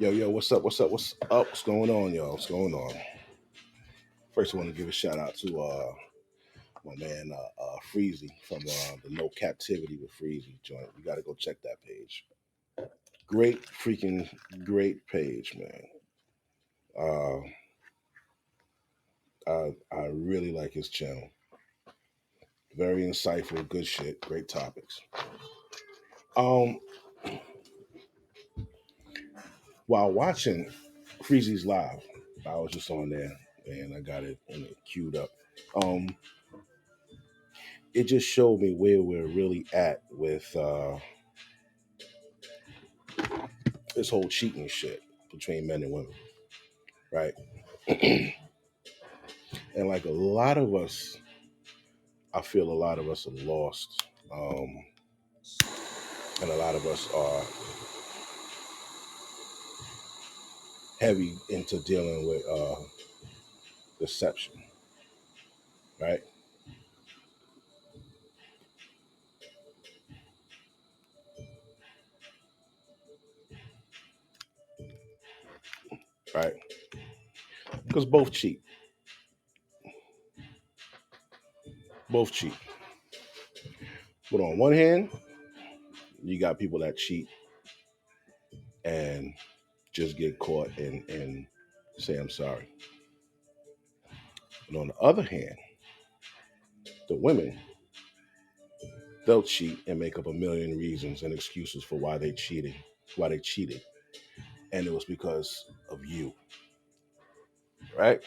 Yo, what's up? What's up? What's up? What's going on, y'all? What's going on? First, I want to give a shout out to my man Freezy from the No Captivity with Freezy joint. You got to go check that page. Great freaking great page, man. Uh, I really like his channel. Very insightful, good shit, great topics. Um, while watching Freezy's live, I was just on there and I got it and it queued up. Um, it just showed me where we're really at with this whole cheating shit between men and women, right? And like a lot of us, I feel a lot of us are lost, and a lot of us are heavy into dealing with deception, right? Right? Because both cheat. But on one hand, you got people that cheat and just get caught and say I'm sorry. And on the other hand, the women, they'll cheat and make up a million reasons and excuses for why they cheated, and it was because of you, right?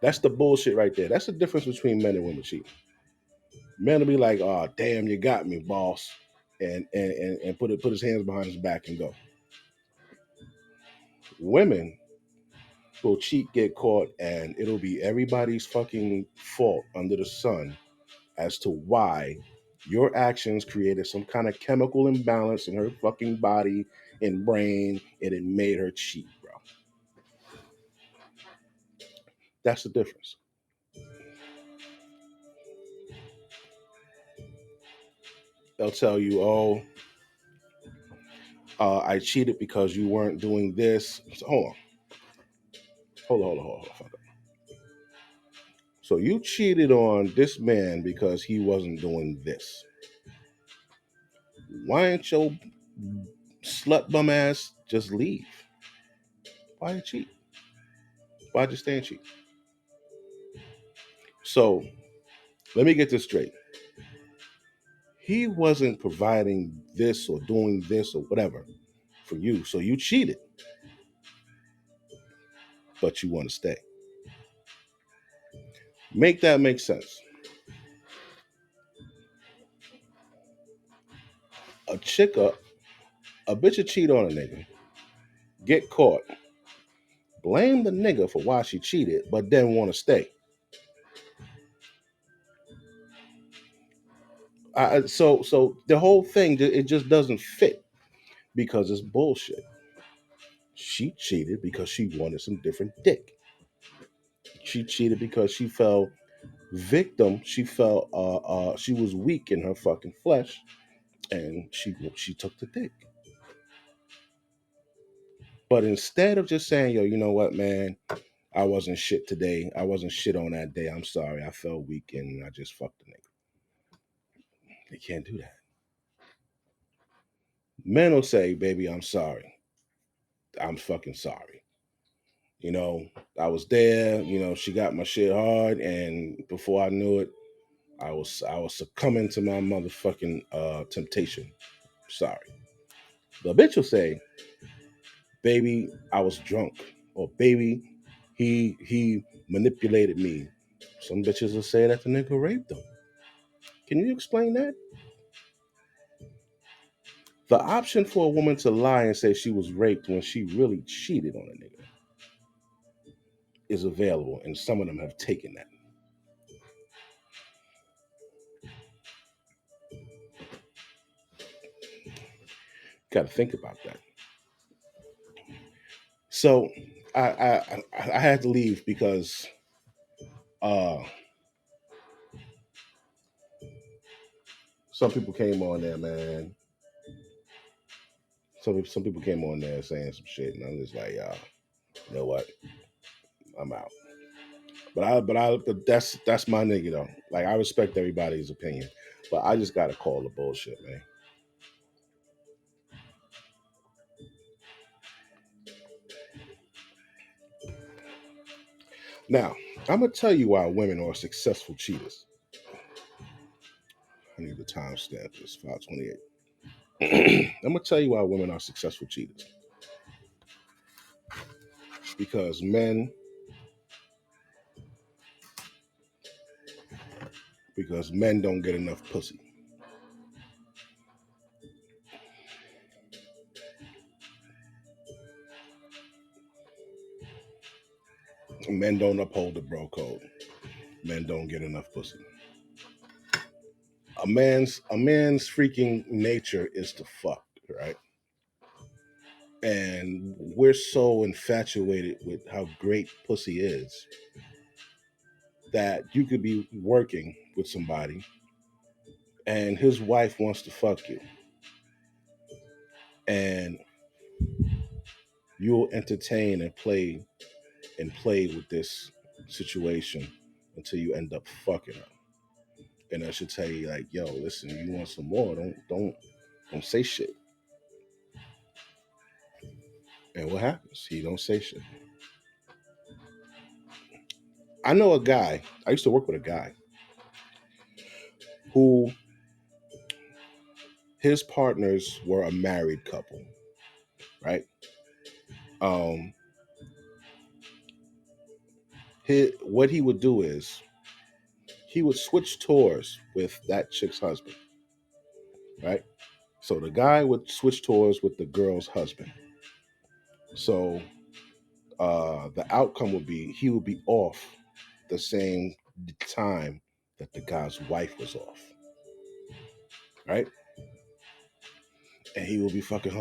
That's the bullshit right there. That's the difference between men and women cheating. Men will be like, "Oh, damn, you got me, boss," and put his hands behind his back and go. Women will cheat, get caught, and it'll be everybody's fucking fault under the sun as to why your actions created some kind of chemical imbalance in her fucking body and brain, and it made her cheat, bro. That's the difference. They'll tell you, "Oh, I cheated because you weren't doing this." So, hold on. Fuck up. So you cheated on this man because he wasn't doing this. Why ain't your slut bum ass just leave? Why you cheat? Why just stay and cheat? So let me get this straight. He wasn't providing this or doing this or whatever for you. So you cheated, but you want to stay. Make that make sense. A chick up, a bitch will cheat on a nigga, get caught, blame the nigga for why she cheated, but then want to stay. So the whole thing, it just doesn't fit because it's bullshit. She cheated because she wanted some different dick. She cheated because she fell victim. She felt she was weak in her fucking flesh, and she took the dick. But instead of just saying, "Yo, you know what, man, I wasn't shit today. I wasn't shit on that day. I'm sorry. I felt weak and I just fucked the nigga." They can't do that. Men will say, "Baby, I'm sorry. I'm fucking sorry. You know, I was there. You know, she got my shit hard, and before I knew it, I was succumbing to my motherfucking temptation. Sorry." The bitch will say, "Baby, I was drunk," or "Baby, he manipulated me." Some bitches will say that the nigga raped them. Can you explain that? The option for a woman to lie and say she was raped when she really cheated on a nigga is available, and some of them have taken that. Got to think about that. So I had to leave because uh, some people came on there, man, Some people came on there saying some shit, and I'm just like, you know what? I'm out. But that's my nigga though. Like I respect everybody's opinion, but I just gotta call the bullshit, man. Now, I'm gonna tell you why women are successful cheaters. I need to timestamp this 528. I'm gonna tell you why women are successful cheaters. Because men don't get enough pussy. Men don't uphold the bro code. Men don't get enough pussy. A man's freaking nature is to fuck, right? And we're so infatuated with how great pussy is that you could be working with somebody and his wife wants to fuck you and you'll entertain and play with this situation until you end up fucking her. And I should tell you like, yo, listen, you want some more? Don't say shit. And what happens? He don't say shit. I know a guy. I used to work with a guy who his partners were a married couple, right? Um, what he would do is he would switch tours with that chick's husband, right? So the guy would switch tours with the girl's husband. So the outcome would be he would be off the same time that the guy's wife was off, right? And he would be fucking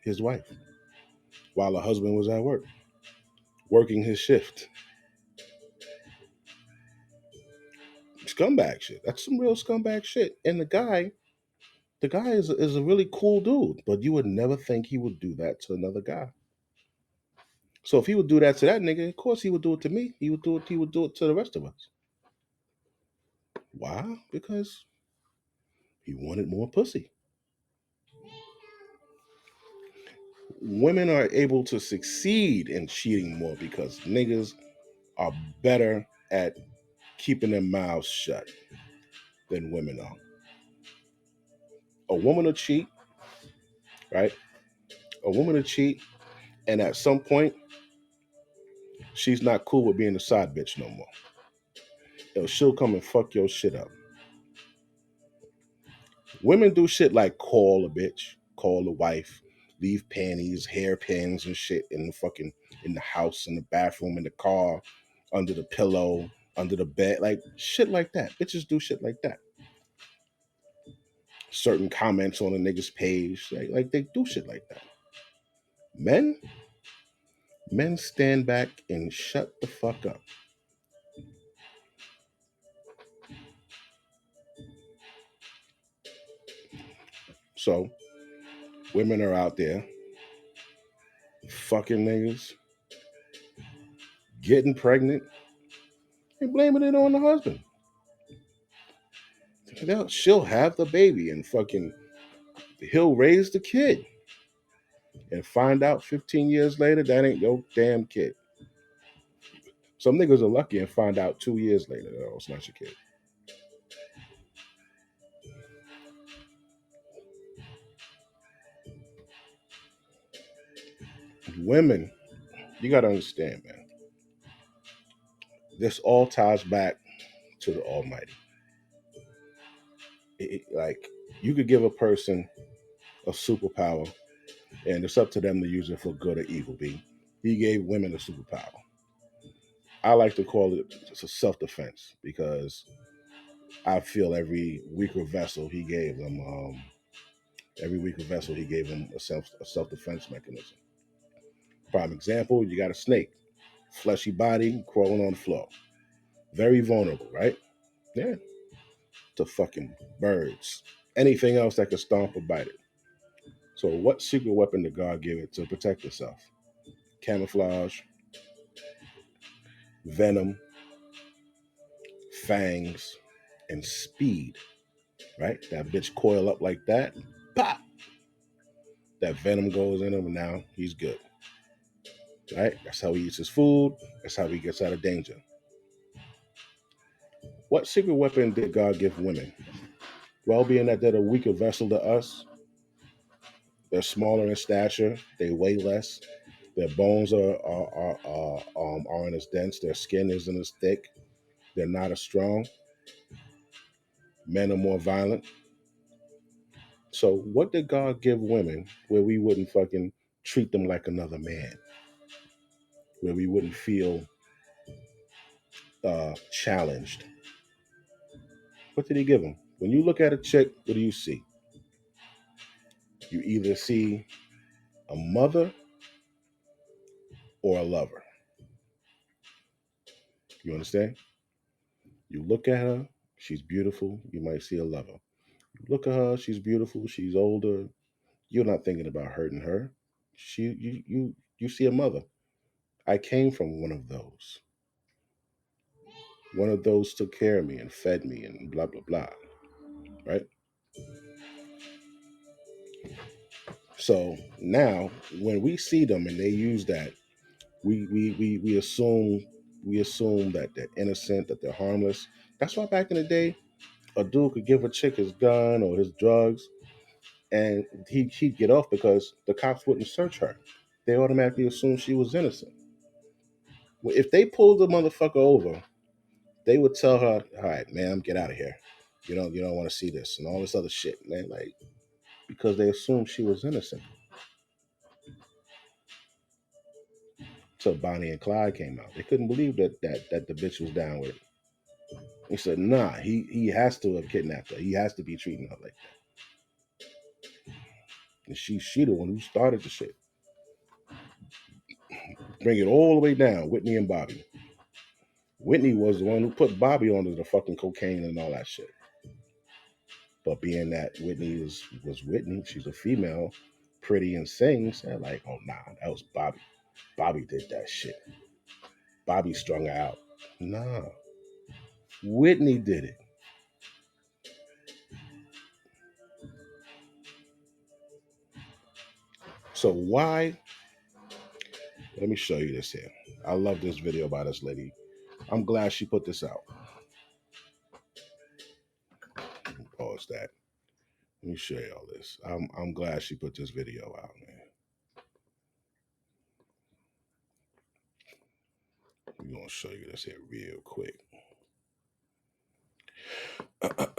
his wife, while the husband was at work, working his shift. Scumbag shit. That's some real scumbag shit. And the guy is a really cool dude, but you would never think he would do that to another guy. So if he would do that to that nigga, of course he would do it to me. He would do it to the rest of us. Why? Because he wanted more pussy. Women are able to succeed in cheating more because niggas are better at keeping their mouths shut than women are. A woman will cheat, right? A woman will cheat, and at some point, she's not cool with being a side bitch no more. She'll come and fuck your shit up. Women do shit like call a bitch, call a wife, leave panties, hairpins, and shit in the house, in the bathroom, in the car, under the pillow, under the bed, like shit like that. Bitches do shit like that. Certain comments on a nigga's page, like they do shit like that. Men, men stand back and shut the fuck up. So women are out there fucking niggas, getting pregnant, and blaming it on the husband. She'll have the baby and fucking he'll raise the kid and find out 15 years later that ain't your damn kid. Some niggas are lucky and find out 2 years later that it's not your kid. Women, you gotta understand, man. This all ties back to the Almighty. Like you could give a person a superpower, and it's up to them to use it for good or evil. B. He gave women a superpower. I like to call it it's a self defense because I feel every weaker vessel he gave them a self defense mechanism. Prime example: you got a snake, fleshy body, crawling on the floor, very vulnerable, right? Yeah, to fucking birds, anything else that could stomp or bite it. So, what secret weapon did God give it to protect itself? Camouflage, venom, fangs, and speed. Right? That bitch coil up like that. Pop! That venom goes in him, and now he's good. Right? That's how he eats his food. That's how he gets out of danger. What secret weapon did God give women? Well, being that they're a weaker vessel to us, they're smaller in stature, they weigh less, their bones aren't as dense, their skin isn't as thick, they're not as strong. Men are more violent. So, what did God give women where we wouldn't fucking treat them like another man? Where we wouldn't feel challenged? What did He give them? When you look at a chick, what do you see? You either see a mother or a lover. You understand? You look at her, she's beautiful, you might see a lover. You look at her, she's beautiful, she's older, you're not thinking about hurting her. You see a mother. I came from one of those. One of those took care of me and fed me and blah blah blah. Right? So now when we see them and they use that, we assume that they're innocent, that they're harmless. That's why back in the day, a dude could give a chick his gun or his drugs, and he'd get off because the cops wouldn't search her. They automatically assumed she was innocent. Well, if they pulled the motherfucker over, they would tell her, "All right, ma'am, get out of here. You don't want to see this and all this other shit, man." Like, because they assumed she was innocent. So Bonnie and Clyde came out. They couldn't believe that the bitch was down with it. He said, "Nah, he has to have kidnapped her. He has to be treating her like that." And she the one who started the shit. Bring it all the way down, Whitney and Bobby. Whitney was the one who put Bobby onto the fucking cocaine and all that shit. But being that Whitney was Whitney, she's a female, pretty and sings, they're like, oh nah, that was Bobby. Bobby did that shit. Bobby strung her out. Nah. Whitney did it. So why? Let me show you this here. I love this video by this lady. I'm glad she put this out. Pause that. Let me show you all this. I'm glad she put this video out, man. We're gonna show you this here real quick. Let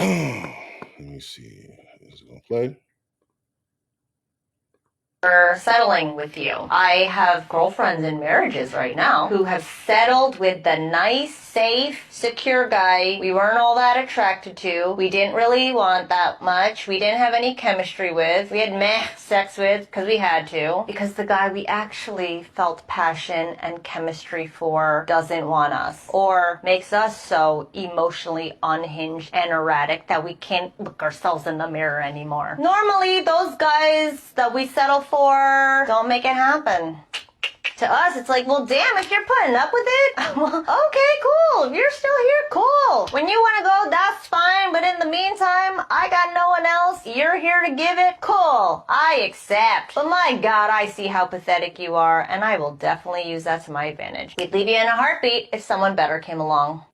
me see. Is it gonna play? Settling with you. I have girlfriends in marriages right now who have settled with the nice, safe, secure guy we weren't all that attracted to. We didn't really want that much. We didn't have any chemistry with. We had meh sex with because we had to. Because the guy we actually felt passion and chemistry for doesn't want us. Or makes us so emotionally unhinged and erratic that we can't look ourselves in the mirror anymore. Normally, those guys that we settle for don't make it happen. To us, it's like, well, damn, if you're putting up with it, okay, cool. If you're still here, cool. When you want to go, that's fine. But in the meantime, I got no one else. You're here to give it. Cool. I accept. But my God, I see how pathetic you are, and I will definitely use that to my advantage. We'd leave you in a heartbeat if someone better came along.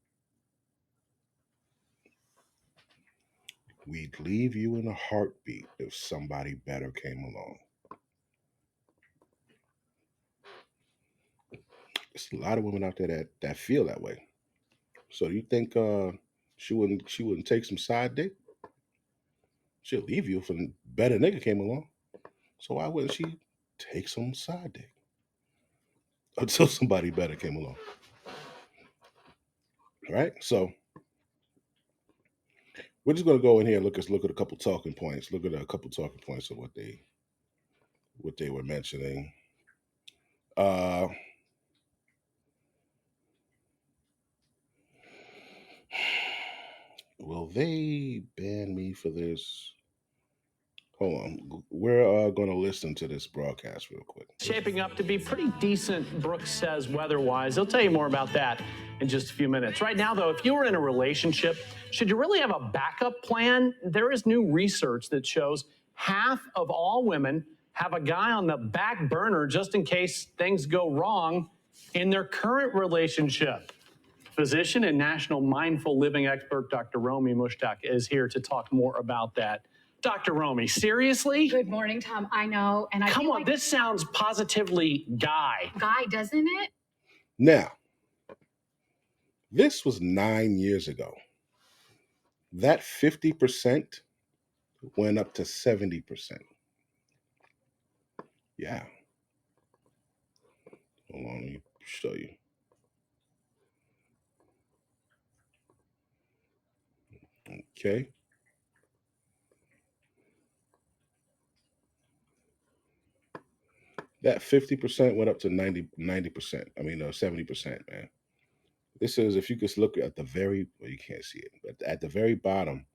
We'd leave you in a heartbeat if somebody better came along. There's a lot of women out there that feel that way. So you think she wouldn't take some side dick? She'll leave you if a better nigga came along. So why wouldn't she take some side dick until somebody better came along? Right? So we're just gonna go in here and look at a couple talking points. Look at a couple talking points of what they were mentioning. Uh Will they ban me for this? Hold on. We're going to listen to this broadcast real quick. Shaping up to be pretty decent, Brooks says, weather-wise. He'll tell you more about that in just a few minutes. Right now, though, if you were in a relationship, should you really have a backup plan? There is new research that shows half of all women have a guy on the back burner just in case things go wrong in their current relationship. Physician and national mindful living expert Dr. Romy Mushtaq is here to talk more about that. Dr. Romy, seriously? Good morning, Tom. I know. And I Come feel on, like this sounds positively guy. doesn't it? Now, this was 9 years ago. That 50% went up to 70%. Yeah. Hold on, let me show you. Okay. That 50% went up to 90%. I mean, 70%, man. This is, if you just look at the very, well, you can't see it, but at the very bottom,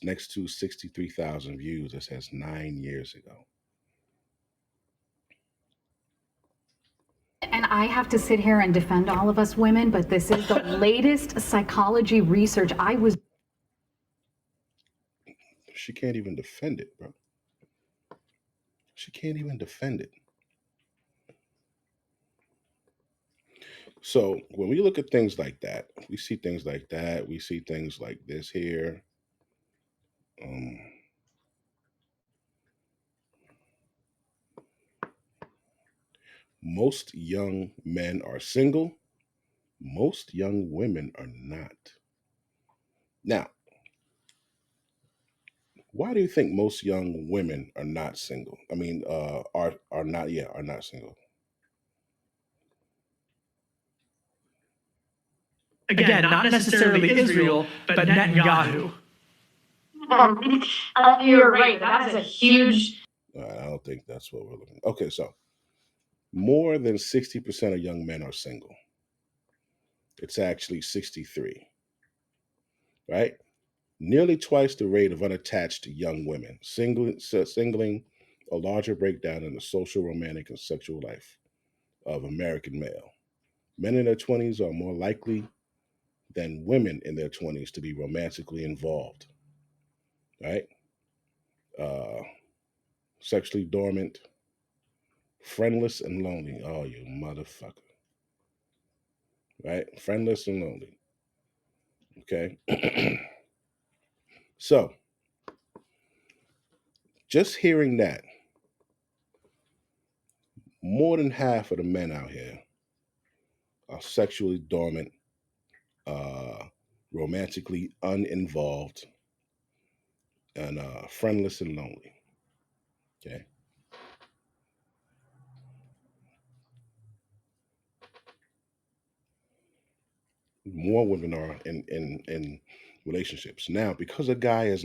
next to 63,000 views, it says 9 years ago. And I have to sit here and defend all of us women, but this is the latest psychology research. She can't even defend it, bro. She can't even defend it. So when we look at things like that, we see things like that. We see things like this here. Most young men are single. Most young women are not. Now, why do you think most young women are not single? I mean, are not, yeah, are not single. Again, not necessarily Israel, but Netanyahu. You're right. That is a huge. I don't think that's what we're looking at. Okay, so more than 60% of young men are single. It's actually 63, right? Nearly twice the rate of unattached young women, singling a larger breakdown in the social, romantic, and sexual life of American male. Men in their 20s are more likely than women in their 20s to be romantically involved, right? Uh, Sexually dormant, friendless, and lonely. Oh, you motherfucker. Right? Friendless and lonely. Okay? So, just hearing that, more than half of the men out here are sexually dormant, uh, romantically uninvolved, and friendless and lonely. Okay? More women are in relationships. Now, because a guy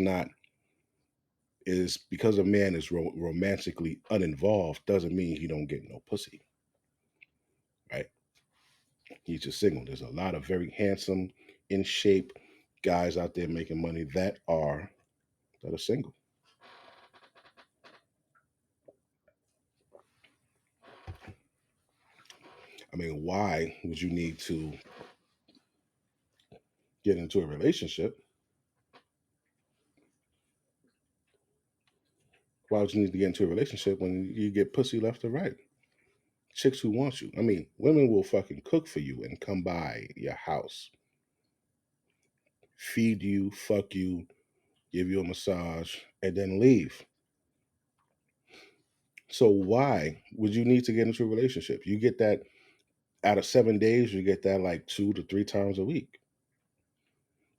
because a man is romantically uninvolved doesn't mean he don't get no pussy, right? He's just single. There's a lot of very handsome, in shape guys out there making money that are single. I mean, why would you need to get into a relationship? Why would you need to get into a relationship when you get pussy left or right? Chicks who want you. I mean, women will fucking cook for you and come by your house, feed you, fuck you, give you a massage, and then leave. So why would you need to get into a relationship? You get that out of 7 days, you get that like 2 to 3 times a week.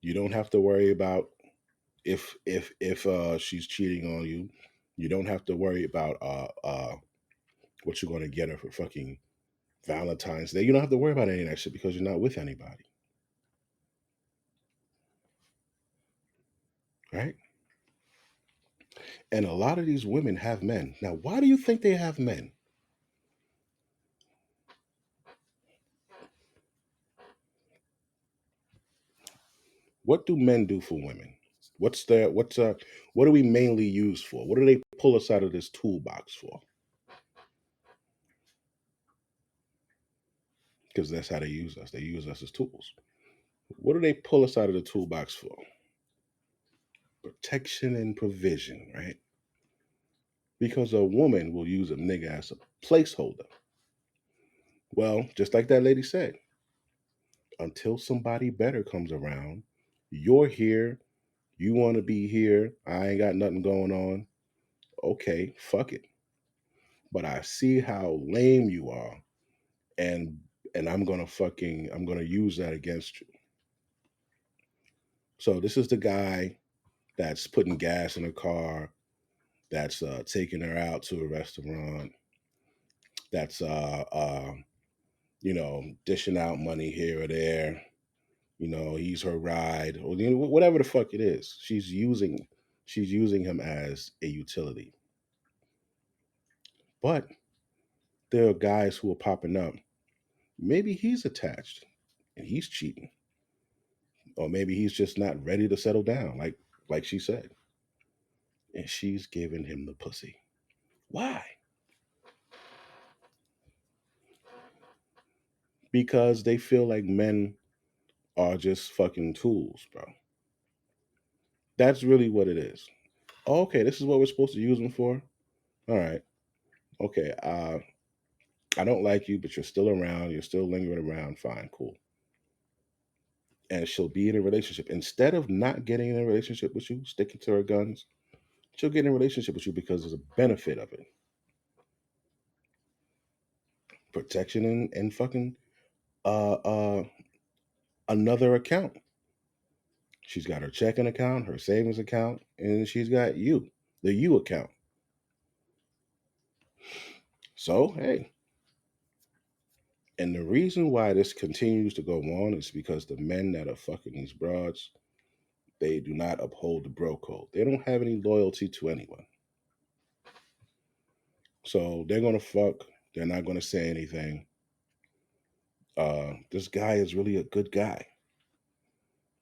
You don't have to worry about if she's cheating on you. You don't have to worry about what you're going to get her for fucking Valentine's Day. You don't have to worry about any of that shit because you're not with anybody, right? And a lot of these women have men. Now, why do you think they have men? What do men do for women? What are we mainly used for? What do they pull us out of this toolbox for? Because that's how they use us. They use us as tools. What do they pull us out of the toolbox for? Protection and provision, right? Because a woman will use a nigga as a placeholder. Well, just like that lady said, until somebody better comes around, you're here, you want to be here, I ain't got nothing going on. Okay, fuck it. But I see how lame you are, and I'm gonna use that against you. So this is the guy that's putting gas in her car, that's taking her out to a restaurant, that's dishing out money here or there. He's her ride, or whatever the fuck it is. She's using him as a utility. But there are guys who are popping up. Maybe he's attached and he's cheating, or maybe he's just not ready to settle down, like she said, and she's giving him the pussy. Why? Because they feel like men are just fucking tools, bro. That's really what it is. Okay, this is what we're supposed to use them for. All right. Okay. I don't like you, but you're still around. You're still lingering around. Fine, cool. And she'll be in a relationship. Instead of not getting in a relationship with you, sticking to her guns, she'll get in a relationship with you because there's a benefit of it. Protection and fucking uh uh another account. She's got her checking account, her savings account, and she's got you, the you account. So hey, and the reason why this continues to go on is because the men that are fucking these broads, they do not uphold the bro code. They don't have any loyalty to anyone. So they're gonna fuck. They're not gonna say anything. This guy is really a good guy,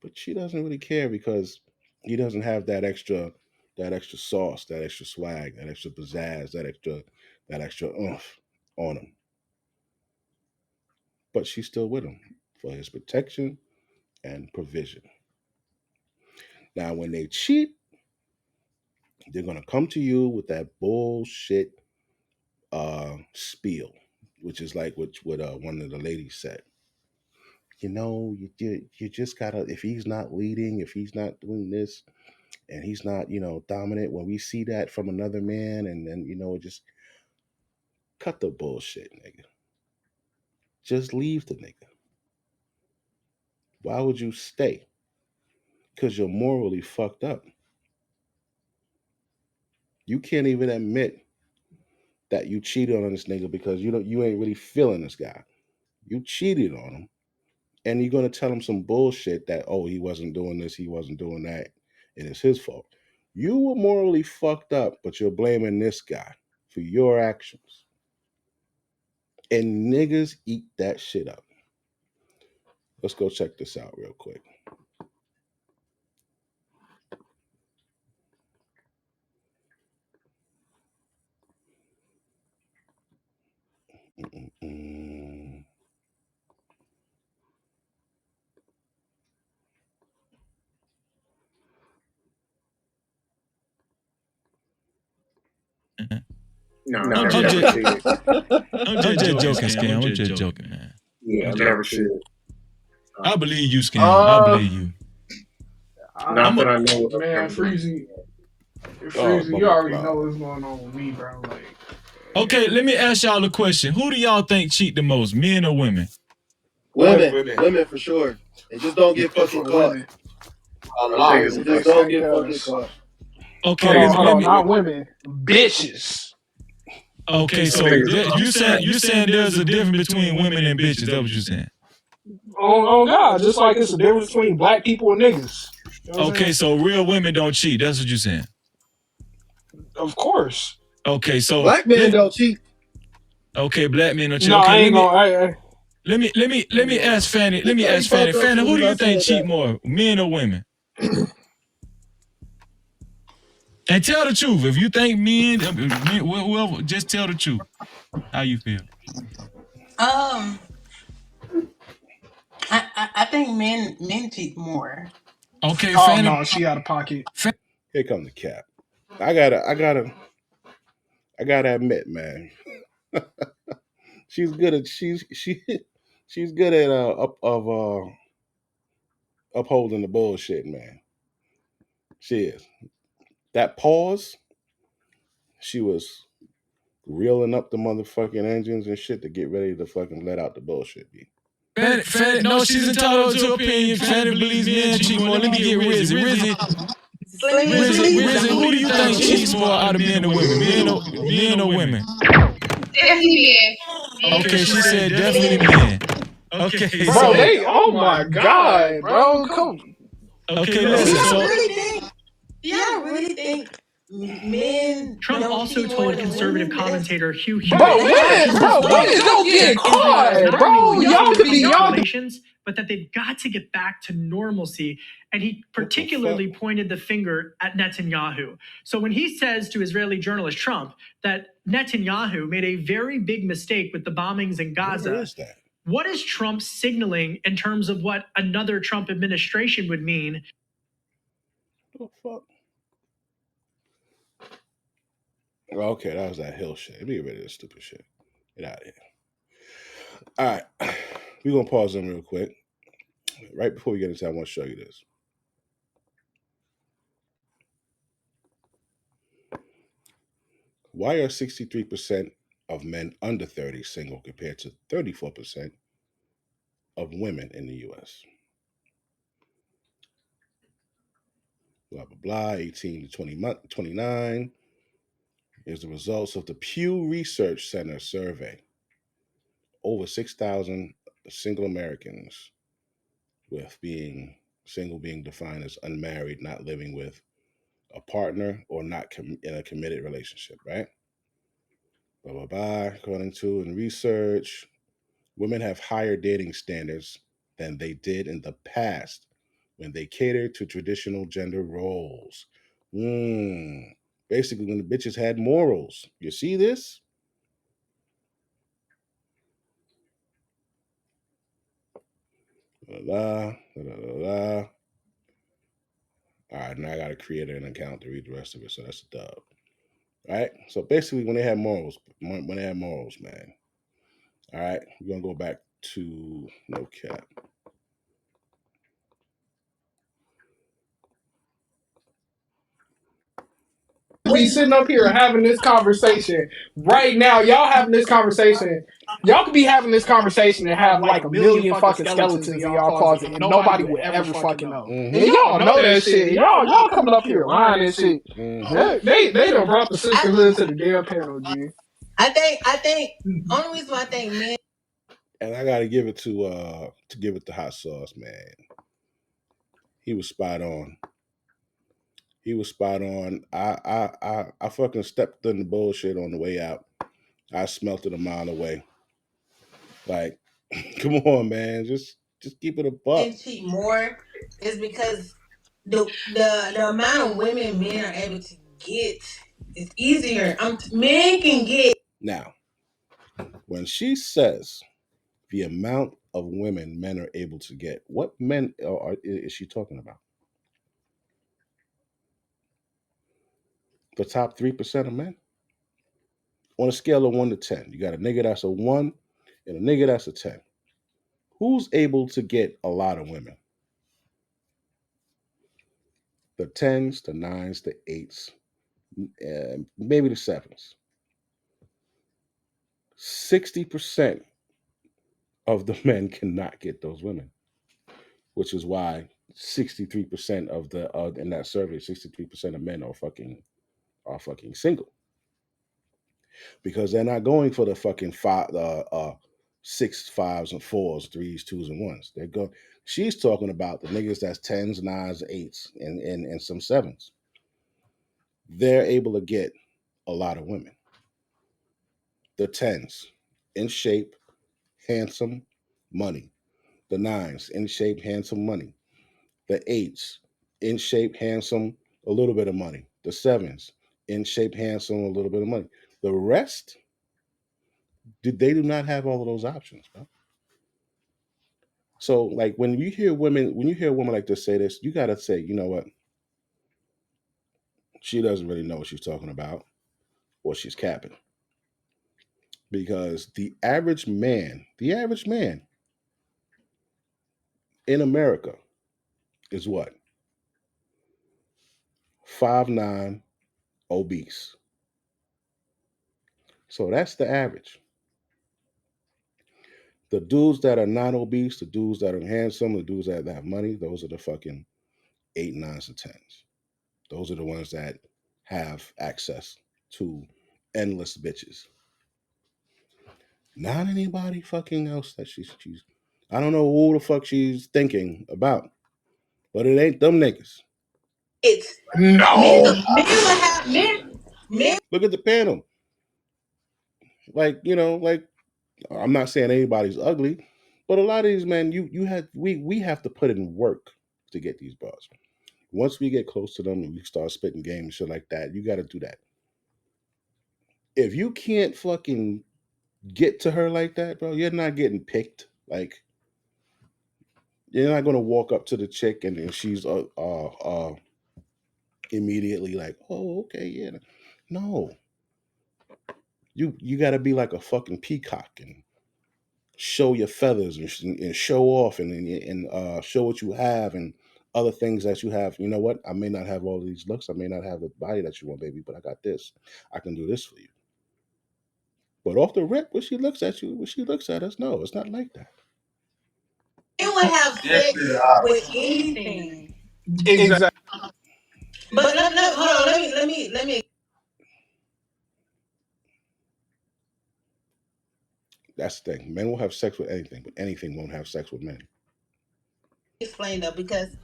but she doesn't really care because he doesn't have that extra sauce, that extra swag, that extra pizzazz, that extra oomph on him. But she's still with him for his protection and provision. Now, when they cheat, they're gonna come to you with that bullshit spiel, which is like what one of the ladies said. You just gotta, if he's not leading, if he's not doing this, and he's not dominant, when we see that from another man, and then just cut the bullshit, nigga. Just leave the nigga. Why would you stay? Because you're morally fucked up. You can't even admit that you cheated on this nigga because you ain't really feeling this guy. You cheated on him, and you're gonna tell him some bullshit that, oh, he wasn't doing this, he wasn't doing that, and it's his fault. You were morally fucked up, but you're blaming this guy for your actions. And niggas eat that shit up. Let's go check this out real quick. Mm-mm-mm. No, No, I'm I'm never just, cheated. I'm just joking, Scam. I'm just joking, man. Yeah, I'm never cheated. I believe you, Scam. I believe you. Not that I know of. Man, Freezy, Oh, you already cloud. know what's going on with me, bro. Like, Okay, let me ask y'all a question. Who do y'all think cheat the most, men or women? Women for sure. And just don't get fucking caught. women. Just don't get fucking caught. Okay, Hold let on, me. not women, bitches. Okay, so you saying there's a difference between women and bitches? That's what you saying? Oh God, just like it's a difference between black people and niggas. You know Okay, so real women don't cheat. That's what you saying? Of course. Okay, so black men don't cheat. Okay, black men don't cheat. No, Okay, I ain't gonna. let me ask Fanny. Let me ask Fanny. Fanny, who do you think cheat more, men or women? And tell the truth. If you think men, whoever, just tell the truth. How you feel? I think men cheat more. Okay, Oh Fanny. no, she out of pocket. Here come the cap. I gotta admit, man. She's good at she's good at upholding the bullshit, man. She is. That pause, she was reeling up the motherfucking engines and shit to get ready to fucking let out the bullshit. Fanny, no, she's entitled to opinion. Fanny believes men cheat more. Let me get Rizzy. Rizzy, who do you think cheats more out of men or women? Men or women? Definitely men. Okay, she said definitely men. Okay, Bro, oh my god, bro, come. Okay, listen. Y'all really think men? Trump also told conservative commentator Hugh Hewitt, Bro, women don't get caught, bro. Y'all could be relations, but that they've got to get back to normalcy. And he particularly pointed the finger at Netanyahu. So when he says to Israeli journalist Trump that Netanyahu made a very big mistake with the bombings in Gaza, what is Trump signaling in terms of what another Trump administration would mean? What the fuck? Okay, that was that Hill shit. Let me get rid of this stupid shit. Get out of here. All right. We're going to pause them real quick. Right before we get into that, I want to show you this. Why are 63% of men under 30 single compared to 34% of women in the U.S.? Blah, blah, blah. 18 to 29 is the results of the Pew Research Center survey. Over 6,000 single Americans, with being single being defined as unmarried, not living with a partner, or not in a committed relationship, right? Blah, blah, blah. According to in research, women have higher dating standards than they did in the past when they catered to traditional gender roles. Basically, when the bitches had morals. You see this? All right, now I got to create an account to read the rest of it, so that's a dub. All right, so basically, when they had morals, man. All right, we're gonna go back to no cap. Be sitting up here having this conversation right now. Y'all having this conversation. Y'all could be having this conversation and have like a million fucking skeletons in y'all closet, and nobody would ever fucking know. And y'all know that shit. Y'all coming up here lying and shit. They done brought the sisterhood to the damn panel, G. I think only reason why I think men. And I gotta give it to give it the hot sauce, man. He was spot on. I fucking stepped in the bullshit on the way out. I smelt it a mile away. Like, come on, man. Just keep it a buck. Men cheat more is because the amount of women men are able to get is easier. Men can get. Now, when she says the amount of women men are able to get, what men is she talking about? The top 3% of men? On a scale of 1 to 10, you got a nigga that's a 1 and a nigga that's a 10. Who's able to get a lot of women? The 10s, the 9s, the 8s, maybe the 7s. 60% of the men cannot get those women, which is why 63% of the in that survey, 63% of men are fucking single, because they're not going for the fucking 6 5s and 4s, 3s, 2s and 1s. They're going. She's talking about the niggas that's 10s, 9s, 8s, and some 7s. They're able to get a lot of women. The 10s, in shape, handsome, money. The 9s, in shape, handsome, money. The 8s, in shape, handsome, a little bit of money. the sevens, in shape, handsome, a little bit of money. The rest, they do not have all of those options, bro. So, like when you hear a woman like this say this, you gotta say, you know what? She doesn't really know what she's talking about, or she's capping. Because the average man in America is what? 5'9", obese. So that's the average. The dudes that are not obese, the dudes that are handsome, the dudes that have money, those are the fucking eight, nines, and tens. Those are the ones that have access to endless bitches. Not anybody fucking else that she's I don't know who the fuck she's thinking about, but it ain't them niggas. It's No. men will have men. Look at the panel. Like, like I'm not saying anybody's ugly, but a lot of these men, we have to put in work to get these bras. Once we get close to them and we start spitting game and shit like that, you got to do that. If you can't fucking get to her like that, bro, you're not getting picked. Like, you're not gonna walk up to the chick and then she's immediately like, oh, okay, yeah. No, you got to be like a fucking peacock and show your feathers and show off and show what you have and other things that you have. You know what? I may not have all these looks. I may not have the body that you want, baby, but I got this. I can do this for you. But off the rip, when she looks at you, when she looks at us, no, it's not like that. Men will have Definitely the sex with opposite. anything. Exactly. But hold on. Let me That's the thing. Men will have sex with anything, but anything won't have sex with men. explain though, because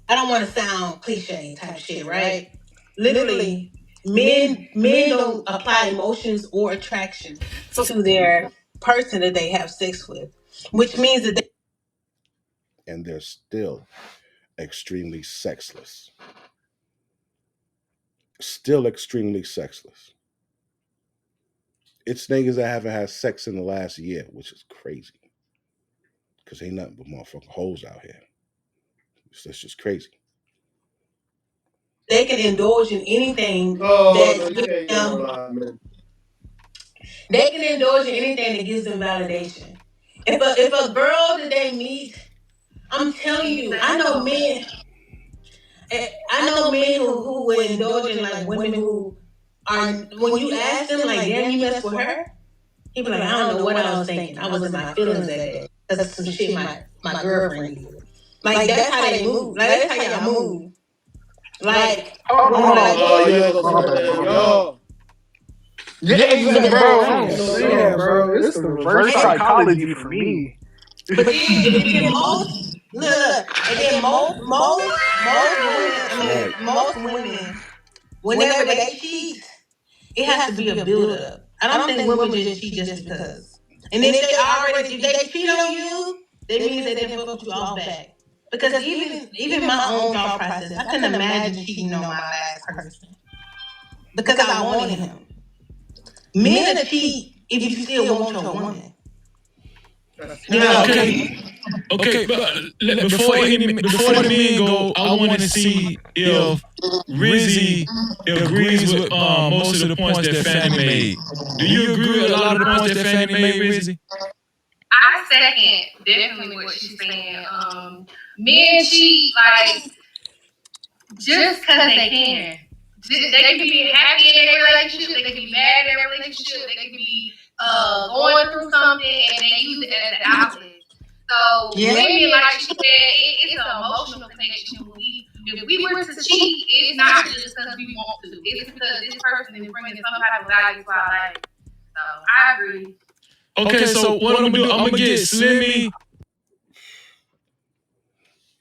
I don't want to sound cliche type shit, right? Literally, men don't apply emotions or attraction to their person that they have sex with, which means that they And they're still extremely sexless. Still extremely sexless. It's niggas that haven't had sex in the last year, which is crazy. Because ain't nothing but motherfucking hoes out here. It's just crazy. can indulge in anything Oh that no, you gives can't them. generalize, man. They can indulge in anything that gives them validation. If a girl that they meet, I'm telling you, I know men. I know men who will indulge in like women who are, when you ask them like, damn, you mess with her. He be like, I don't know what I was thinking. I was in my feelings that day. That's some shit my girlfriend did. Like that's how they move. Like that's how y'all move. Like Hold on, when hold like on. Oh, you ain't gonna My sit bad, there, my bad. y'all. Yeah, exactly, bro. I'm Ain't no saying, y'all. bro, it's the reverse psychology for me. but then most and then most women, I mean Right. most women, whenever they cheat, it has to be a build up. I don't think women just cheat just because. And if they cheat on you, that means they didn't fuck with you off back. Because even my own thought process, I couldn't imagine cheating on my last person because I wanted him. Men will cheat if you still want your woman. That's You know what I'm cap. saying? Okay, but before the men go, I want to see if Rizzy agrees with most of the points that Fanny made. Do you agree with a lot of the points that Fanny made, Rizzy? I second definitely what she's saying. Men cheat like just because they can. They can be happy in their relationship. They can be mad in their relationship. They can be going through something and they use it as an outlet. So women, like she said, it's an emotional connection. If we were to cheat, it's not just because we want to. It's because this person is bringing some type of value to our life. So I agree. Okay, so what I'm gonna do? I'm gonna get Slimmy.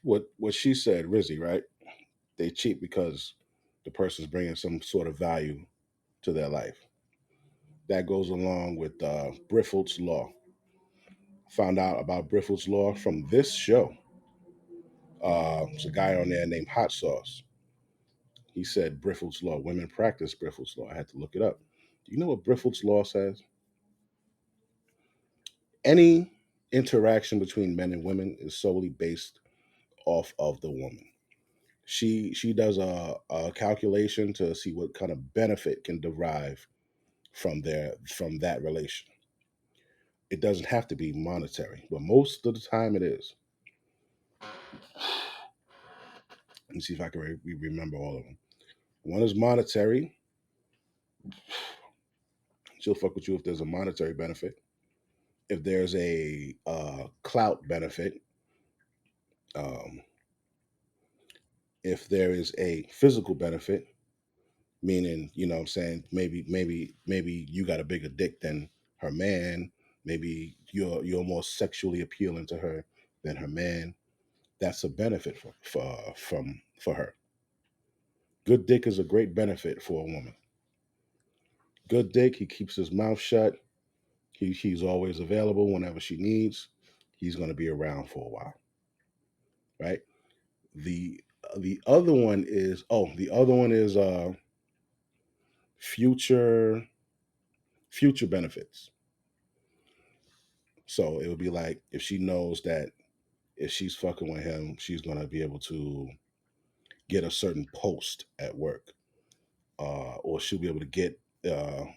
What she said, Rizzy, right? They cheat because the person's bringing some sort of value to their life. That goes along with Briffelt's law. Found out about Briffelt's law from this show. There's a guy on there named Hot Sauce. He said Briffel's law. Women practice Briffel's law. I had to look it up. Do you know what Briffel's law says? Any interaction between men and women is solely based off of the woman. She does a calculation to see what kind of benefit can derive from that relation. It doesn't have to be monetary, but most of the time it is. Let me see if I can remember all of them. One is monetary. She'll fuck with you if there's a monetary benefit. If there's a clout benefit, um, if there is a physical benefit, meaning you know what I'm saying maybe you got a bigger dick than her man, maybe you're more sexually appealing to her than her man. That's a benefit for her. Good dick is a great benefit for a woman. Good dick, he keeps his mouth shut. He's always available whenever she needs. He's going to be around for a while, right? The the other one is future future benefits. So it would be like if she knows that if she's fucking with him, she's gonna be able to get a certain post at work, or she'll be able to get a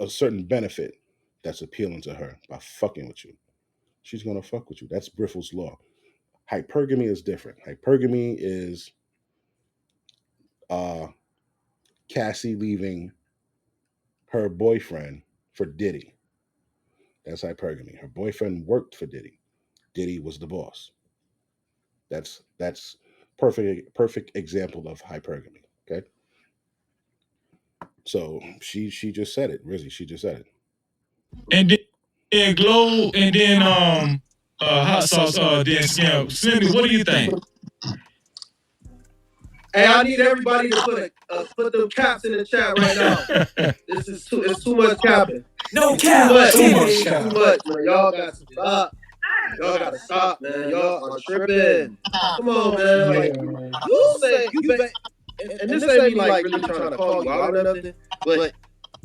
certain benefit that's appealing to her by fucking with you. She's gonna fuck with you. That's Briffel's law. Hypergamy is different. Hypergamy is uh, Cassie leaving her boyfriend for Diddy. That's hypergamy. Her boyfriend worked for Diddy. Diddy was the boss. That's perfect example of hypergamy. Okay, so she just said it, Rizzy. She just said it. And then Glow, and then hot sauce, then Scam. Slimmy, what do you think? Hey, I need everybody to put them caps in the chat right now. It's too much capping. No cap. Too much, man. Y'all got to stop. Y'all gotta stop, man. Y'all are tripping. Come on, man. Like you say, and this ain't me like really trying to call you out or nothing, but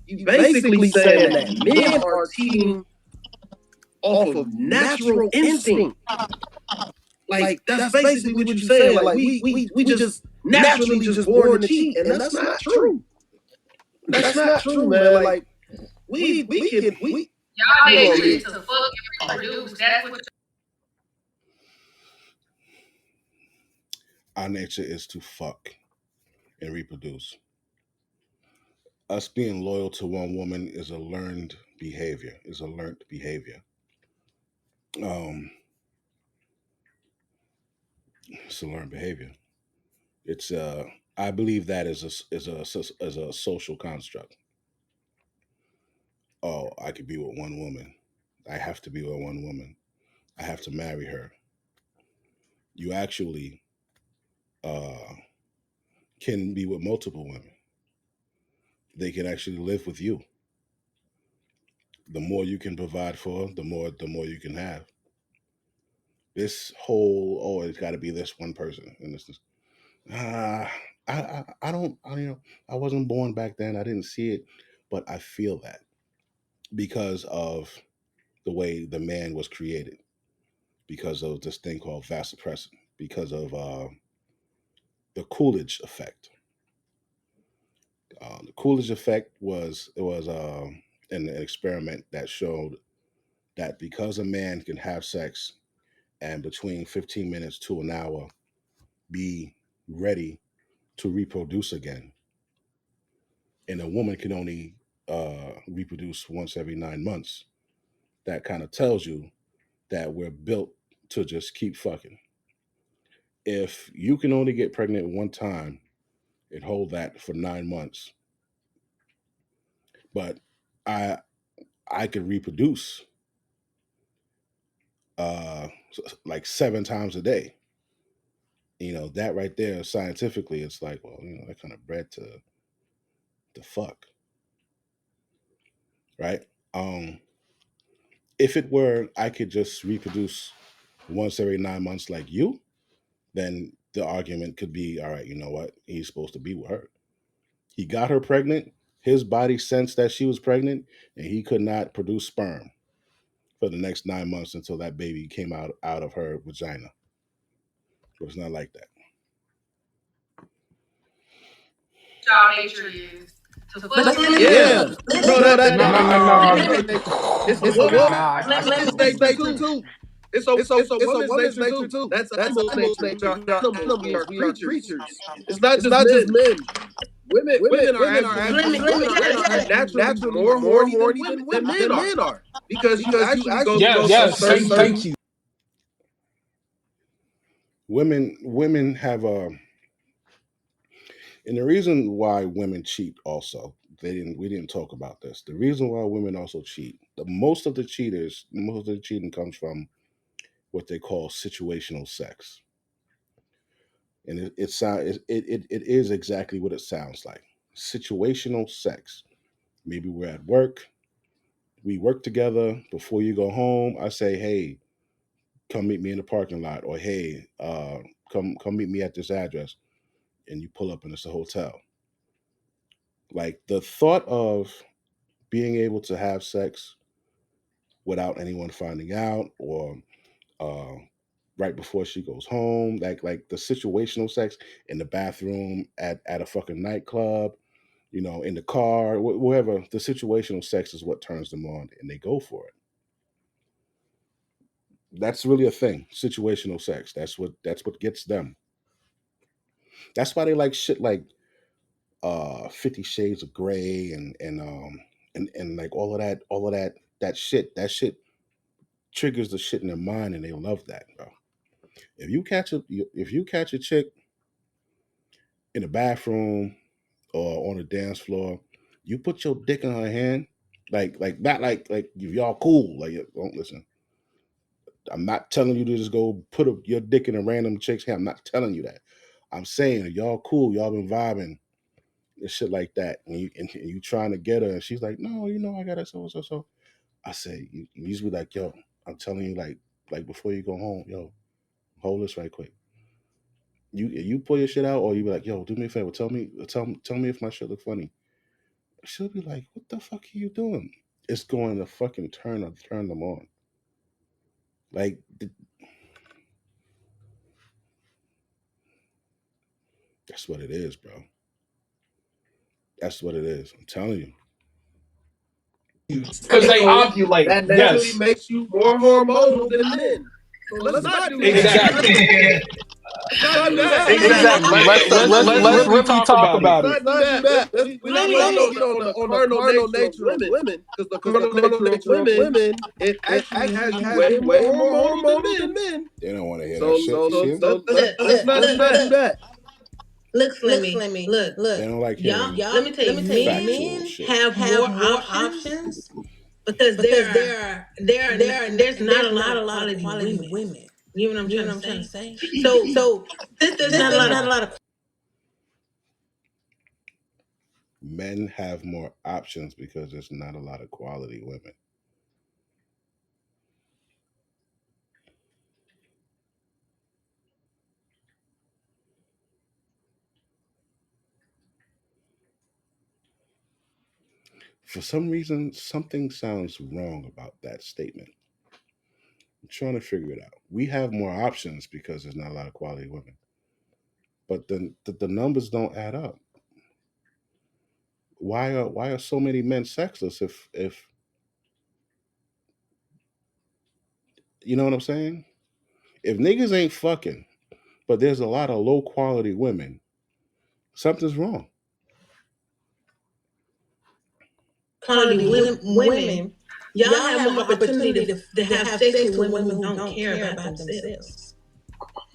you basically saying that men are cheating off of natural instinct. Like that's basically what you're saying. Like we just naturally just born to cheat, and that's not true. That's not true, man. Like we Y'all nature is to fuck and reproduce. That's what Our nature is to fuck and reproduce. Us being loyal to one woman is a learned behavior. Um, it's a learned behavior. It's I believe that is a social construct. Oh, I could be with one woman. I have to be with one woman. I have to marry her. You actually uh, can be with multiple women. They can actually live with you. The more you can provide for, the more you can have. This whole it's got to be this one person, and this is uh, I don't I wasn't born back then. I didn't see it, but I feel that because of the way the man was created, because of this thing called vasopressin, because of the Coolidge effect. The Coolidge effect was an experiment that showed that because a man can have sex and between 15 minutes to an hour be ready to reproduce again, and a woman can only reproduce once every 9 months, that kind of tells you that we're built to just keep fucking. If you can only get pregnant one time and hold that for 9 months, but I I could reproduce uh like 7 times a day. That right there scientifically, it's like, well, that kind of bred to fuck, right? Um, if it were I could just reproduce once every 9 months like you, then the argument could be, all right, you know what? He's supposed to be with her. He got her pregnant. His body sensed that she was pregnant, and he could not produce sperm for the next 9 months until that baby came out of her vagina. But it's not like that. Y'all nature is to fuck But with Yeah, bro, that No, no, that no, woman's no. nature. It's a Nah. woman's nature too. It's a woman's nature too. That's animal nature. We are animals. We are creatures. It's not just men. Women are actually naturally more horny than men are because you actually go through a Yes. certain. Thank you. Women have a, and the reason why women cheat also, we didn't talk about this. The reason why women also cheat, most of the cheating comes from what they call situational sex. And it is exactly what it sounds like. Situational sex. Maybe we're at work, we work together. Before you go home, I say, hey, come meet me in the parking lot, or hey, come meet me at this address, and you pull up and it's a hotel. Like the thought of being able to have sex without anyone finding out, or uh, right before she goes home, like the situational sex in the bathroom, at a fucking nightclub, in the car, wherever. The situational sex is what turns them on, and they go for it. That's really a thing. Situational sex. That's what gets them. That's why they like shit like 50 Shades of Grey, and like all of that shit triggers the shit in their mind, and they love that, bro. If you catch a chick in the bathroom or on the dance floor, you put your dick in her hand, like not like if y'all cool, like, don't listen. I'm not telling you to just go put your dick in a random chick's hand. I'm not telling you that. I'm saying if y'all cool, y'all been vibing and shit like that, and you trying to get her, and she's like, no, I got it, so. I say, you just be like, yo, I'm telling you, like before you go home, yo, hold this right quick. You pull your shit out, or you be like, yo, do me a favor, tell me if my shit look funny. She'll be like, what the fuck are you doing? It's going to fucking turn them on. Like, that's what it is, bro. That's what it is. I'm telling you. Because they So ovulate. that naturally Yes. makes you more hormonal than men. So let's not do that. Exactly. Let's not do that. Exactly. Let's really talk about it. Let's not do that. We're not gonna get on the carnal nature of women, because the carnal nature of women, it actually has you way more hormonal than men. They don't want to hear that So shit. You see 'em? let's not do that. Look, Slimmy. They Look. don't like Y'all, hearing let me tell you, factual men shit. have more options because there's not a lot of quality women. You know what I'm trying to say? So since there's not a lot of Men have more options because there's not a lot of quality women. For some reason, something sounds wrong about that statement. I'm trying to figure it out. We have more options because there's not a lot of quality women, but then the numbers don't add up. Why are so many men sexless? If you know what I'm saying? If niggas ain't fucking, but there's a lot of low quality women, something's wrong. quality women. Y'all have more opportunity to have sex with women who don't care about themselves.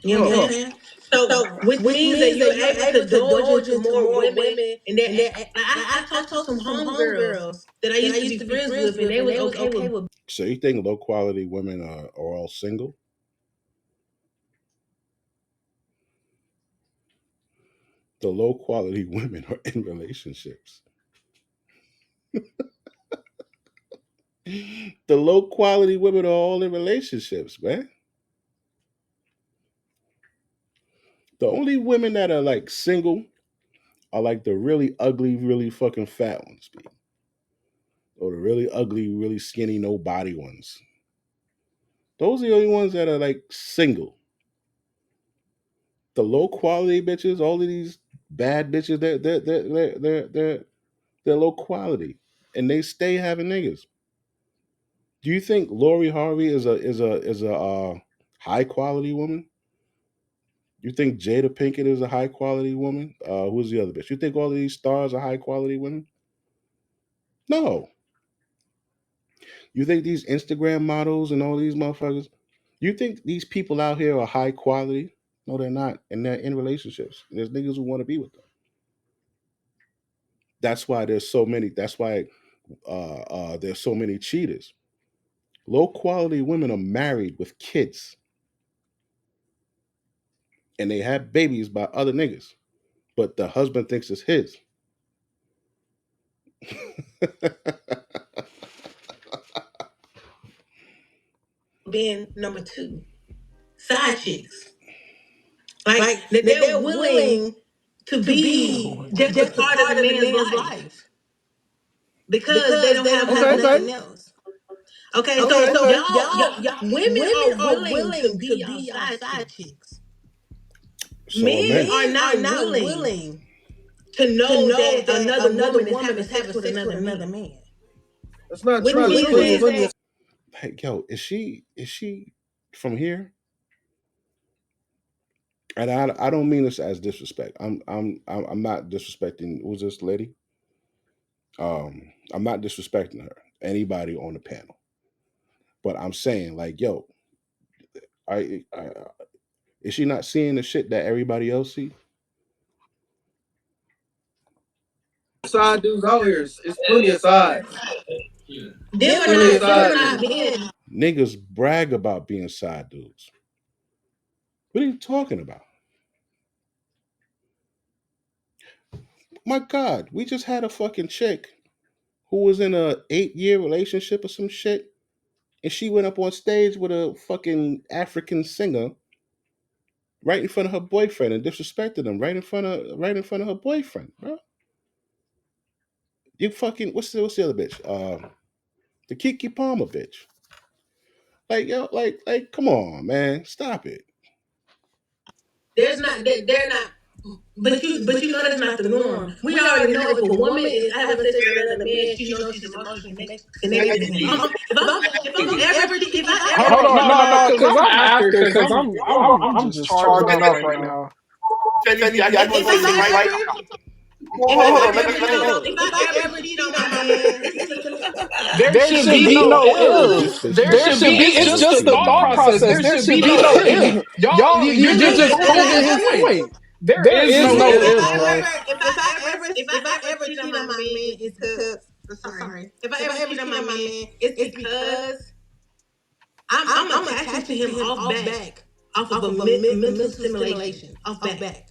You know what I'm saying? So, which means that you're able to indulge into more women, and I talked to some homegirls that I used to be friends with, and they was okay with. So you think low quality women are all single? The low quality women are in relationships. The low quality women are all in relationships, man. The only women that are like single are like the really ugly, really fucking fat ones, B. Or the really ugly, really skinny, no body ones. Those are the only ones that are like single. The low quality bitches, all of these bad bitches, they're low quality, and they stay having niggas. Do you think Lori Harvey is a high quality woman? You think Jada Pinkett is a high quality woman? Who's the other bitch? You think all of these stars are high quality women? No. You think these Instagram models and all these motherfuckers? You think these people out here are high quality? No, they're not, and they're in relationships. And there's niggas who want to be with them. That's why there's so many. That's why there's so many cheaters. Low quality women are married with kids, and they have babies by other niggas, but the husband thinks it's his. Being number two, side chicks. Like they're willing to be just a part of the man's life because they don't have nothing else. Okay, so y'all, women are willing to be your side chicks. So Men are not willing to know that another woman is having sex with another man. That's not Which true. means There's plenty that of Hey, yo, is she from here? And I don't mean this as disrespect. I'm not disrespecting. Who's this lady? I'm not disrespecting her. Anybody on the panel, but I'm saying like, yo, I is she not seeing the shit that everybody else see? side dudes out here. It's plenty of sides. them are Plenty of side not dudes. being. Niggas brag about being side dudes. What are you talking about? My God, we just had a fucking chick who was in a 8-year relationship or some shit, and she went up on stage with a fucking African singer right in front of her boyfriend and disrespected him right in front of her boyfriend, bro. You fucking what's the other bitch? The Kiki Palmer bitch. Like yo, like come on, man, stop it. They're not. But you know that's not the norm. We already know if a woman is having sex with another man, she knows she's emotionally connected to him. If I ever Hold cheat on, on my no, man, because I'm after, because I'm just charging up right now. Felicity, I just want to say something right. Hold on. Let me. if I ever cheat on my man, There should be no if. There should be. It's just the thought process. There should be no if. Y'all, you're just proving his point. There is no if, bro. if I ever cheat on my man, it's because sorry. If I ever cheat on my man, it's because I'm attaching to him off back, off of a mental stimulation, off back.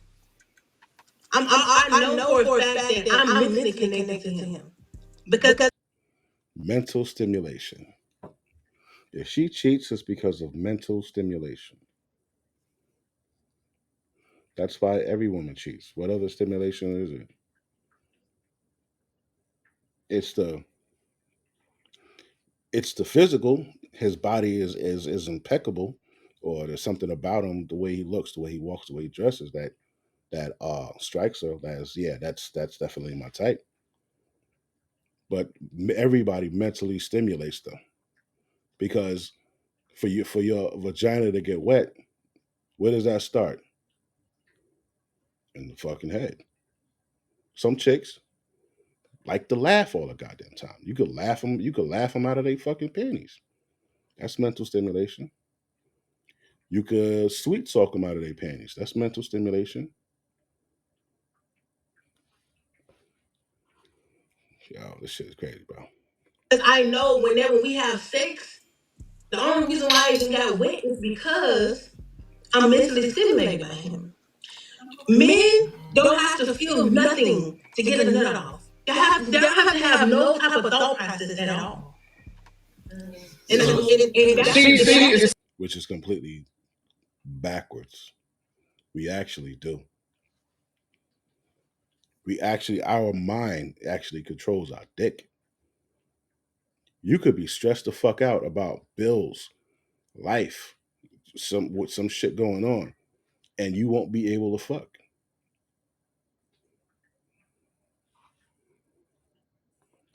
I know for a fact that I'm mentally connected to him because Mental stimulation. If she cheats, it's because of mental stimulation. That's why every woman cheats. What other stimulation is it? It's the it's the physical. His body is impeccable, or there's something about him, the way he looks, the way he walks, the way he dresses that strikes her. That's definitely my type. But everybody mentally stimulates them because for your vagina to get wet, where does that start? In the fucking head. Some chicks like to laugh all the goddamn time. You could laugh them. You could laugh them out of their fucking panties. That's mental stimulation. You could sweet talk them out of their panties. That's mental stimulation. Yo, this shit is crazy, bro. I know whenever we have sex, the only reason why I even got wet is because I'm mentally stimulated by him. Men don't have to feel nothing to get a nut off. They don't have to have no type of thought process at all. And See, Which is completely backwards. We actually do. Our mind actually controls our dick. You could be stressed the fuck out about bills, life, some shit going on, and you won't be able to fuck.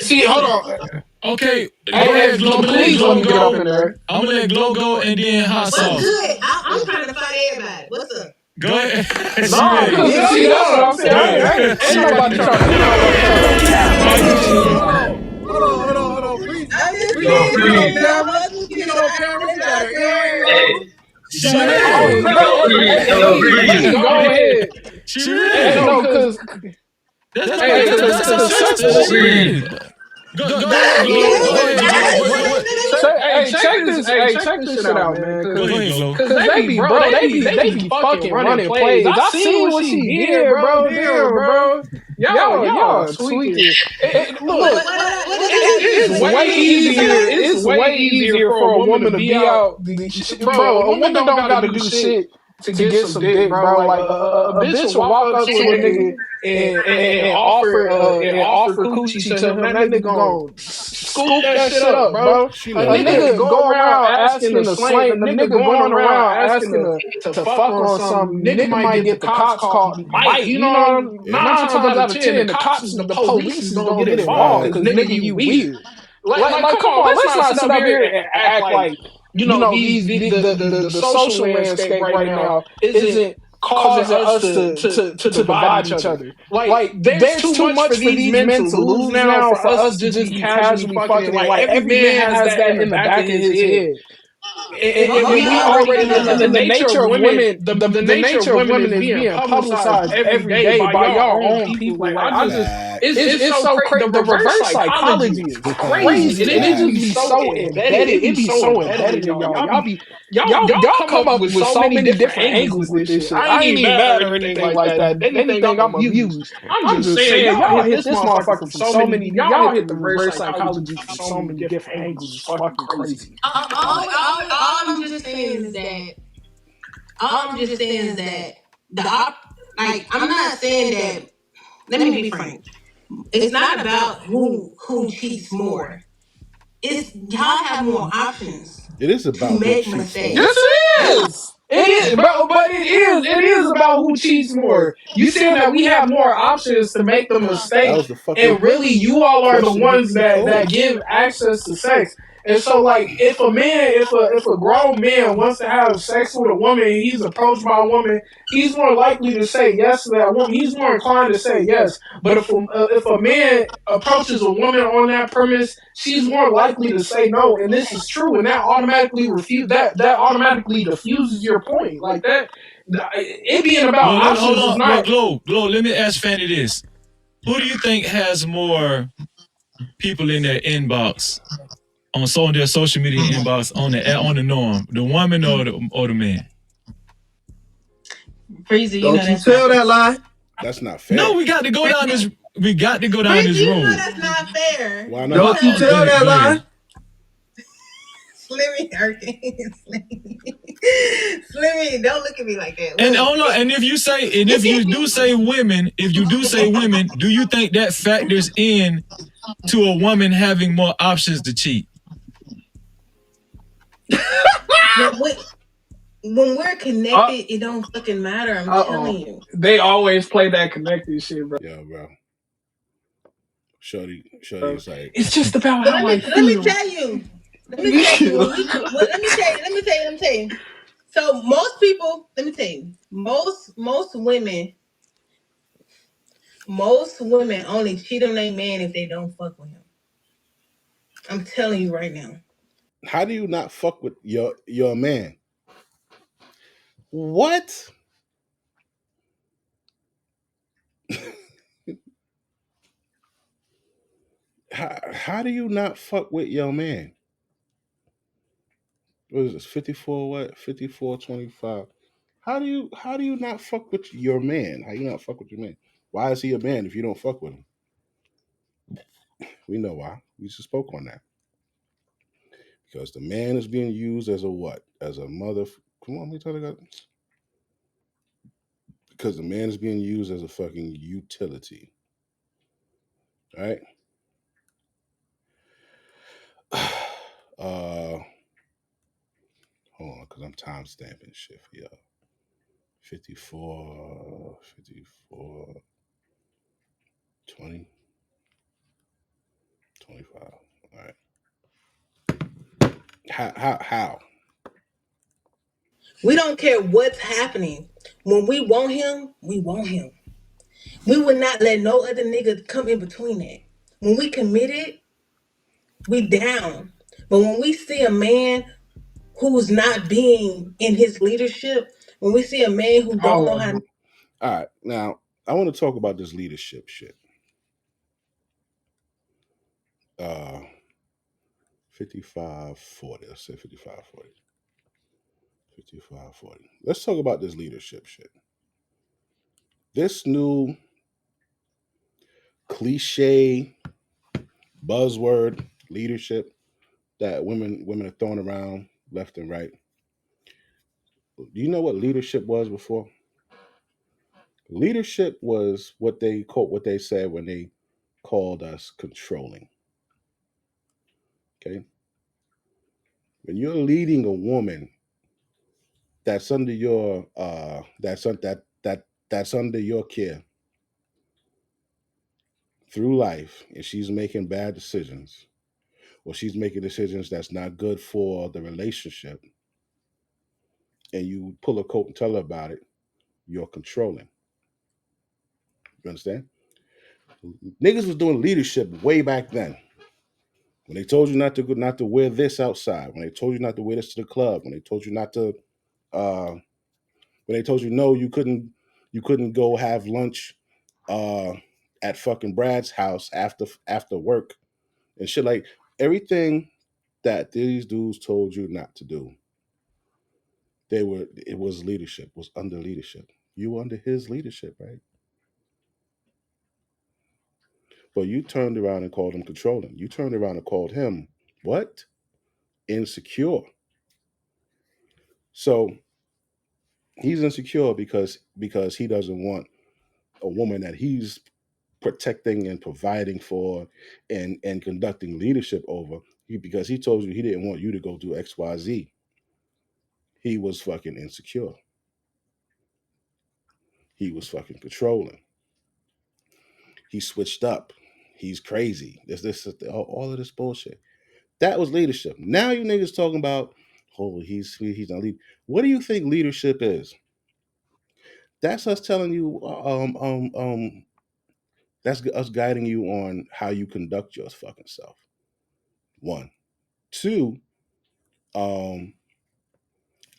See, hold on. Okay, go Hey, ahead, Glow. I'm gonna let please let Glow me get up go. in there. I'm gonna let Glow go and then Hot What's Sauce. good? I'm trying to find everybody. What's up? Go ahead. She Nah, ready. cause see, that's what I'm saying. Ain't nobody trying Hold on. Freeze. I'm just Freeze, saying, get on man. camera. What's with Get you? on camera. She got her earrings Hey, on. she Hey, ready. please go ahead. She Hey, ready. no, cause That's our sister. cause She ready. Go ahead, Glow. Go ahead, Glow. What? check this shit out, man. Go ahead, Glow. Cause they be fucking running plays. I seen what she did, bro. Damn, bro. Y'all tweaking. Look, it's way easier. It's way easier for a woman to be out, bro. A woman don't got to do shit to get some dick, bro. Like a bitch will walk up to a nigga and offer coochie to him. That nigga gon' scoop that shit up, bro. She A know that. nigga go around asking to slang. The nigga going around asking to fuck on some. Nigga might get the cops called bite. You know, 9 times out of 10, the police is gonna get involved because nigga, you weird. Like, come on, let's not sit up here and act like the social landscape right now isn't causing us to divide each other. Like, there's too much for these men to lose now for us to just be casually fucking. And like, every man has that in the back of his head. And we already in the nature of women, the nature of women is being publicized every day by y'all own people. Like, it's so crazy. The reverse psychology is crazy. It just be so embedded. It be so embedded in y'all. Y'all come up with so many different angles with this shit. I ain't even mad or anything like that. Anything, I'm amused. I'm just saying, y'all hit this motherfucker from so many. Y'all hit the reverse psychology from so many different angles. It's fucking crazy. All I'm just saying is that I'm not saying that. Let me be frank. It's not about who cheats more. It's y'all have more options. It is about who make cheats mistakes. more. Yes, it is. It is, but it is about who cheats more. You saying that we have more options to make the That mistake, was the fucking and really you all are the question ones you that posed. give access to sex. And so, like, if a grown man wants to have sex with a woman, and he's approached by a woman, he's more likely to say yes to that woman. He's more inclined to say yes. But if a man approaches a woman on that premise, she's more likely to say no. And this is true, and that automatically diffuses your point. Like that, it being about options is not. Glow. Let me ask Fanny this: who do you think has more people in their inbox on their social media inbox on the norm, the woman or the man? Freezy, Don't you tell that lie. That's not fair. No, we got to go down this. We got to go down Freezy, this you road. know that's not fair. Why not? Don't you tell that lie. Slimmy, Slimmy, don't look at me like that. And and if you do say women, do you think that factors in to a woman having more options to cheat? When we're connected, it don't fucking matter. I'm telling you. They always play that connected shit, bro. Yeah, bro. Shorty is like, it's just about how I feel. Let me tell you. Let me tell you. So most people, let me tell you, most women only cheat on their man if they don't fuck with him. I'm telling you right now. how do you not fuck with your man? What? How do you not fuck with your man? What is this? 54 what? 54-25. How do you not fuck with your man? How you not fuck with your man? Why is he a man if you don't fuck with him? We know why. We just spoke on that. Because the man is being used as a what? As a mother. Come on, let me tell you that. Because the man is being used as a fucking utility. Right? Hold on, because I'm time stamping shit for y'all. 54, 54, 20, 25. All right. How? We don't care what's happening. When we want him, we want him. We would not let no other nigga come in between that. When we committed, we down. But when we see a man who's not being in his leadership, when we see a man who don't know how to. All right. Now, I want to talk about this leadership shit. 55, 40. Let's say 55, 40. 55, 40. Let's talk about this leadership shit. This new cliche buzzword leadership that women are throwing around left and right. Do you know what leadership was before? Leadership was what they said when they called us controlling. Okay? When you're leading a woman that's under your that's under your care through life, and she's making bad decisions, or she's making decisions that's not good for the relationship, and you pull a coat and tell her about it, you're controlling. You understand? Niggas was doing leadership way back then. When they told you not to wear this outside, when they told you not to wear this to the club, when they told you not to uh when they told you no, you couldn't go have lunch uh at fucking Brad's house after work and shit, like everything that these dudes told you not to do. It was leadership, was under leadership. You were under his leadership, right? But you turned around and called him controlling. You turned around and called him what? Insecure. So he's insecure because he doesn't want a woman that he's protecting and providing for and conducting leadership over. Because he told you he didn't want you to go do XYZ. He was fucking insecure. He was fucking controlling. He switched up. He's crazy. This all of this bullshit. That was leadership. Now you niggas talking about, oh, he's not leading. What do you think leadership is? That's us telling you, that's us guiding you on how you conduct your fucking self. One, two, um,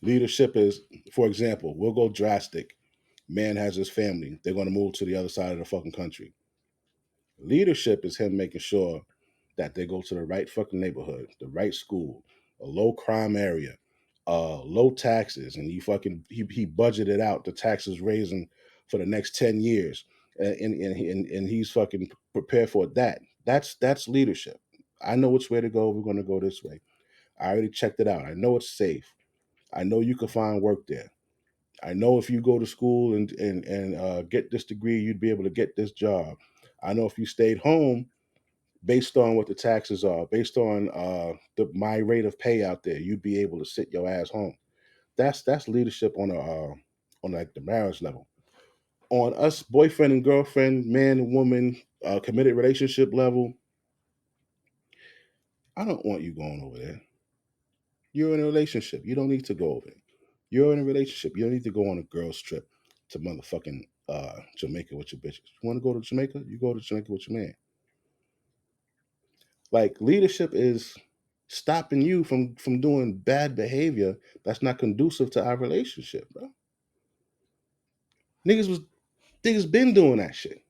leadership is, for example, we'll go drastic. Man has his family. They're going to move to the other side of the fucking country. Leadership is him making sure that they go to the right fucking neighborhood, the right school, a low crime area, low taxes, and he budgeted out the taxes raising for the next 10 years, and he's fucking prepared for that. That's leadership. I know which way to go. We're going to go this way. I already checked it out. I know it's safe. I know you can find work there. I know if you go to school and get this degree, you'd be able to get this job. I know if you stayed home, based on what the taxes are, based on my rate of pay out there, you'd be able to sit your ass home. That's leadership on like the marriage level. On us, boyfriend and girlfriend, man and woman, committed relationship level, I don't want you going over there. You're in a relationship. You don't need to go over there. You're in a relationship. You don't need to go on a girl's trip to motherfucking Jamaica with your bitches. You want to go to Jamaica? You go to Jamaica with your man. Like leadership is stopping you from doing bad behavior that's not conducive to our relationship, bro. Niggas was niggas been doing that shit.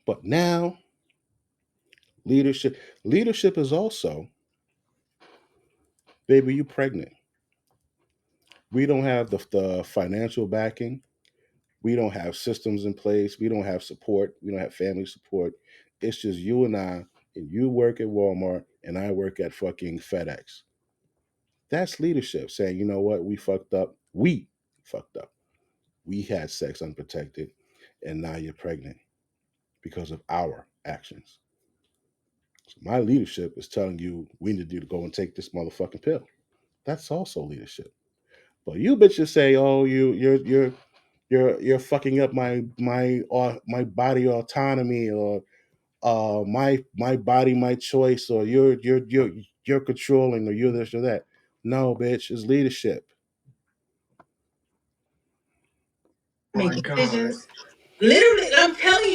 But now leadership is also, baby, you pregnant. We don't have the financial backing. We don't have systems in place. We don't have support. We don't have family support. It's just you and I, and you work at Walmart and I work at fucking FedEx. That's leadership saying, you know what, we fucked up. We fucked up. We had sex unprotected, and now you're pregnant because of our actions. So my leadership is telling you we need you to go and take this motherfucking pill. That's also leadership. But you bitches say, "Oh, you're fucking up my body autonomy, or my body, my choice, or you're controlling, or you're this or that." No, bitch, it's leadership. Make decisions. Literally, I'm telling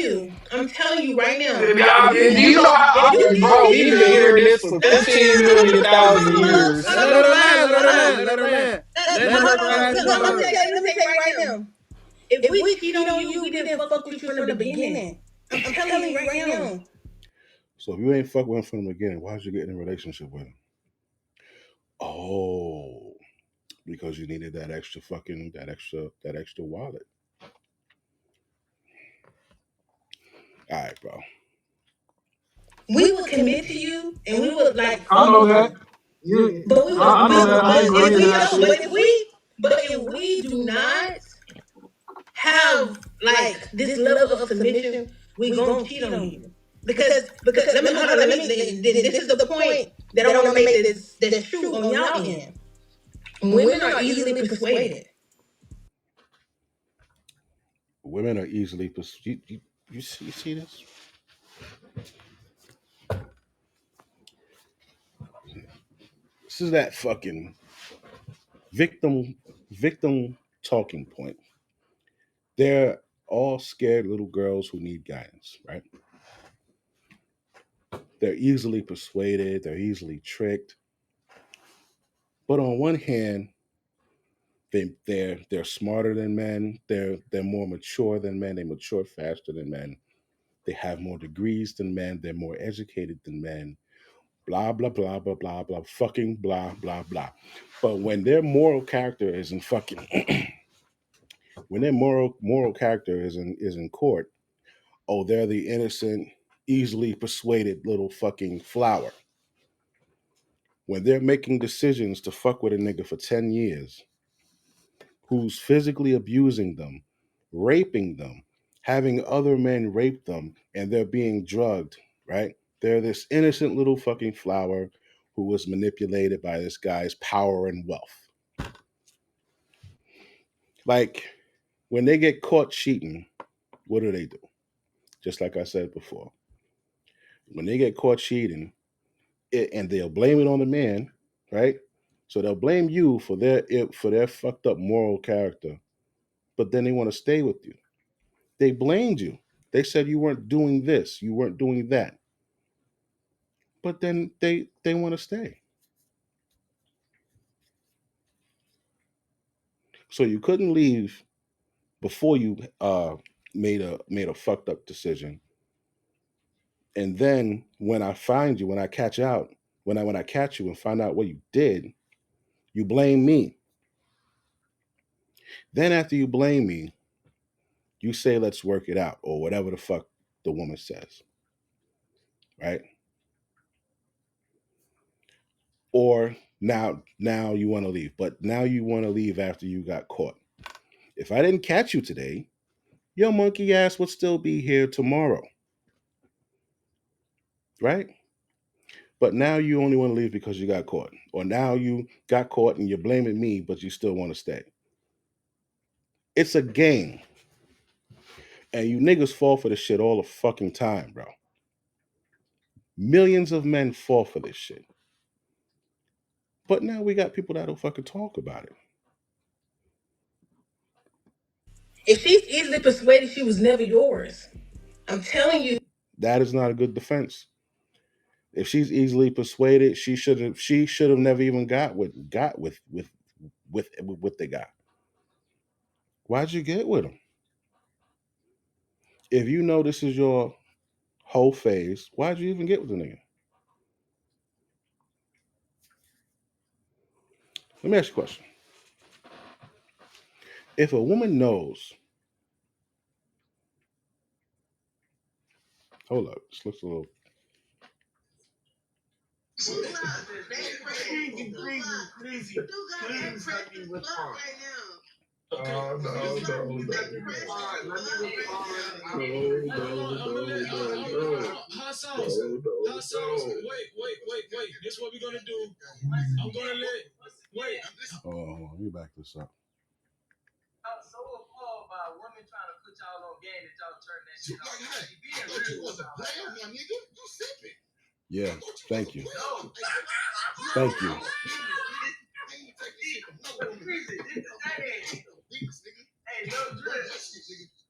you right now. Do you know how, bro? We've been hearing this for 15 million thousand years. Let her land. Let her land. Let her land. Let her crash I'm gonna tell you right now. If we cheat on you, we didn't fuck with you from the beginning. I'm telling you right now. So if you ain't fuck with him from the beginning, why'd you get in a relationship with him? Oh, because you needed that extra wallet. All right, bro. We would commit to you, and we would like I fuck know with that. you. You, But we I know that. I but agree if to we that don't, shit. but if we do not have like this level of submission, we gonna cheat on you. Because let me hold on. This is the point that I want to make that's true on y'all end. Women are easily persuaded. Women are easily persuaded. You see this? This is that fucking victim talking point. They're all scared little girls who need guidance, right? They're easily persuaded, they're easily tricked. But on one hand, they're smarter than men, they're more mature than men, they mature faster than men, they have more degrees than men, they're more educated than men, blah blah blah blah blah blah, fucking blah blah blah. But when their moral character is in fucking when their moral character is in court, oh, they're the innocent, easily persuaded little fucking flower. When they're making decisions to fuck with a nigga for 10 years, who's physically abusing them, raping them, having other men rape them, and they're being drugged, right? They're this innocent little fucking flower who was manipulated by this guy's power and wealth. Like, when they get caught cheating, what do? Just like I said before. When they get caught cheating, and they'll blame it on the man, right? So they'll blame you for their fucked up moral character, but then they want to stay with you. They blamed you. They said you weren't doing this, you weren't doing that, but then they want to stay. So you couldn't leave before you made a fucked up decision, and then when I find you, when I catch you and find out what you did, you blame me. Then after you blame me, you say let's work it out, or whatever the fuck the woman says, right? Or now you want to leave, but now you want to leave after you got caught. If I didn't catch you today, your monkey ass would still be here tomorrow, right? But now you only want to leave because you got caught, or now you got caught and you're blaming me, but you still want to stay. It's a game, and you niggas fall for this shit all the fucking time, bro. Millions of men fall for this shit. But now we got people that'll fucking talk about it. If she's easily persuaded, she was never yours. I'm telling you. That is not a good defense. If she's easily persuaded, she should have never even got what they got. Why'd you get with him? If you know this is your whole phase, why'd you even get with the nigga? Let me ask you a question. If a woman knows, hold up, this looks a little. Hot sauce. Wait. This is what we're gonna do. I'm gonna wait. Oh, let me back this up. I'm so appalled by women trying to put y'all on game that y'all turn that shit off. I thought you was a player, my nigga. You sipping. Yeah, thank you. Thank you. Hey, no drip.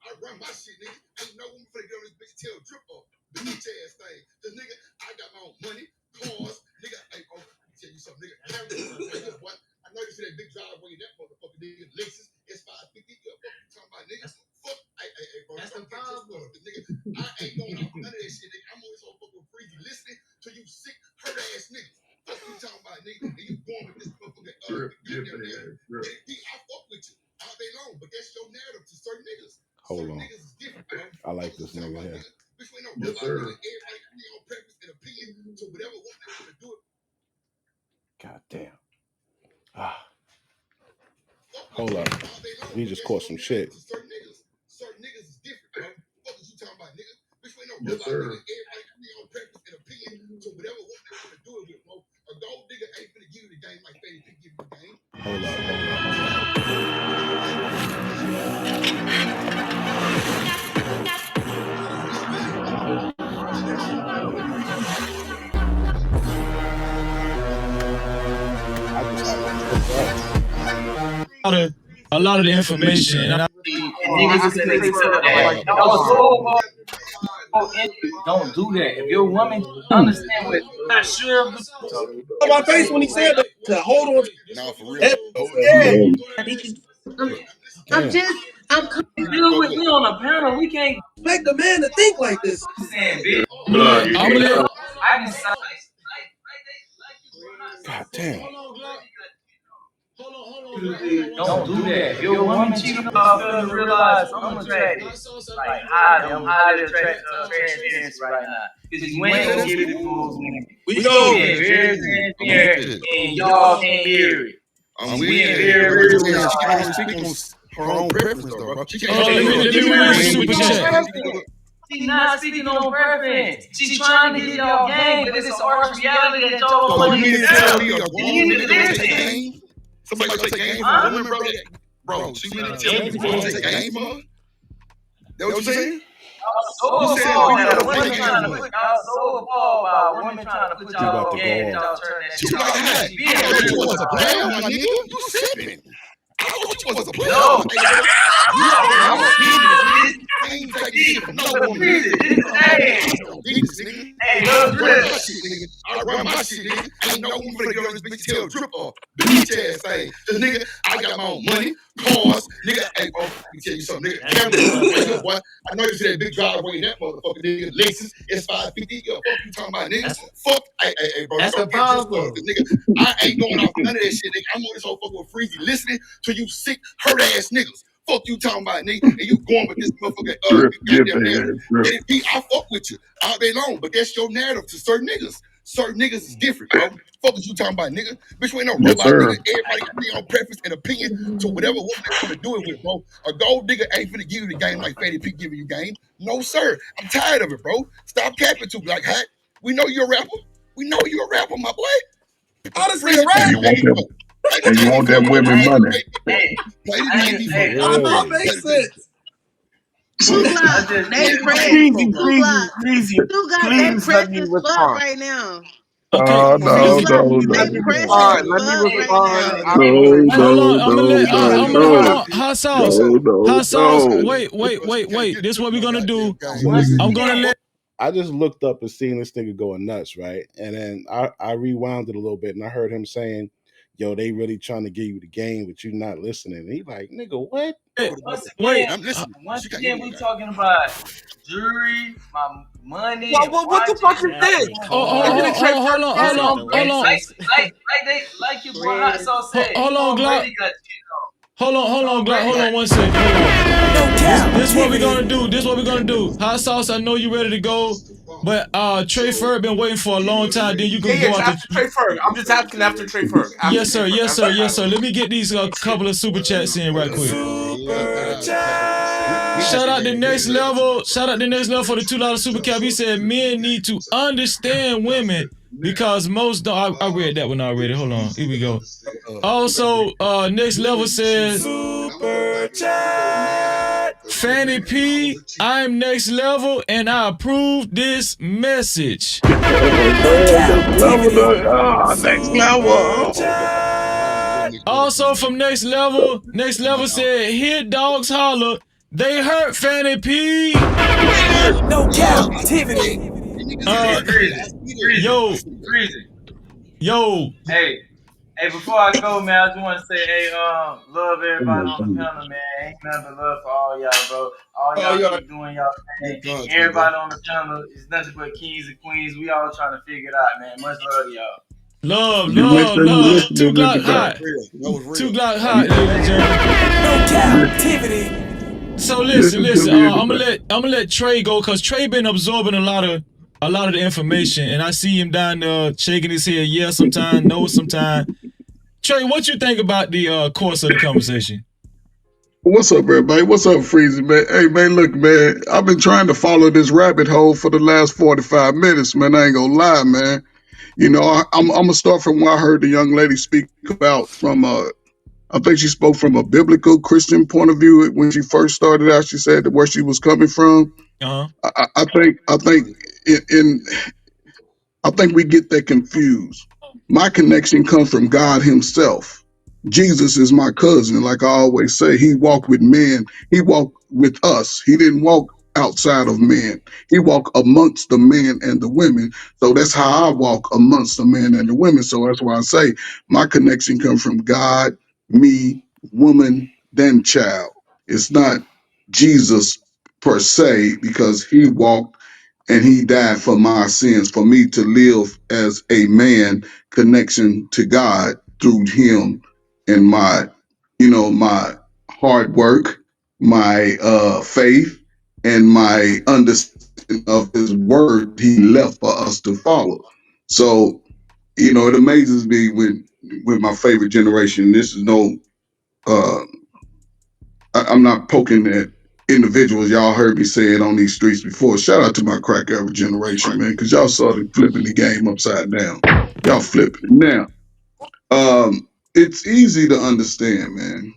I run my shit, nigga. Ain't no woman finna get on this bitch tail drip off. Bitch ass thing. Cause nigga, I got my own money, cars, nigga. Hey, let me tell you something, nigga. What? I know you see that big driveway in that motherfucker, nigga. Lexus, S550. Yeah, fuck you talking about, nigga. Fuck. Hey, bro. That's the problem. Nigga, I ain't going off none of that shit, nigga. I'm always on fucking Freezy listening to you sick, hurt ass niggas. Fuck you talking about, nigga. And you going with this motherfucker. I fuck with you all day long, but that's your narrative to certain niggas. Hold on. I like this nigga here. Yes, sir. Everybody on purpose and opinion to whatever one they want to do it. God damn. Hold up. He just caught some shit. Certain niggas is different, bro. What is you talking about, nigga? Bitch, we know yes, sir. Everybody on purpose and opinion to whatever one they want to do it with, bro. A gold digger ain't finna give you the game like Fetty can give you the game. Hold up. A lot of the information. Don't do that. If your woman understand what, not sure of the On my face when he said that. Hold on. No, for real. I'm deal with me on a panel. We can't expect a man to think like this. Saying, bitch. I decided. God damn. Don't do that. If your woman cheating on you, to realize I'm attracted. Like I'm highly attracted to transparency right now. Because you ain't gonna get it fools, man. We go very transparent, and y'all can't hear it. We in very her own preference, though, bro. She's not speaking on preference. She's trying to get y'all game, but it's a harsh reality that y'all don't want to tell. You need to listen. Somebody gonna take game from a woman, bro. Bro, she really tell me to take game from her? That what you saying? So appalled by a woman trying to put y'all on game. Y'all turn that shit off. I thought you was a player, my nigga. You sipping. I thought you was a player. No. I ain't taking shit from no woman. Hey, no drip. I run my shit, nigga. Ain't no woman finna get on this bitch tail drip off. Bitch ass thing. Cause nigga, I got my own money, cars, nigga. Hey, bro, let me tell you something, nigga. Camera, boy. I know you see that big driveway in that motherfucker, nigga. Lexus, S550. Yo, fuck you talking about, nigga. Fuck. Hey, bro. That's the problem. Nigga, I ain't going off none of that shit, nigga. I'm on this whole fucking with Freezy listening to you sick, hurt ass niggas. Fuck you talking about, nigga, and you going with this motherfucker goddamn narrative. I fuck with you all day long, but that's your narrative to certain niggas. Certain niggas is different, bro. Fuck is you talking about, nigga? Bitch, we ain't no robot, nigga. Everybody got their own preference and opinion to whatever woman they want to do it with, bro. A gold digger ain't finna give you the game like Fetty P giving you game. No, sir. I'm tired of it, bro. Stop capping too, like Whaaat. We know you're a rapper. We know you're a rapper, my boy. Honestly, a rapper. And you want them women money. That makes sense. Freezy, please let me respond. Right now. No. Let me respond. Hold on, I'm gonna hold on. Hot sauce. Hot sauce. Wait. This is what we're gonna do. I'm gonna let. I just looked up and seen this nigga going nuts, right? And then I rewound it a little bit and I heard him saying, yo, they really trying to give you the game, but you not listening. And he like, nigga, what? Wait, I'm listening. Once again, we talking about jewelry, my money. What the fuck is this? Hold on. Like your boy Hot Sauce said. Hold on, Glock. Hold on, Glock. Hold on 1 second. Hold on. This is what we're gonna do. Hot Sauce, I know you ready to go. But Trey Ferg been waiting for a long time. Then you can Yeah, go out after Trey Ferg. I'm just asking after Trey Ferg. Yes, sir. Yes, sir. Yes, sir. Let me get these couple of super chats in right quick. Shout out the next level. Shout out the next level for the $2 super cap. He said men need to understand women because most don't. I read that one already. Hold on. Here we go. Also, next level says Fanny P, I'm next level and I approve this message. Oh man, next level. Also from next level said, hear dogs holler, they hurt Fanny P. No captivity. Yo. Hey, before I go, man, I just want to say, hey, love everybody on the panel, man. Ain't nothing but love for all y'all, bro. All y'all keep doing y'all thing. Everybody on the panel is nothing but kings and queens. We all trying to figure it out, man. Much love to y'all. Love. Two Glock hot. 2 Glock hot, ladies and gentlemen. No captivity. So listen. I'm gonna let Trey go because Trey been absorbing a lot of the information, and I see him down there shaking his head. Yeah, sometime, no, sometime. Trey, what you think about the course of the conversation? What's up, everybody? What's up, Freezy, man? Hey, man, look, man, I've been trying to follow this rabbit hole for the last 45 minutes, man. I ain't gonna lie, man. You know, I'm gonna start from where I heard the young lady speak about from, I think she spoke from a biblical Christian point of view when she first started out. She said where she was coming from. Uh-huh. I think we get that confused. My connection comes from God Himself. Jesus is my cousin. Like I always say, He walked with men. He walked with us. He didn't walk outside of men. He walked amongst the men and the women. So that's how I walk amongst the men and the women. So that's why I say my connection comes from God, me, woman, then child. It's not Jesus per se, because He walked and He died for my sins, for me to live as a man connection to God through Him and my hard work, my faith, and my understanding of His word He left for us to follow. So, it amazes me with my favorite generation. This is no, I'm not poking at individuals. Y'all heard me say it on these streets before. Shout out to my crack era generation, man, because y'all started flipping the game upside down. Y'all flipping it. Now, it's easy to understand, man.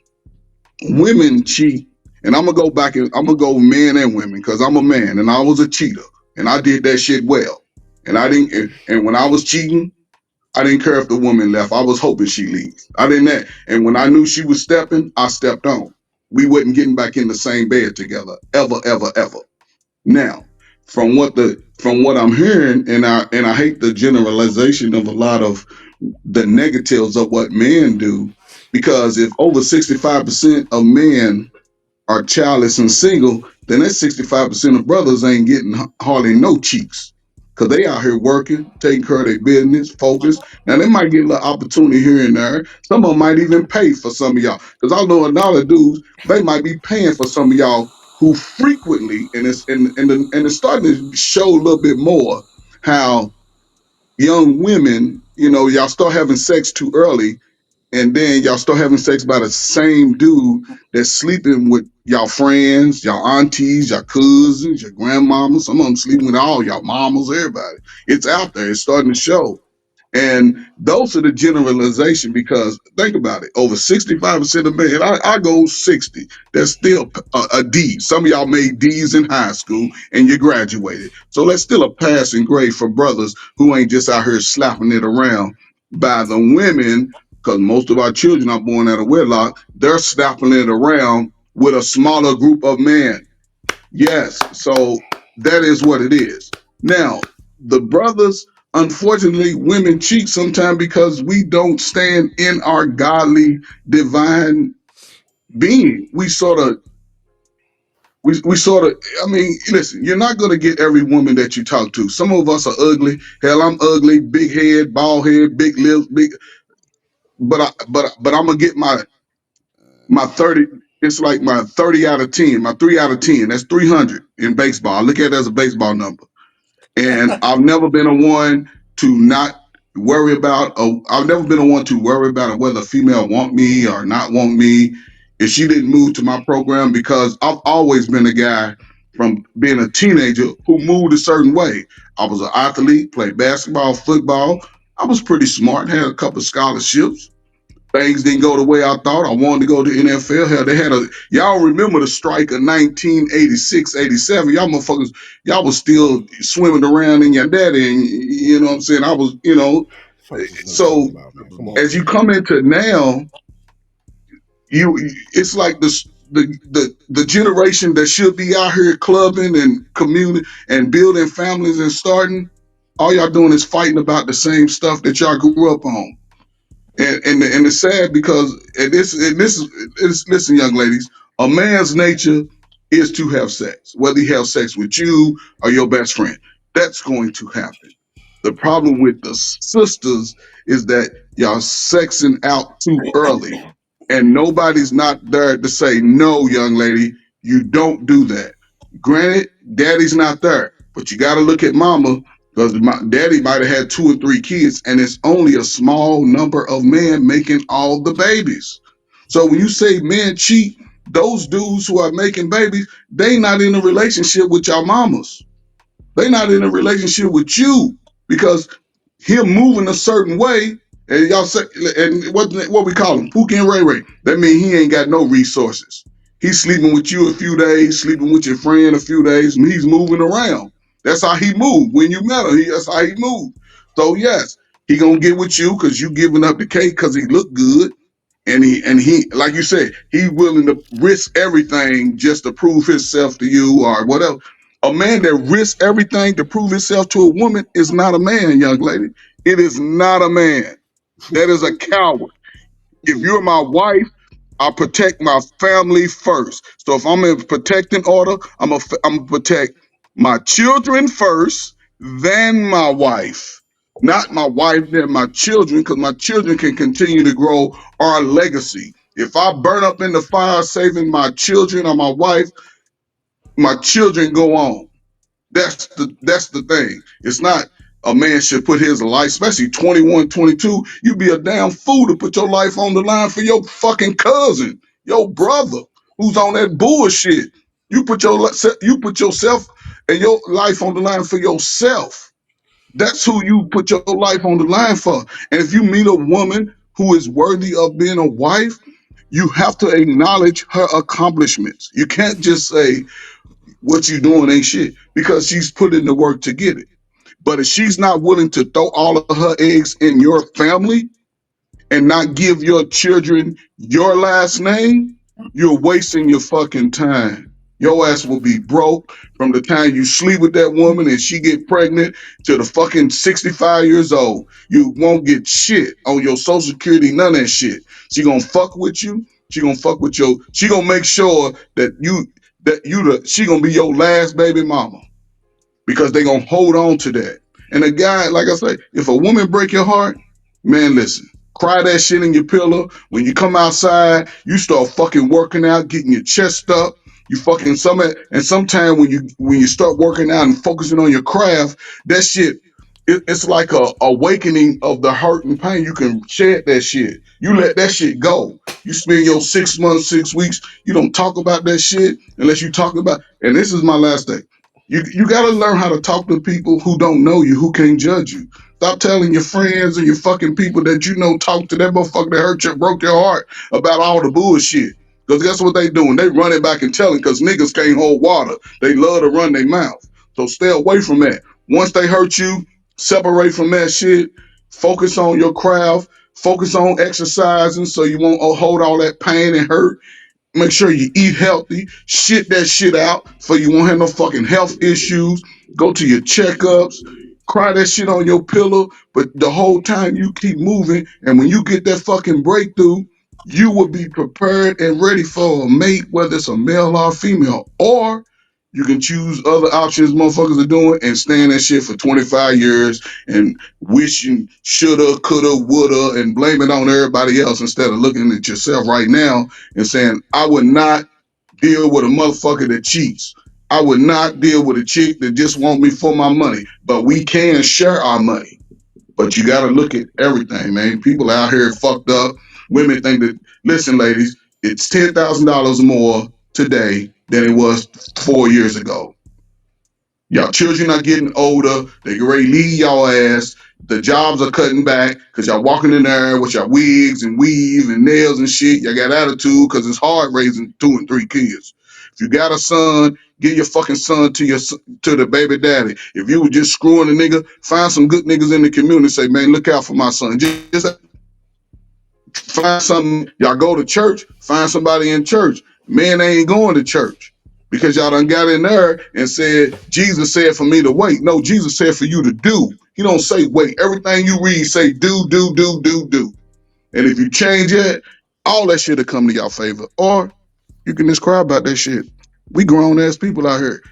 Women cheat, and I'm gonna go back and I'm gonna go men and women because I'm a man and I was a cheater and I did that shit well. And I didn't. And when I was cheating, I didn't care if the woman left. I was hoping she leaves. I didn't. And when I knew she was stepping, I stepped on. We wasn't getting back in the same bed together ever, ever, ever. Now, from what I'm hearing, and I hate the generalization of a lot of the negatives of what men do, because if over 65% of men are childless and single, then that 65% of brothers ain't getting hardly no cheeks. Cause they out here working, taking care of their business, focused. Now they might get a little opportunity here and there. Some of them might even pay for some of y'all. Cause I know a lot of dudes, they might be paying for some of y'all who frequently, and it's starting to show a little bit more how young women, y'all start having sex too early, and then y'all start having sex by the same dude that's sleeping with y'all friends, y'all aunties, y'all cousins, your grandmamas. Some of them sleeping with all y'all mamas, everybody. It's out there. It's starting to show. And those are the generalization, because think about it. Over 65% of men, I go 60. That's still a D. Some of y'all made D's in high school and you graduated. So that's still a passing grade for brothers who ain't just out here slapping it around by the women, because most of our children are born out of wedlock. They're slapping it around with a smaller group of men. Yes. So that is what it is. Now, the brothers, unfortunately, women cheat sometimes because we don't stand in our godly, divine being. We sort of, I mean, listen, you're not going to get every woman that you talk to. Some of us are ugly. Hell, I'm ugly, big head, bald head, big lips, but I'm going to get my 30. It's like my 30 out of 10, my 3 out of 10. That's 300 in baseball. I look at it as a baseball number. And I've never been a one to not worry about. I've never been a one to worry about whether a female want me or not want me. If she didn't move to my program, because I've always been a guy from being a teenager who moved a certain way. I was an athlete, played basketball, football. I was pretty smart, had a couple of scholarships. Things didn't go the way I thought. I wanted to go to NFL. Hell, they had y'all remember the strike of 1986, 87. Y'all motherfuckers, y'all was still swimming around in your daddy. And you know what I'm saying? I was, Fuck is this nigga so talking about, man? Come on, as you man. come into now, it's like the generation that should be out here clubbing and community and building families and starting, all y'all doing is fighting about the same stuff that y'all grew up on. And it's sad because listen, young ladies, a man's nature is to have sex, whether he have sex with you or your best friend. That's going to happen. The problem with the sisters is that y'all sexing out too early, and nobody's not there to say no, young lady, you don't do that. Granted, daddy's not there, but you got to look at mama because my daddy might have had 2 or 3 kids, and it's only a small number of men making all the babies. So when you say men cheat, those dudes who are making babies, they not in a relationship with y'all mamas. They not in a relationship with you because him moving a certain way, and y'all say, and what we call him, Pookie and Ray Ray. That means he ain't got no resources. He's sleeping with you a few days, sleeping with your friend a few days, and he's moving around. That's how he moved. When you met him, that's how he moved. So yes, he gonna get with you because you giving up the cake because he look good. And he, like you said, he willing to risk everything just to prove himself to you or whatever. A man that risks everything to prove himself to a woman is not a man, young lady. It is not a man. That is a coward. If you're my wife, I protect my family first. So if I'm in protecting order, I'm protect my children first, then my wife. Not my wife, then my children, because my children can continue to grow our legacy. If I burn up in the fire saving my children or my wife, my children go on. That's the thing. It's not a man should put his life, especially 21, 22. You be a damn fool to put your life on the line for your fucking cousin, your brother, who's on that bullshit. You put yourself and your life on the line for yourself. That's who you put your life on the line for. And if you meet a woman who is worthy of being a wife, you have to acknowledge her accomplishments. You can't just say, what you doing ain't shit because she's put in the work to get it. But if she's not willing to throw all of her eggs in your family and not give your children your last name, you're wasting your fucking time. Your ass will be broke from the time you sleep with that woman and she get pregnant to the fucking 65 years old. You won't get shit on your social security, none of that shit. She gonna fuck with you. She gonna make sure she gonna be your last baby mama because they gonna hold on to that. And a guy, like I say, if a woman break your heart, man, listen, cry that shit in your pillow. When you come outside, you start fucking working out, getting your chest up. You fucking and sometime when you start working out and focusing on your craft, that shit, it's like a awakening of the hurt and pain. You can shed that shit. You let that shit go. You spend your 6 months, 6 weeks. You don't talk about that shit unless you talk about. And this is my last thing. You got to learn how to talk to people who don't know you, who can't judge you. Stop telling your friends and your fucking people that you know talk to that motherfucker that hurt you, broke your heart about all the bullshit. Because guess what they doing? They running back and telling because niggas can't hold water. They love to run their mouth. So stay away from that. Once they hurt you, separate from that shit. Focus on your craft. Focus on exercising so you won't hold all that pain and hurt. Make sure you eat healthy. Shit that shit out so you won't have no fucking health issues. Go to your checkups. Cry that shit on your pillow. But the whole time you keep moving. And when you get that fucking breakthrough, you will be prepared and ready for a mate, whether it's a male or a female. Or you can choose other options motherfuckers are doing and stay in that shit for 25 years and wishing shoulda, coulda, woulda, and blame it on everybody else instead of looking at yourself right now and saying, I would not deal with a motherfucker that cheats. I would not deal with a chick that just want me for my money. But we can share our money. But you got to look at everything, man. People out here fucked up. Women think that, listen, ladies, it's $10,000 more today than it was 4 years ago. Y'all children are getting older. They get ready to leave y'all ass. The jobs are cutting back because y'all walking in there with your wigs and weave and nails and shit. Y'all got attitude because it's hard raising 2 and 3 kids. If you got a son, give your fucking son to the baby daddy. If you were just screwing a nigga, find some good niggas in the community and say, man, look out for my son. Just find something. Y'all go to church, find somebody in church. Men ain't going to church because y'all done got in there and said, Jesus said for me to wait. No, Jesus said for you to do. He don't say wait. Everything you read say do, do, do, do, do. And if you change it, all that shit will come to your favor. Or you can just cry about that shit. We grown ass people out here.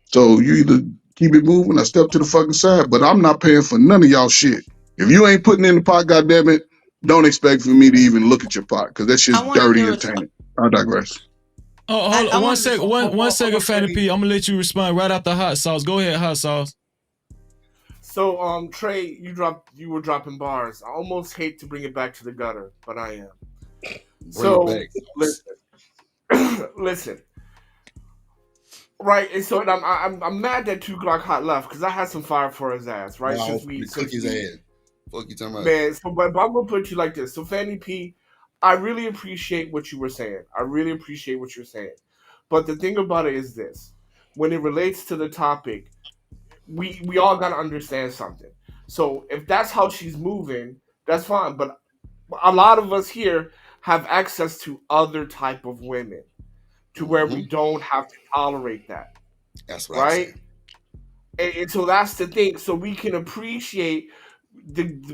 So you either keep it moving or step to the fucking side. But I'm not paying for none of y'all shit. If you ain't putting in the pot, goddammit, don't expect for me to even look at your pot because that shit's dirty and tainted. I digress. Oh, hold on. One second, Fanny P. I'm gonna let you respond right after Hot Sauce. Go ahead, Hot Sauce. So, Trey, you were dropping bars. I almost hate to bring it back to the gutter, but I am. Listen. Right, and so I'm mad that 2 Glock Hot left because I had some fire for his ass, right? Wow, Since we cook his ass. Fuck you talking about? Man, but I'm gonna put you like this. So Fanny P, I really appreciate what you were saying. I really appreciate what you're saying. But the thing about it is this: when it relates to the topic, we all gotta understand something. So if that's how she's moving, that's fine. But a lot of us here have access to other type of women, to where we don't have to tolerate that. That's what right? And so that's the thing. So we can appreciate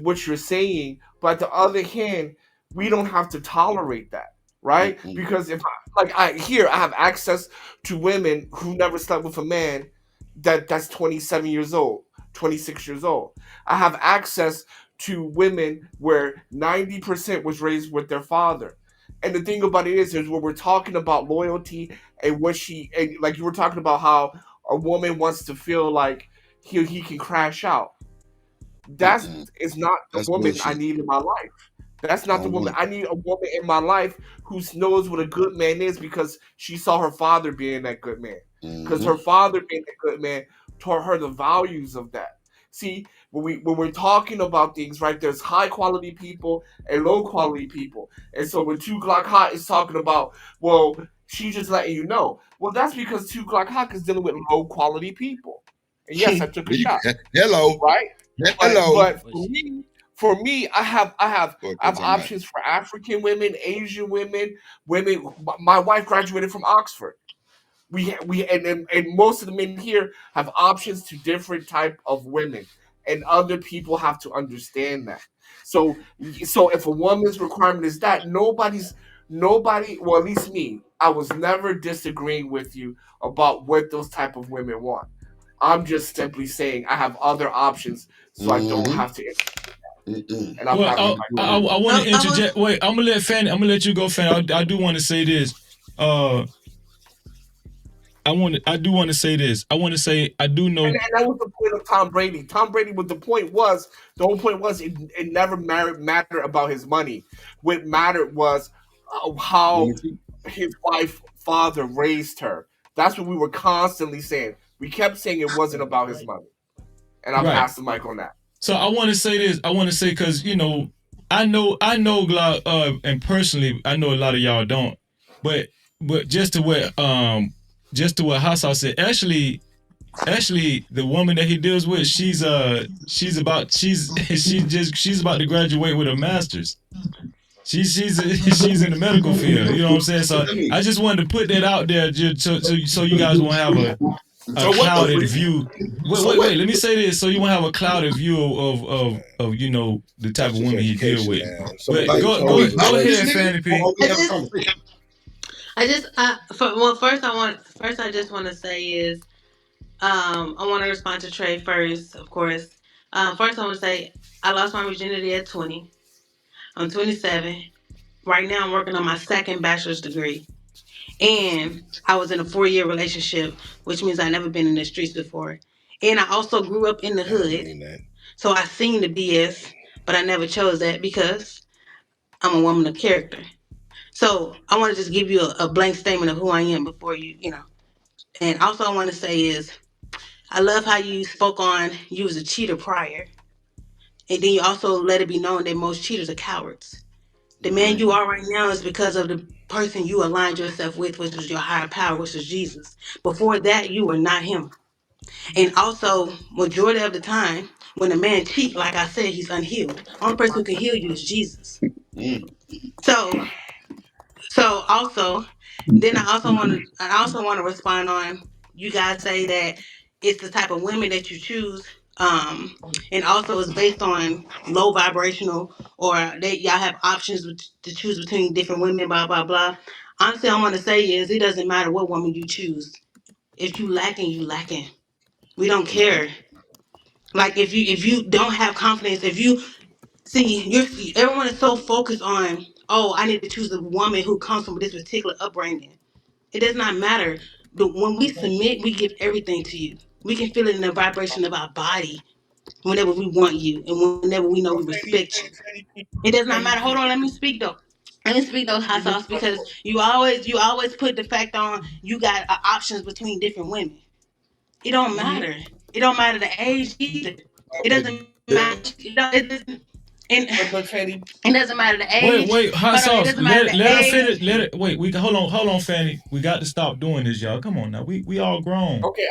what you're saying, but on the other hand, we don't have to tolerate that, right? Because if I have access to women who never slept with a man that's 27 years old, 26 years old. I have access to women where 90% was raised with their father. And the thing about it is when we're talking about loyalty and like you were talking about how a woman wants to feel like he can crash out. That is not the woman I need in my life. That's not the woman. I need a woman in my life who knows what a good man is because she saw her father being that good man. Because her father being a good man taught her the values of that. See, when we're talking about things, right? There's high quality people and low quality people. And so when 2 Glock Hot is talking about, well, she's just letting you know. Well, that's because 2 Glock Hot is dealing with low quality people. And yes, I took a shot. Hello. Right? Hello. But for me, I have options for African women, Asian women. My wife graduated from Oxford. And most of the men here have options to different type of women, and other people have to understand that. So if a woman's requirement is that, nobody, well, at least me, I was never disagreeing with you about what those type of women want. I'm just simply saying I have other options, so I don't have to. And I'm I want to interject. Wait, I'm gonna let Fanny. I'm gonna let you go, Fanny. I do want to say this. I do want to say this. I want to say I do know. And that was the point of Tom Brady. Tom Brady, what the whole point was, it never mattered about his money. What mattered was how his wife, father raised her. That's what we were constantly saying. We kept saying it wasn't about his money. And I'll pass the mic on that. So I want to say this. I want to say because I know, and personally, I know a lot of y'all don't, but just to what Hassan said, actually, the woman that he deals with, she's about to graduate with a master's. She's in the medical field. You know what I'm saying? So I just wanted to put that out there, just so you guys won't have a clouded view. Wait. Let me say this, so you won't have a clouded view of the type of women he deal with. But go ahead, Fanny P. First I just want to say is, I want to respond to Trey first, of course. First I want to say I lost my virginity at 20. I'm 27. Right now I'm working on my second bachelor's degree. And I was in a 4-year relationship, which means I never been in the streets before. And I also grew up in the I don't hood. mean that. So I seen the BS, but I never chose that because I'm a woman of character. So I want to just give you a blank statement of who I am before you know. And also I want to say is I love how you spoke on you was a cheater prior. And then you also let it be known that most cheaters are cowards. The man you are right now is because of the person you aligned yourself with, which was your higher power, which was Jesus. Before that, you were not him. And also, majority of the time, when a man cheats, like I said, he's unhealed. Only person who can heal you is Jesus. So, so also, then I also want to respond on you guys say that it's the type of women that you choose, and also it's based on low vibrational or that y'all have options to choose between different women, blah blah blah. Honestly, I want to say is it doesn't matter what woman you choose. If you lacking, you lacking. We don't care. Like if you don't have confidence, if you everyone is so focused on, oh, I need to choose a woman who comes from this particular upbringing. It does not matter. But when we submit, we give everything to you. We can feel it in the vibration of our body whenever we want you and whenever we know we respect you. It does not matter. Hold on, let me speak though. Let me speak those hot sauce because you always put the fact on you got options between different women. It don't matter. It don't matter the age either. It doesn't matter. It doesn't. And it doesn't matter the age. Wait, hot Hold on. It sauce. doesn't matter Let the her age. finish. Wait. We hold on, Fanny. We got to stop doing this, y'all. Come on now. We all grown. Okay.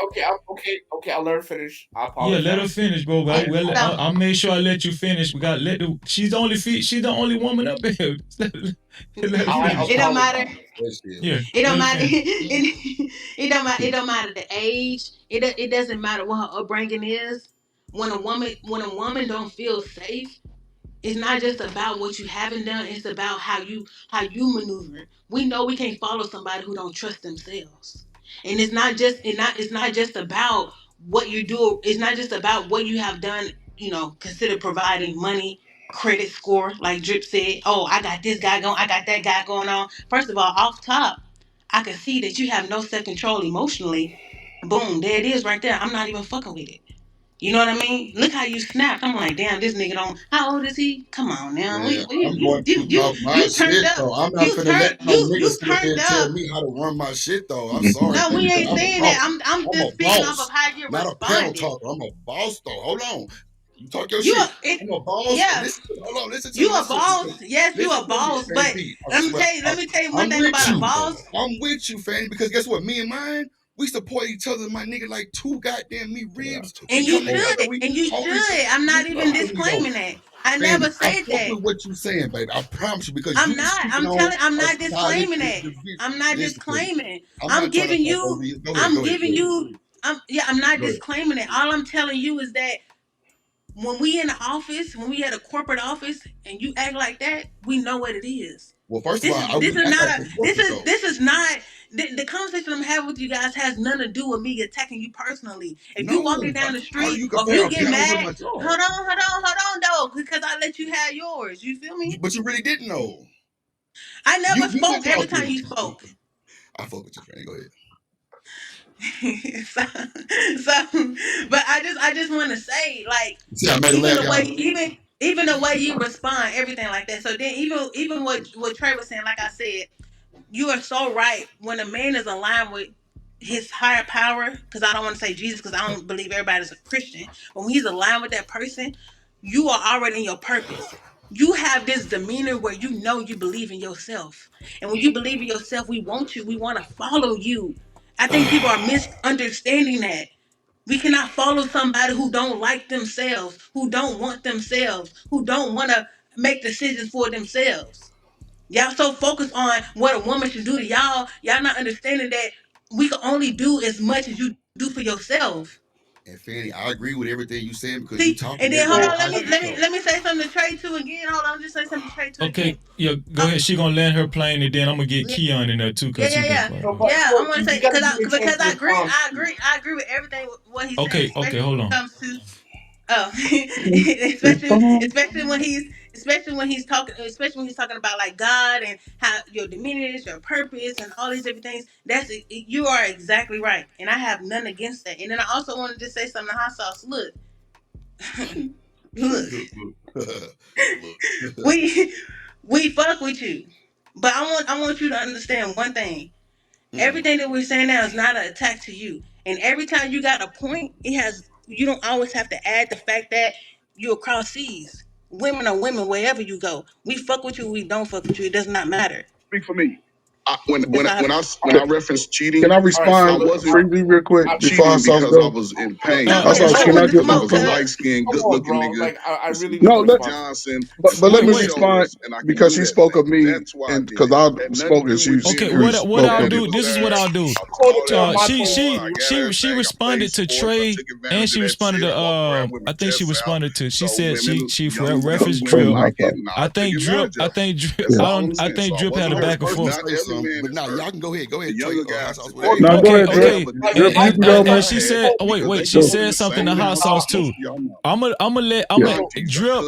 I'll let her finish. I Yeah, let her apologize. finish, bro. I'll make sure I let you finish. We got to let the. She's the only woman up here. Let her finish. It don't matter. Yeah, It don't let her matter. finish. It don't matter. It don't matter the age. It doesn't matter what her upbringing is. When a woman don't feel safe, it's not just about what you haven't done. It's about how you maneuver. We know we can't follow somebody who don't trust themselves. And it's not just about what you do. It's not just about what you have done. Consider providing money, credit score, like Drip said. Oh, I got this guy going. I got that guy going on. First of all, off top, I can see that you have no self control emotionally. Boom, there it is right there. I'm not even fucking with it. You know what I mean? Look how you snapped. I'm like, damn, this nigga don't. How old is he? Come on now. Man, You I'm you going you to you, talk my you turned shit up. though. I'm not You finna let turned no you nigga you sit up there turned and tell up. me how to run my shit though. I'm sorry, No, we baby, but ain't I'm a saying that. boss. I'm I'm a just speaking off of boss, how you not a panel responded. talker. I'm a boss though. Hold on. You talk your You shit. a it, I'm a boss. yeah. Listen to me. Hold on. Listen to You me. a Listen to me. boss. Yes, you Listen a to me, boss. But baby. I let me swear. tell you. Let me tell you one I'm thing with about a you. boss. I'm with you, Fanny, because guess what? Me and mine, we support each other, my nigga, like two goddamn me ribs. And We you come together. should. We And you always should. I'm not even listen to me though. disclaiming that. I Fanny, never I said fuck that. with what you saying, baby. I promise you, because I'm you not. speaking I'm on telling. I'm a not solid disclaiming that. I'm not listen to me. disclaiming. I'm I'm not trying to giving talk over you. you. Go ahead, I'm go ahead, go giving ahead. you. I'm not Go ahead. disclaiming it. All I'm telling you is that when we in the office, when we at a corporate office, and you act like that, we know what it is. Well, first of This all, is I this wouldn't is act not like a the this corporate is though. this is not the conversation I'm having with you guys has nothing to do with me attacking you personally. If you No, walking down the how do street you or if compare you a get panel with mad, my job? hold on though, because I let you have yours. You feel me? But you really didn't know. I You never you've been spoke every time talking. you spoke. I fuck with you, Fanny. Go ahead. so, but I just want to say, like, See, I made a even laugh, the way y'all. even the way you respond, everything like that. So then even what Trey was saying, like I said, you are so right. When a man is aligned with his higher power, because I don't want to say Jesus, because I don't believe everybody's a Christian. But when he's aligned with that person, you are already in your purpose. You have this demeanor where you know you believe in yourself. And when you believe in yourself, we want you. We want to follow you. I think people are misunderstanding that. We cannot follow somebody who don't like themselves, who don't want themselves, who don't want to make decisions for themselves. Y'all so focused on what a woman should do to y'all not understanding that we can only do as much as you do for yourself. And Fanny, I agree with everything you saying because you See, talking and then hold everything on, I let me see let me though. let me say something to Trey too again. Hold on, just say something to Trey too again. Okay, yeah, go ahead. She gonna land her plane, and then I'm gonna get Yeah, Keon in there too, yeah, cause he yeah, been yeah. quiet. Go ahead. Yeah, I want to say You gotta because give me a chance because to respond. I agree with everything what he's saying, Okay, especially hold when it on. comes to oh, Respond. especially when he's especially when he's talking about like God and how your dominion, your purpose, and all these different things. You are exactly right, and I have none against that. And then I also wanted to say something to Hot Sauce. Look, we fuck with you, but I want you to understand one thing. Everything that we're saying now is not an attack to you. And every time you got a point, you don't always have to add the fact that you're across seas. Women are women wherever you go. We fuck with you, we don't fuck with you. It does not matter. Speak for me. When That's I referenced cheating, Can I I respond, wasn't Freezy, real quick before cheating Hot Sauce because I go? was in pain. No, I Hot because was Sauce, I can I wanted cheating to get my smoke, because a point? cuz. light skinned, Come good on, looking bro. nigga Like I could really see need to No, Mr. let respond. Johnson but let square me my respond shoulders, and I can because do she that spoke thing. of me, That's why I and did because it. I Had nothing to spoke and do with she Okay, being what spoke I'll of that me. do, nigga was this is what ass. I'll do. I was all that My She motherfucking point of she boy. I view. got she she everything. I played responded to sports. I Trey took and advantage she of that responded shit. to I walked around with my I think she chest out. responded to she So said women, she young referenced Her Drip. girls, mic I, had you know, I I took think Drip advantage of them. I That's yeah. all don't I'm I saying. think So I Drip had a wasn't hurt. back and First forth. things Not first, every man but is now hurt. y'all can go ahead. Go The ahead, Trey. younger Hot guys sauce, today, whatever. Now go Okay, ahead, Drip. they okay. never did Drip, what you And, can I go, and man. she had said, oh because wait, they she grew up in said the something to same Hot Sauce household most too. of y'all know.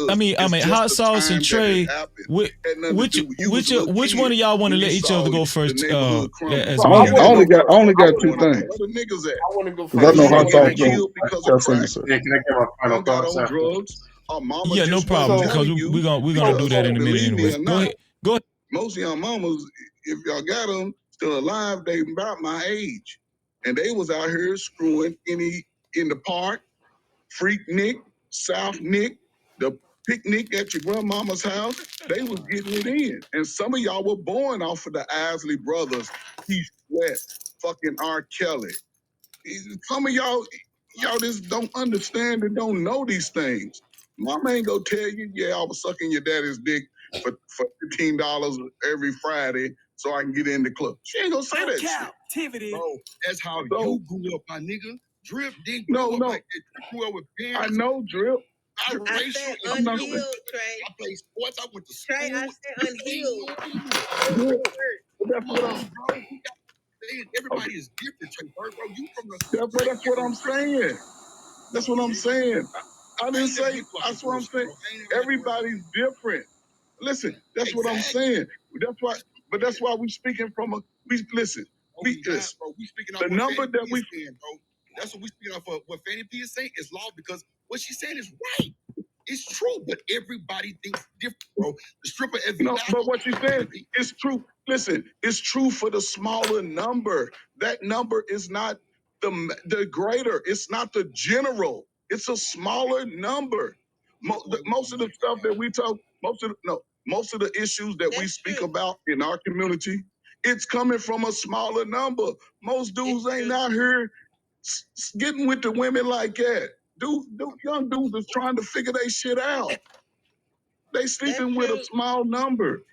I mean It's just Hot the Sauce and time that it Trey. happened. Had nothing to do with you was a little Which one kid of y'all want to when you let each other saw go the first? neighborhood crumble. As I men. You didn't know what only I got want two to going go on. things first. Where the niggas at? I want to go because I first. know Women Hot So Sauce getting gonna killed because of have crack. something to say. Yeah, can I get my final Some got thoughts on after? drugs. Our mama Yeah, no just wasn't problem so because telling you we're gonna do because, that in a minute believe me anyway. or Go not, ahead. Go ahead. most of y'all mamas, if y'all got them still alive, they about my age. And they was out here screwing in the park, Freak Nick, South Nick, the picnic at your grandmama's house. They was getting it in. And some of y'all were born off of the Isley brothers, Keith Sweat, fucking R. Kelly. Some of y'all just don't understand and don't know these things. Mama ain't gonna tell you, yeah, I was sucking your daddy's dick for $15 every Friday so I can get in the club. She ain't gonna say that shit. Bro, that's how So, you grew up, my nigga. Drip didn't no, grow up no. like that. Drip grew up with I parents, know Drip. I biracial. said I'm not unhealed, Trey. I played sports. I went to Trey, I school. said unhealed. Drip. But that's Come what on, bro. We got everybody okay. is different, Trey, bro. You from the That's what I'm saying. That's what I'm saying. I didn't say, that's what I'm saying. Everybody's different. Listen, that's what I'm saying. That's why, but that's why we speaking from we listen. Bro. We speaking off The what number Fanny that P we is saying, bro. That's what we speaking off of. What Fanny P is saying is law because what she's saying is right. It's true, but everybody thinks different, bro. The stripper as no, but what you said is true. Listen, it's true for the smaller number. That number is not the greater. It's not the general. It's a smaller number. Most of the stuff that we talk, most of the issues that we speak about in our community, it's coming from a smaller number. Most dudes ain't out here getting with the women like that. Young dudes is trying to figure their shit out. They sleeping with a small number.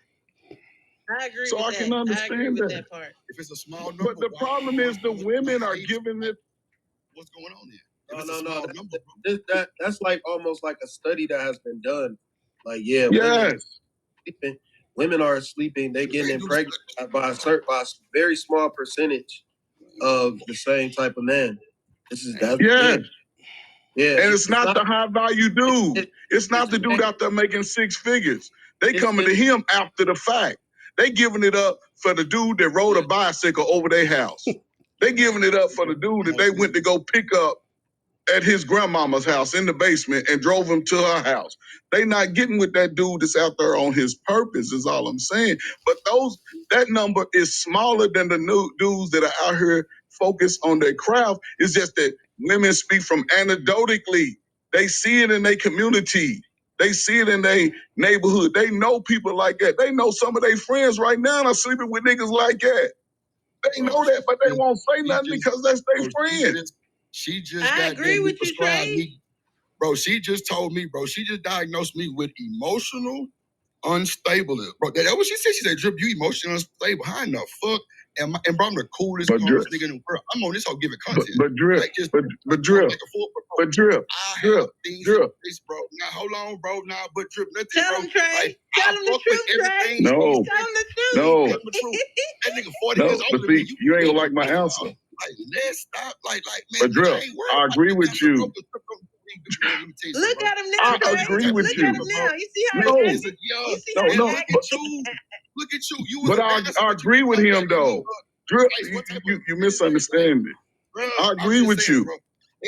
I agree So with I that. can I agree understand with that. that part. If it's a small number, But the problem is the women are giving it. What's going on here? No. That's like almost like a study that has been done. Like, yeah, Yes. women are sleeping. They're getting impregnated by a very small percentage of the same type of man. Yes. Yeah. And it's not the high value dude. It's not the dude out there making six figures. They coming to him after the fact. They giving it up for the dude that rode a bicycle over their house. They giving it up for the dude that they went to go pick up at his grandmama's house in the basement and drove him to her house. They not getting with that dude that's out there on his purpose is all I'm saying. But that number is smaller than the new dudes that are out here focused on their craft. It's just that women speak from anecdotally. They see it in their community. They see it in their neighborhood. They know people like that. They know some of their friends right now are sleeping with niggas like that. They know that, but they won't say nothing because that's their friend. She just got that prescribed me. Bro, she just told me, bro, she just diagnosed me with emotional unstable. Bro, that's what she said. She said, Drip, you emotional unstable. How in the fuck am I? And bro, I'm the coolest, calmest nigga in the world. I'm on this whole giving content. But Drip, like just, but Drip, but Drip, Drip. This, bro. Now, hold on, bro. Now, but Drip, nothing, Tell bro. him, Trey. Like, Tell I him the fuck truth, with Trey. everything. No. Tell him the truth. No. That nigga 40 years But older than me. see, you ain't gonna like my answer. Like, let's stop. Like, man, But Drip, I ain't worried I about agree the with answer, you. bro. Man, let me tell you Look something, at him now, I Trey. agree with Look you. at him now. You see how No, he acting? Yo, You see how he no, acting? but look at you. You was but a I dancer, but you agree didn't with like him black women. though. Drip, Ice, what type you of misunderstand me. bro? I I'm agree just with saying, you. bro.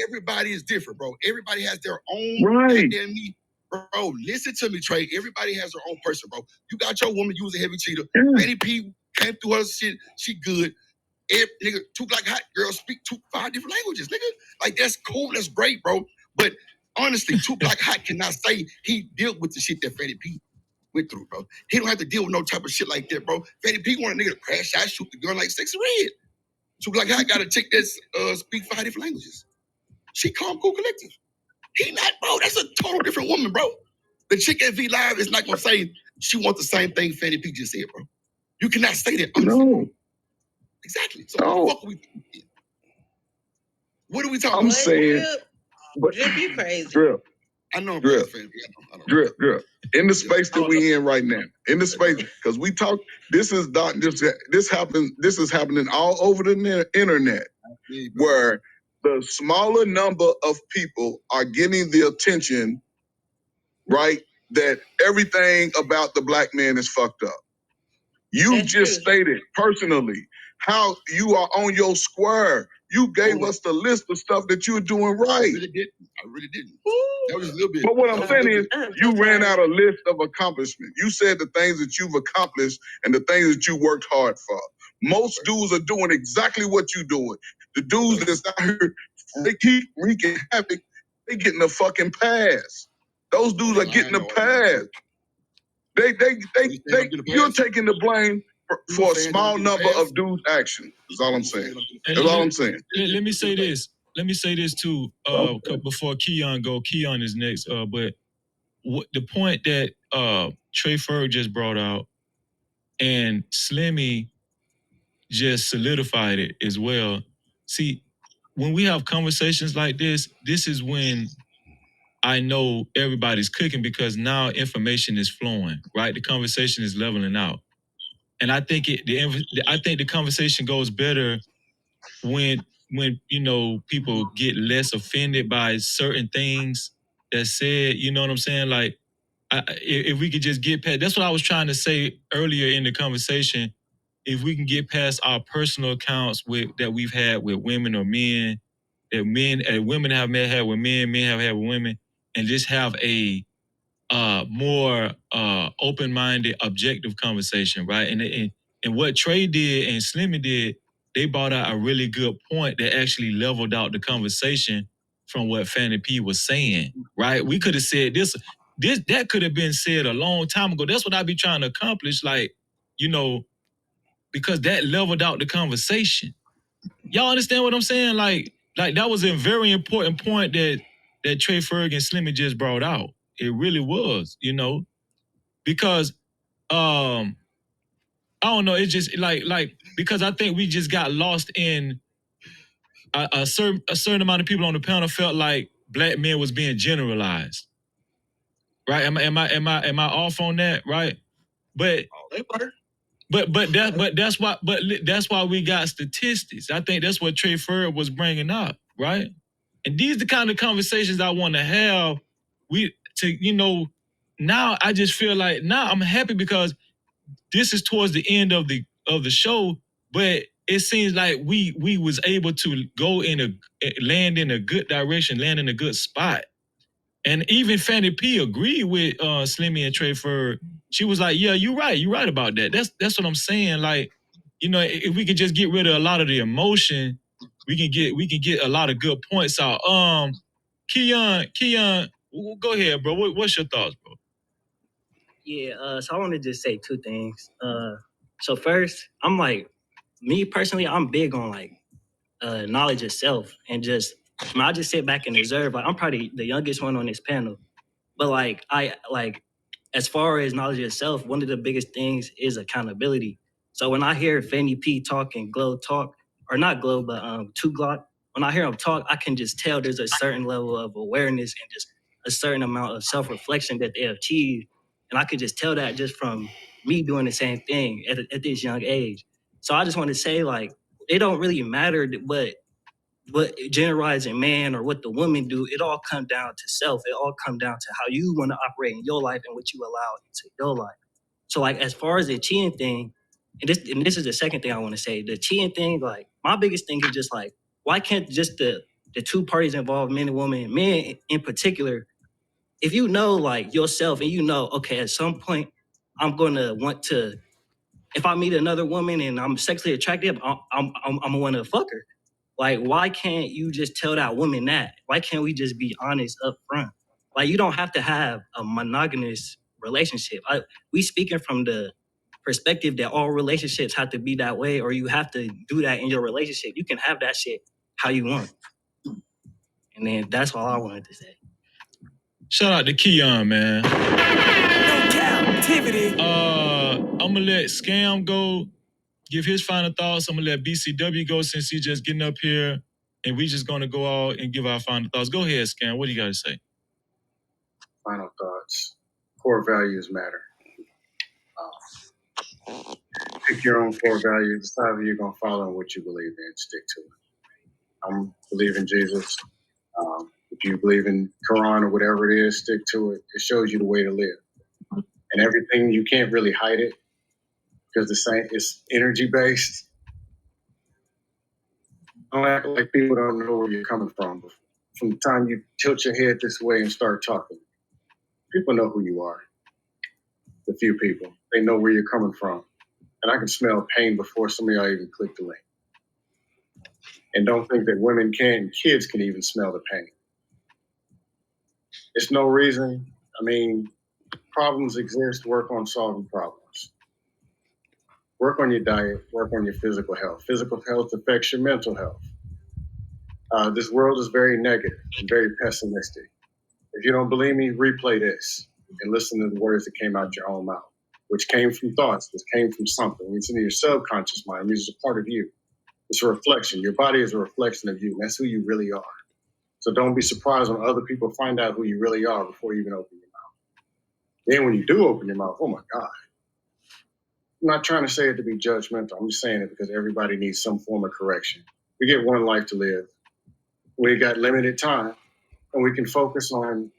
Everybody is different, bro. Everybody has their own Right. goddamn me. Bro, listen to me, Trey. Everybody has their own person, bro. You got your woman, you was a heavy cheater. Yeah. Fanny P came through her shit, she good. Nigga, two black hot girls speak 5 different languages, nigga. Like, that's cool, that's great, bro. But honestly, two black hot cannot say he dealt with the shit that Fanny P went through, bro. He don't have to deal with no type of shit like that, bro. Fanny P want a nigga to crash out, shoot the gun like Sexy Red. Two black hot got a chick that speak 5 different languages. She calm, cool, collective. He not, bro. That's a total different woman, bro. The chick at V Live is not gonna say she wants the same thing Fanny P just said, bro. You cannot say that. Honestly. No. Exactly. So No. what the fuck are we doing? What are we talking I'm about? saying, but Drip, you crazy. Drip, I know, Drip, Fanny P. I know. drip. In the space that we in right now, in the space, because we talk. This is this happens. This is happening all over the internet, where the smaller number of people are getting the attention, right? That everything about the black man is fucked up. You That's just true. stated personally how you are on your square. You gave us the list of stuff that you're doing I right. really didn't. That was just a little bit. But what I'm saying is, I'm you so ran tired. out a list of accomplishments. You said the things that you've accomplished and the things that you worked hard for. Most dudes are doing exactly what you're doing. The dudes that's out here, they keep wreaking havoc. They getting a fucking pass. Those dudes are getting a pass. You're taking the blame for a small number of dudes' action. Is all I'm saying. That's all I'm saying. Let me say this. Let me say this too. Before Keon go, Keon is next. But the point that Trey Ferg just brought out and Slimmy just solidified it as well. See, when we have conversations like this is when I know everybody's cooking because now information is flowing, right? The conversation is leveling out, and I think the conversation goes better when people get less offended by certain things that's said. You know what I'm saying? Like, if we could just get past, that's what I was trying to say earlier in the conversation. If we can get past our personal accounts that we've had with women or men, that women have had with men have had with women, and just have a more open-minded, objective conversation, right? And what Trey did and Slimmy did, they brought out a really good point that actually leveled out the conversation from what Fanny P was saying, right? We could have said this that could have been said a long time ago. That's what I be trying to accomplish, like, because that leveled out the conversation. Y'all understand what I'm saying? Like that was a very important point that Trey Ferg and Slimmy just brought out. It really was, because I don't know. It's just like because I think we just got lost in a certain amount of people on the panel felt like black men was being generalized, right? Am I off on that, right? But that's why we got statistics. I think that's what Trey Ferg was bringing up, right? And these the kind of conversations I want to have. Now I just feel like now I'm happy because this is towards the end of the show, but it seems like we was able to land in a good direction, land in a good spot. And even Fanny P agreed with Slimmy and Trey Ferg. She was like, "Yeah, you're right about that." That's what I'm saying. Like, if we could just get rid of a lot of the emotion, we can get a lot of good points out. Keon, go ahead, bro. What's your thoughts, bro? Yeah, so I want to just say two things. So first, I'm like, me personally, I'm big on like knowledge itself and just, I just sit back and observe. Like, I'm probably the youngest one on this panel, but like as far as knowledge itself, one of the biggest things is accountability. So when I hear Fanny P talk and Glow talk, or not Glow, but Two Glock, when I hear them talk, I can just tell there's a certain level of awareness and just a certain amount of self-reflection that they achieve. And I could just tell that just from me doing the same thing at this young age. So I just want to say, like, it don't really matter what what generalizing man or what the woman do, it all comes down to self. It all comes down to how you want to operate in your life and what you allow into your life. So like as far as the cheating thing, and this is the second thing I want to say, the cheating thing, like my biggest thing is just like, why can't just the two parties involved, men and women, men in particular, if you know like yourself and you know, okay, at some point I'm gonna want to, if I meet another woman and I'm sexually attractive, I'm gonna want to fuck her. Like, why can't you just tell that woman that? Why can't we just be honest up front? Like, you don't have to have a monogamous relationship. We speaking from the perspective that all relationships have to be that way, or you have to do that in your relationship. You can have that shit how you want. And then that's all I wanted to say. Shout out to Keon, man. No captivity. I'm gonna let Scam go, give his final thoughts. I'm gonna let BCW go since he's just getting up here, and we just gonna go out and give our final thoughts. Go ahead, Scam. What do you got to say? Final thoughts. Core values matter. Pick your own core values. Decide who you're gonna follow and what you believe in. Stick to it. I believe in Jesus. If you believe in Quran or whatever it is, stick to it. It shows you the way to live. And everything, you can't really hide it because it's energy based. Don't act like people don't know where you're coming from. From the time you tilt your head this way and start talking, people know who you are. The few people, they know where you're coming from. And I can smell pain before some of y'all even click the link. And don't think that women can, kids can even smell the pain. It's no reason. I mean, problems exist, work on solving problems. Work on your diet, work on your physical health. Physical health affects your mental health. This world is very negative and very pessimistic. If you don't believe me, replay this and listen to the words that came out your own mouth, which came from thoughts, which came from something. It's in your subconscious mind, which is a part of you. It's a reflection. Your body is a reflection of you. That's who you really are. So don't be surprised when other people find out who you really are before you even open your mouth. Then when you do open your mouth, oh my God. I'm not trying to say it to be judgmental. I'm just saying it because everybody needs some form of correction. We get one life to live. We got limited time, and we can focus on,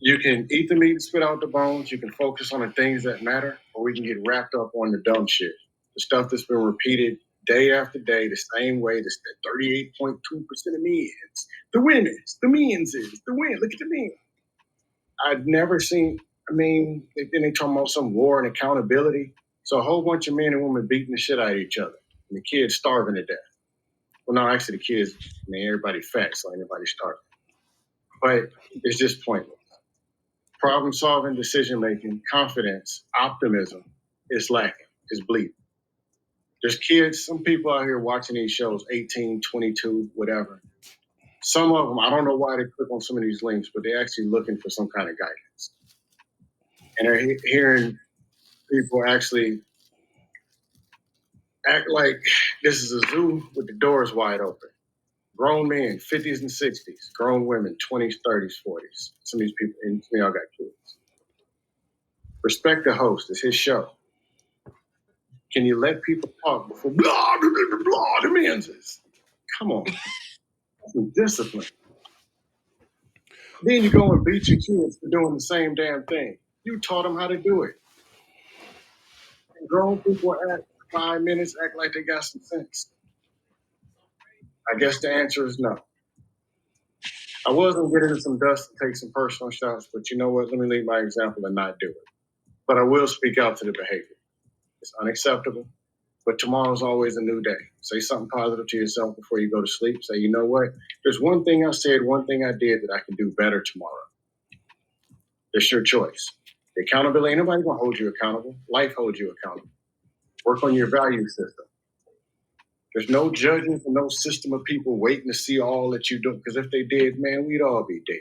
you can eat the meat and spit out the bones. You can focus on the things that matter, or we can get wrapped up on the dumb shit. The stuff that's been repeated day after day, the same way, that's the 38.2% of men's. The women's, the men's is, the win. Look at the men. I've never seen, then they talking about some war and accountability. So a whole bunch of men and women beating the shit out of each other, and the kids starving to death. Well, no, actually the kids, everybody fat, so everybody starving. But it's just pointless. Problem solving, decision making, confidence, optimism is lacking, is bleeding. There's kids, some people out here watching these shows, 18, 22, whatever. Some of them, I don't know why they click on some of these links, but they're actually looking for some kind of guidance. And they're hearing people actually act like this is a zoo with the doors wide open. Grown men, 50s and 60s. Grown women, 20s, 30s, 40s. Some of these people, and some of y'all got kids. Respect the host. It's his show. Can you let people talk before blah, blah, blah, blah, the men's? Come on. Some discipline. Then you go and beat your kids for doing the same damn thing. You taught them how to do it. And grown people act 5 minutes, act like they got some sense. I guess the answer is no. I was going to get into some dust and take some personal shots, but you know what? Let me leave my example and not do it. But I will speak out to the behavior. It's unacceptable, but tomorrow's always a new day. Say something positive to yourself before you go to sleep. Say, you know what? There's one thing I said, one thing I did that I can do better tomorrow. It's your choice. The accountability, ain't nobody going to hold you accountable. Life holds you accountable. Work on your value system. There's no judging and no system of people waiting to see all that you do. Because if they did, man, we'd all be dead.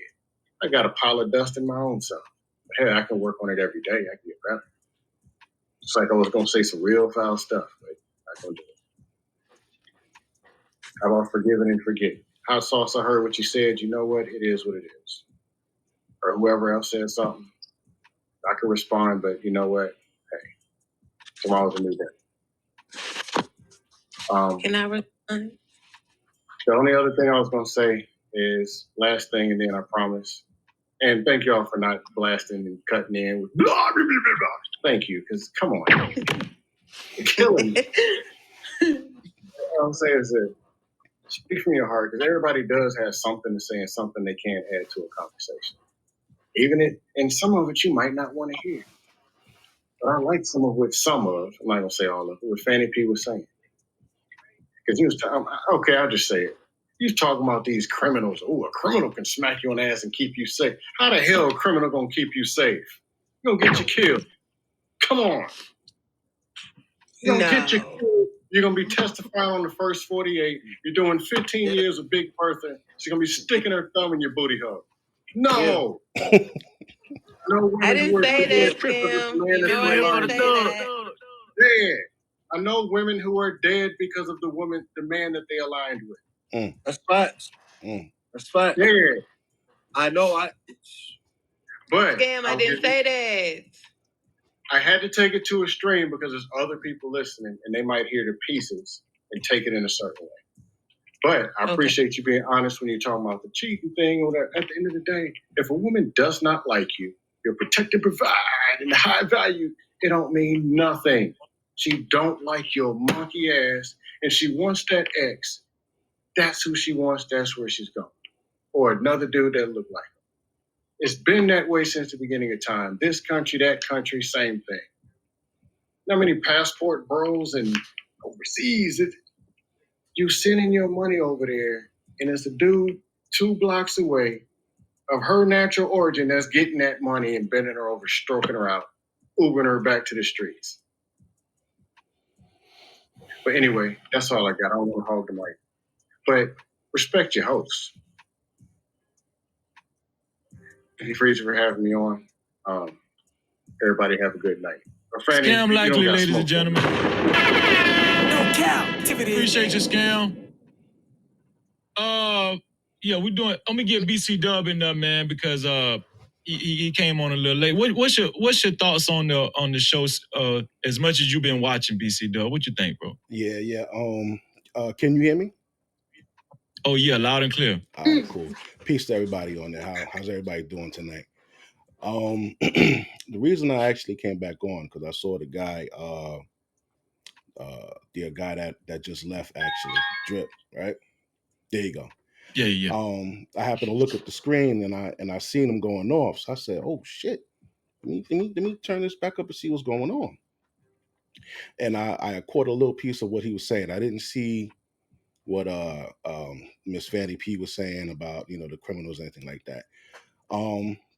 I got a pile of dust in my own self. But hey, I can work on it every day. I can get better. It's like I was going to say some real foul stuff, but I'm not going to do it. How about forgiving and forgetting? Hot Sauce, I heard what you said. You know what? It is what it is. Or whoever else said something. I can respond, but you know what? Hey, tomorrow's a new day. Can I respond? The only other thing I was gonna say is last thing, and then I promise. And thank y'all for not blasting and cutting in with blah, blah, blah, blah, blah. Thank you, because come on, you're killing me. What I'm saying is that speak from your heart, because everybody does have something to say and something they can add to a conversation. Even it, and some of it you might not want to hear. But I like some of, I'm not gonna say all of it, what Fanny P was saying. Because he was okay, I'll just say it. He's talking about these criminals. Oh, a criminal can smack you on the ass and keep you safe. How the hell a criminal gonna keep you safe? You're gonna get you killed. Come on. You're gonna get you killed. You're gonna be testifying on the first 48. You're doing 15 years of Big Bertha. She's gonna be sticking her thumb in your booty hole. No. I didn't say that, Tim. You know I didn't say that. Dead. I know women who are dead because of the man that they aligned with. That's facts. That's facts. Yeah. I know. But Scam, I didn't say that. I had to take it to a stream because there's other people listening and they might hear the pieces and take it in a certain way. But I appreciate you being honest when you're talking about the cheating thing or that. At the end of the day, if a woman does not like you, you're protected, provide, and high value, it don't mean nothing. She don't like your monkey ass and she wants that ex. That's who she wants. That's where she's going. Or another dude that look like her. It's been that way since the beginning of time. This country, that country, same thing. How many passport bros and overseas? You sending your money over there, and it's a dude 2 blocks away of her natural origin that's getting that money and bending her over, stroking her out, Ubering her back to the streets. But anyway, that's all I got. I don't want to hog the mic. But respect your hosts. Thank you, Freezy, for having me on. Everybody have a good night. Scam likely, ladies and gentlemen. No cap. Appreciate you, Scam. Yeah, we're doing. I'm gonna get BC Dub in there, man, because he came on a little late. What's your thoughts on the show? As much as you've been watching BC Dub, what you think, bro? Yeah. Can you hear me? Oh yeah, loud and clear. All right, cool. Peace to everybody on there. How's everybody doing tonight? The reason I actually came back on because I saw the guy, the guy that just left actually, Drip, right? There you go. Yeah. I happened to look at the screen and I seen him going off. So I said, "Oh shit, let me turn this back up and see what's going on." And I caught a little piece of what he was saying. I didn't see what Miss Fanny P was saying about the criminals or anything like that.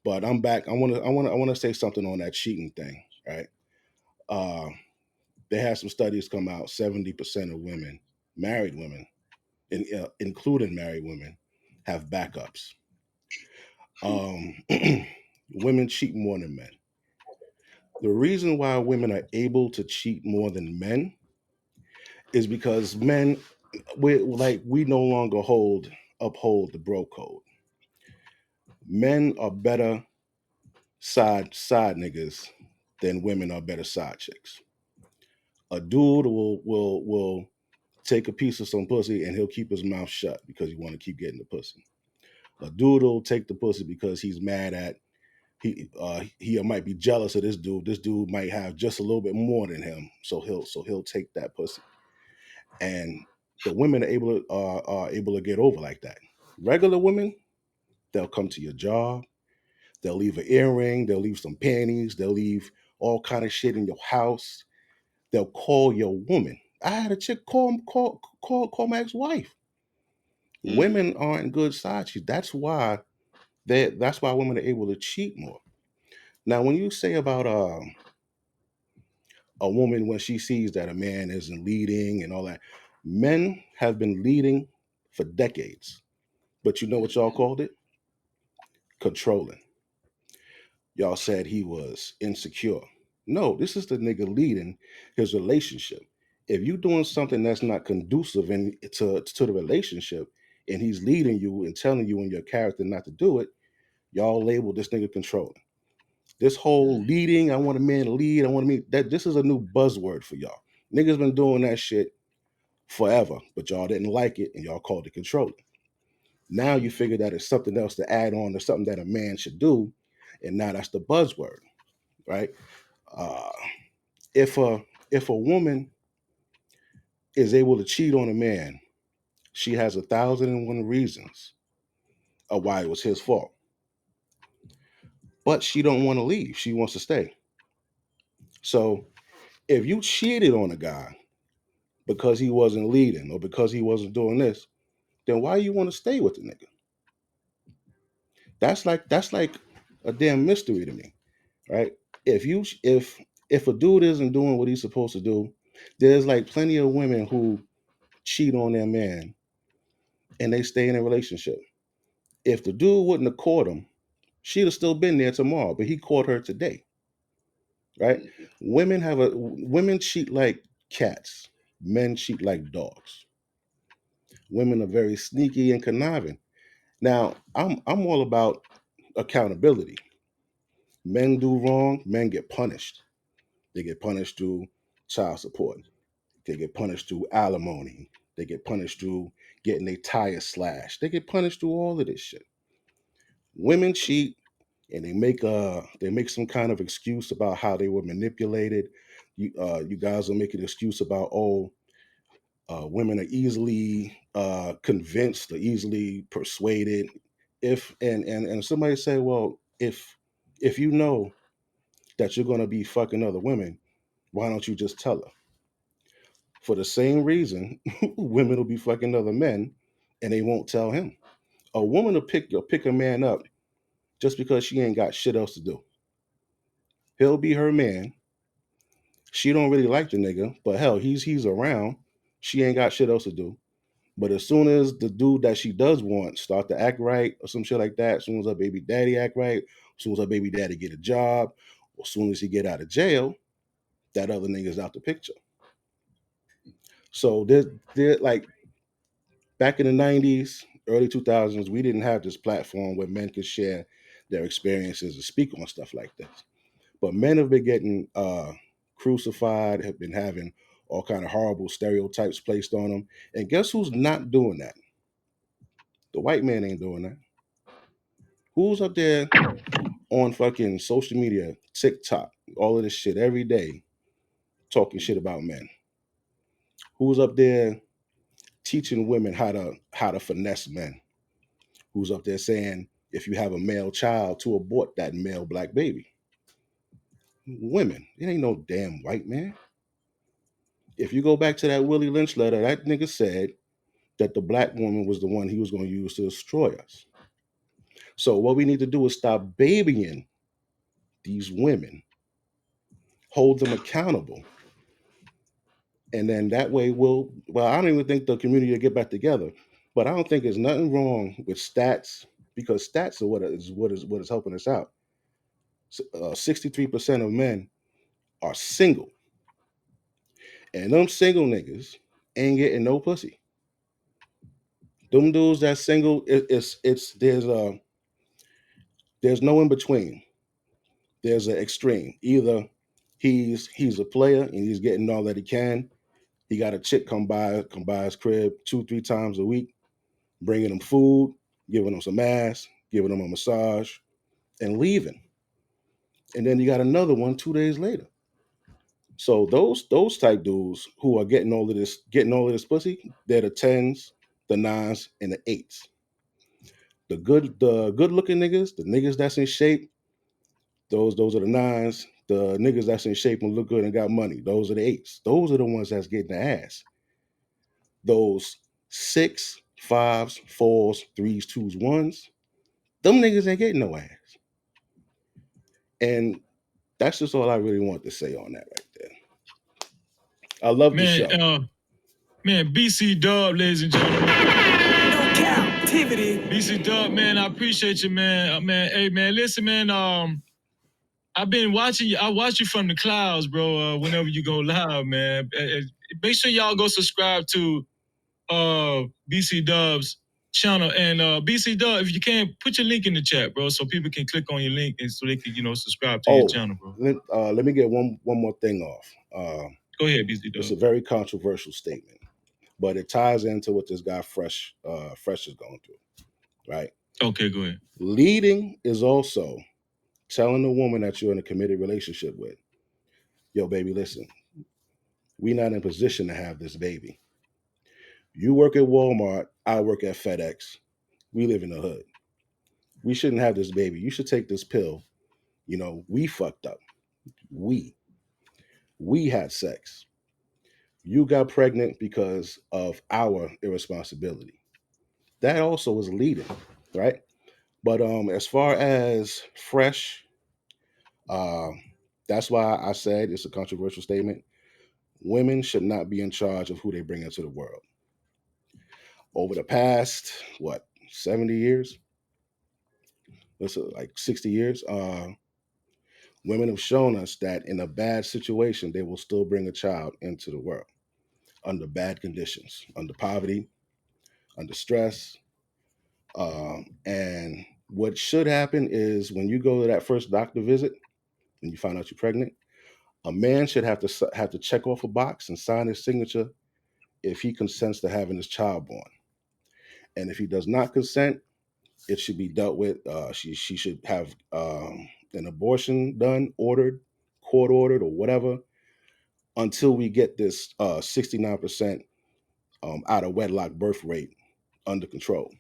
But I'm back. I want to say something on that cheating thing, right? They had some studies come out. 70% of women, married women, including married women, have backups. Women cheat more than men. The reason why women are able to cheat more than men is because men, we no longer uphold the bro code. Men are better side niggas than women are better side chicks. A dude will take a piece of some pussy and he'll keep his mouth shut because he want to keep getting the pussy. A dude will take the pussy because he's mad at he might be jealous of this dude. This dude might have just a little bit more than him, so he'll take that pussy. And the women are able to get over like that. Regular women, they'll come to your job. They'll leave an earring. They'll leave some panties. They'll leave all kind of shit in your house. They'll call your woman. I had a chick call my ex-wife. Women aren't good side chicks. That's why women are able to cheat more. Now, when you say about a woman when she sees that a man isn't leading and all that, men have been leading for decades. But you know what y'all called it? Controlling. Y'all said he was insecure. No, this is the nigga leading his relationship. If you doing something that's not conducive to the relationship, and he's leading you and telling you in your character not to do it, y'all label this nigga controlling. This whole leading, I want a man to lead, I want to meet that. This is a new buzzword for y'all. Niggas been doing that shit forever, but y'all didn't like it and y'all called it controlling. Now you figure that it's something else to add on to something that a man should do, and now that's the buzzword, right? Uh, if a woman is able to cheat on a man, she has 1,001 reasons of why it was his fault. But she don't want to leave. She wants to stay. So if you cheated on a guy because he wasn't leading or because he wasn't doing this, then why you want to stay with the nigga? That's like a damn mystery to me, right? If a dude isn't doing what he's supposed to do, there's like plenty of women who cheat on their man and they stay in a relationship. If the dude wouldn't have caught him, she'd have still been there tomorrow, but he caught her today, right? Women cheat like cats, men cheat like dogs. Women are very sneaky and conniving. Now, I'm all about accountability. Men do wrong, men get punished. They get punished through child support. They get punished through alimony. They get punished through getting their tires slashed. They get punished through all of this shit. Women cheat and they make some kind of excuse about how they were manipulated. You guys will make an excuse about, oh, women are easily convinced or easily persuaded. If and somebody say, well, if you know that you're going to be fucking other women, why don't you just tell her? For the same reason, women will be fucking other men and they won't tell him. A woman will pick a man up just because she ain't got shit else to do. He'll be her man. She don't really like the nigga, but hell, he's around. She ain't got shit else to do. But as soon as the dude that she does want start to act right or some shit like that, as soon as her baby daddy act right, as soon as her baby daddy get a job, or as soon as he get out of jail, that other nigga's out the picture. So they're like back in the 90s, early 2000s, we didn't have this platform where men could share their experiences and speak on stuff like this. But men have been getting crucified, have been having all kind of horrible stereotypes placed on them. And guess who's not doing that? The white man ain't doing that. Who's up there on fucking social media, TikTok, all of this shit every day, talking shit about men? Who's up there teaching women how to finesse men? Who's up there saying if you have a male child to abort that male black baby? Women. It ain't no damn white man. If you go back to that Willie Lynch letter, that nigga said that the black woman was the one he was going to use to destroy us. So what we need to do is stop babying these women, hold them accountable, and then that way I don't even think the community will get back together. But I don't think there's nothing wrong with stats, because stats are what is helping us out. 63% of men are single, and them single niggas ain't getting no pussy. Them dudes that single, it's there's no in between. There's an extreme. Either he's a player and he's getting all that he can. He got a chick come by his crib 2-3 times a week, bringing him food, giving him some ass, giving him a massage, and leaving. And then you got another one 2 days later. So those type dudes who are getting all of this pussy, they're the 10s, the 9s, and the 8s. The good looking niggas, the niggas that's in shape, those are the 9s. The niggas that's in shape and look good and got money, those are the 8s. Those are the ones that's getting the ass. Those 6, 5s, 4s, 3s, 2s, 1s, them niggas ain't getting no ass. And that's just all I really want to say on that right there. I love the show. Man, BC Dub, ladies and gentlemen. No captivity. BC Dub, man, I appreciate you, man. Hey, man, listen, man. I've been watching you. I watch you from the clouds, bro. Whenever you go live, man. Make sure y'all go subscribe to BC Dub's channel. And BC Dub, if you can, put your link in the chat, bro, so people can click on your link and so they can, subscribe to your channel, bro. Let me get one more thing off. Go ahead, BC Dub. It's a very controversial statement. but it ties into what this guy Fresh is going through, right? Okay, go ahead. Leading is also telling the woman that you're in a committed relationship with, yo, baby, listen, we not in position to have this baby. You work at Walmart, I work at FedEx. We live in the hood. We shouldn't have this baby. You should take this pill. You know, we fucked up. We had sex. You got pregnant because of our irresponsibility. That also is leading, right? But as far as Fresh, uh, that's why I said it's a controversial statement. Women should not be in charge of who they bring into the world. Over the past, 70 years? Let's say like 60 years. Women have shown us that in a bad situation, they will still bring a child into the world under bad conditions, under poverty, under stress. And what should happen is when you go to that first doctor visit and you find out you're pregnant, a man should have to check off a box and sign his signature if he consents to having his child born. And if he does not consent, it should be dealt with. She should have an abortion done, court ordered, or whatever, until we get this 69% out of wedlock birth rate under control.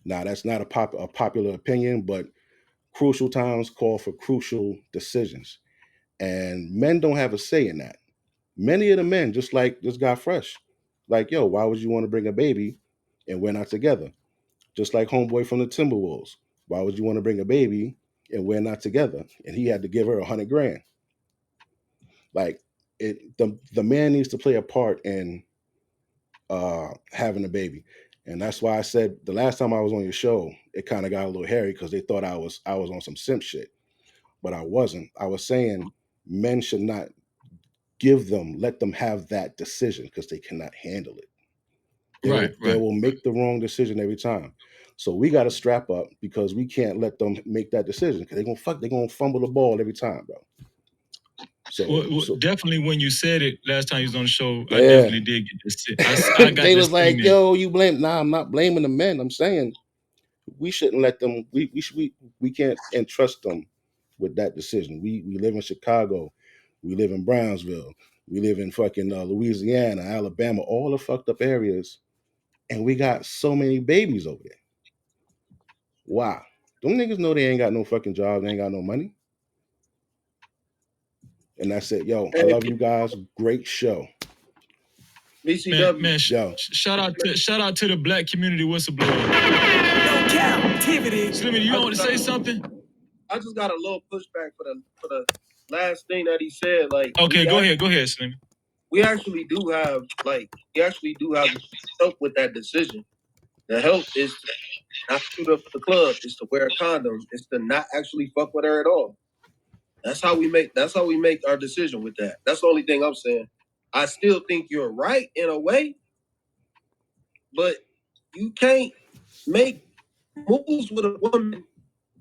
Now, that's not a popular opinion, but crucial times call for crucial decisions. And men don't have a say in that. Many of the men, just like this guy Fresh, like, yo, why would you want to bring a baby and we're not together? Just like homeboy from the Timberwolves. Why would you want to bring a baby and we're not together? And he had to give her $100,000. Like, the man needs to play a part in having a baby. And that's why I said the last time I was on your show, it kind of got a little hairy because they thought I was on some simp shit. But I wasn't. I was saying men should not let them have that decision because they cannot handle it. They will make the wrong decision every time. So we got to strap up because we can't let them make that decision because they're gonna fumble the ball every time, bro. So definitely when you said it last time you was on the show, I definitely did get this. I got they this was like, thing yo, you blame. Nah, I'm not blaming the men. I'm saying we shouldn't let them. We can't entrust them with that decision. We live in Chicago, we live in Brownsville, we live in fucking Louisiana, Alabama, all the fucked up areas, and we got so many babies over there. Wow, them niggas know they ain't got no fucking job, they ain't got no money. And that's it. Yo, I love you guys. Great show. Man, shout out to the black community whistleblower. No captivity. Slimmy, you want to say something? I just got a little pushback for the last thing that he said. Like, okay, go ahead, Slimmy. We actually do have help with that decision. The help is to not shoot up the club, is to wear a condom, is to not actually fuck with her at all. That's how we make our decision with that. That's the only thing I'm saying. I still think you're right in a way, but you can't make moves with a woman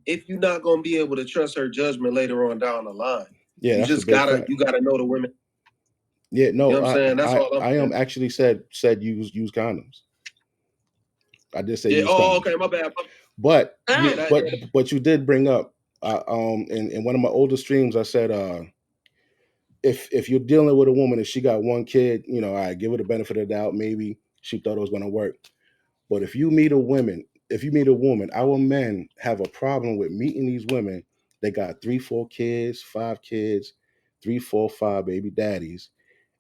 if you're not gonna be able to trust her judgment later on down the line. Yeah, you just gotta know the women. Yeah, no, you know what I'm saying? That's all I'm saying. actually said use condoms. I did say use condoms. Oh, okay, my bad. But you did bring up in one of my older streams, I said if you're dealing with a woman and she got one kid, I give her the benefit of the doubt. Maybe she thought it was going to work. But if you meet a woman, our men have a problem with meeting these women. They got 3, 4 kids, 5 kids, 3, 4, 5 baby daddies,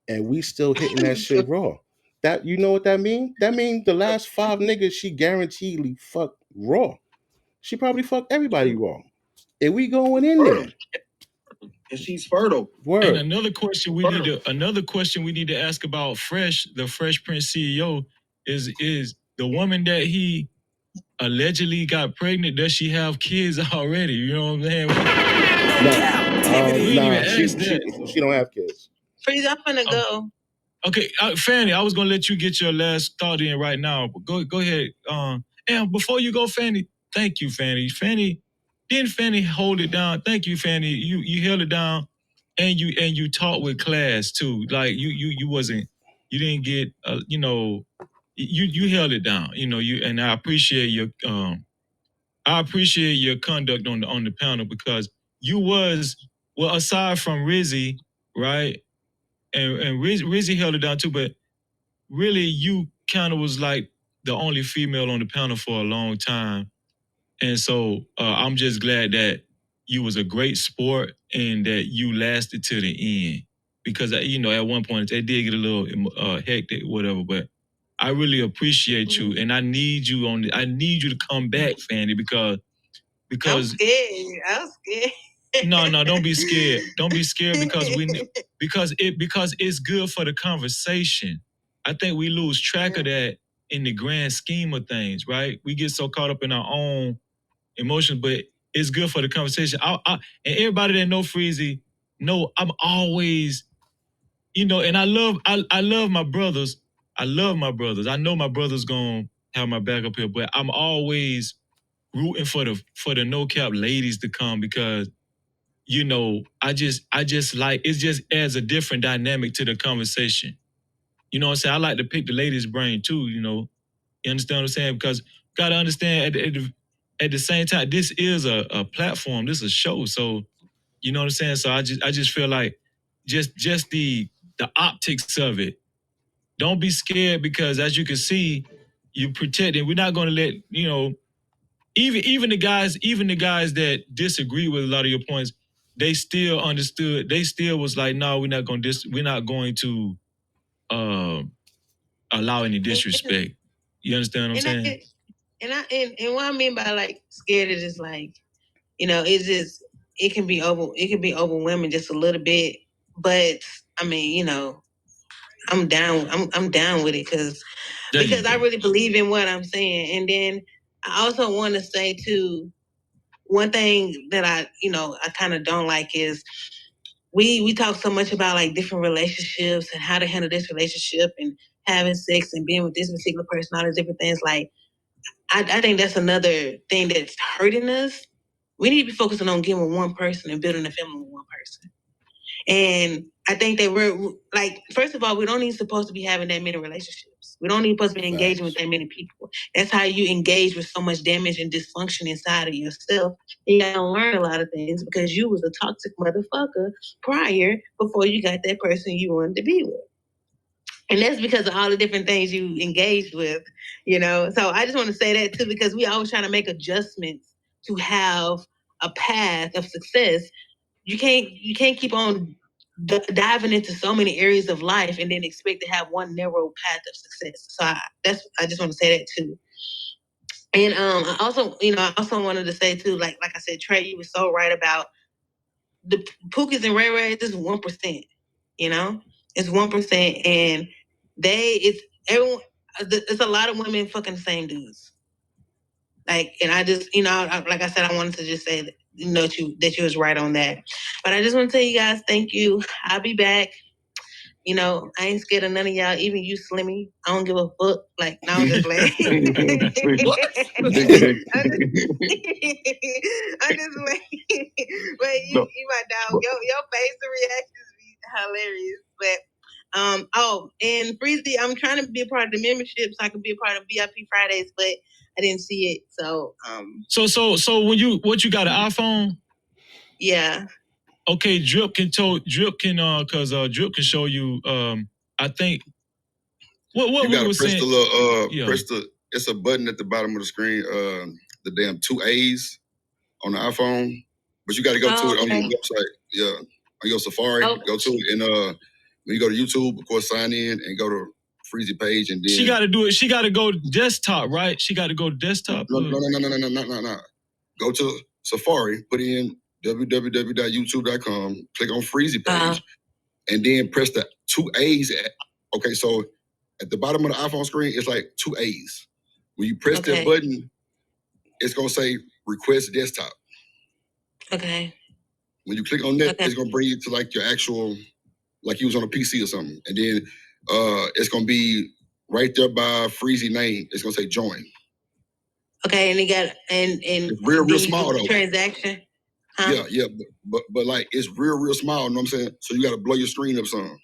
and we still hitting that shit raw. That, you know what that mean? That means the last 5 niggas she guaranteedly fucked raw. She probably fucked everybody raw. And we going in there. And she's fertile. Word. And another question we need to ask about Fresh, the Fresh Prince CEO, is the woman that he allegedly got pregnant, does she have kids already? You know what I'm saying? She don't have kids. Freezy, I'm finna go. Okay, Fanny, I was gonna let you get your last thought in right now, but go ahead. And before you go, Fanny, thank you, Fanny. Didn't Fanny hold it down? Thank you, Fanny. You held it down, and you taught with class too. Like you You didn't get, you know, you held it down. You know, and I appreciate your conduct on the panel because you was, well, aside from Rizzy, right, and Rizzy held it down too, but really you kind of was like the only female on the panel for a long time. And so I'm just glad that you was a great sport and that you lasted to the end. Because, you know, at one point they did get a little hectic, whatever, but I really appreciate you and I need you I need you to come back, Fanny, because I'm scared. I'm scared. no, don't be scared. Don't be scared because it's good for the conversation. I think we lose track of that in the grand scheme of things, right? We get so caught up in our own emotions, but it's good for the conversation. And everybody that know Freezy, know I'm always, you know, and I love my brothers. I love my brothers. I know my brothers gonna have my back up here, but I'm always rooting for the no cap ladies to come because, you know, I just like, it just adds a different dynamic to the conversation. You know what I'm saying? I like to pick the ladies' brain too, you know. You understand what I'm saying? Because gotta understand at the same time, this is a platform, this is a show. So, you know what I'm saying? So I just feel like just the optics of it. Don't be scared because as you can see, you protect it. We're not gonna let, you know, even the guys that disagree with a lot of your points, they still understood. They still was like, no, we're not going to allow any disrespect. You understand what I'm saying? And what I mean by like scared is just like, you know, it's just it can be overwhelming just a little bit. But I mean, you know, I'm down. I'm down with it because I really believe in what I'm saying. And then I also want to say too, one thing that I kind of don't like is we talk so much about like different relationships and how to handle this relationship and having sex and being with this particular person, all these different things. Like I think that's another thing that's hurting us. We need to be focusing on getting with one person and building a family with one person. And I think that we're like, first of all, we don't even supposed to be having that many relationships. We don't even supposed to be engaging with that many people. That's how you engage with so much damage and dysfunction inside of yourself. And you gotta learn a lot of things because you was a toxic motherfucker before you got that person you wanted to be with. And that's because of all the different things you engaged with, you know. So I just want to say that too, because we always trying to make adjustments to have a path of success. You can't keep on diving into so many areas of life and then expect to have one narrow path of success. So I just want to say that too. And I also wanted to say too, like I said, Trey, you were so right about the Pookies and Ray Ray. This is 1%. You know, it's 1%, and it's everyone. It's a lot of women fucking the same dudes. Like, and I just, like I said, I wanted to just say that, that you was right on that. But I just want to tell you guys, thank you. I'll be back. You know, I ain't scared of none of y'all, even you, Slimmy. I don't give a fuck. Like, no, I'm just like, I'm just like, but you my dog. Your facial reactions be hilarious. But and Freezy, I'm trying to be a part of the membership so I can be a part of VIP Fridays, but I didn't see it. So So when you got an iPhone? Yeah. Okay, Drip can Drip can show you. I think what you we gotta were press saying. the little press the. It's a button at the bottom of the screen. The damn 2 A's on the iPhone, but you got to go to it on your website. Yeah, on your Safari, go to it, and when you go to YouTube, of course, sign in and go to Freezy page, and then she got to do it. She got to go desktop, right? She got to go desktop. No. Go to Safari, put in www.youtube.com, click on Freezy page, and then press the 2 A's. Okay, so at the bottom of the iPhone screen, it's like 2 A's. When you press that button, it's gonna say request desktop. Okay. When you click on that, it's gonna bring you to like your actual, like you was on a PC or something, and then it's gonna be right there by Freezy name. It's gonna say join. Okay, and he got and it's real small though. Transaction. Huh? Yeah, but like it's real small. You know what I'm saying? So you got to blow your screen up some.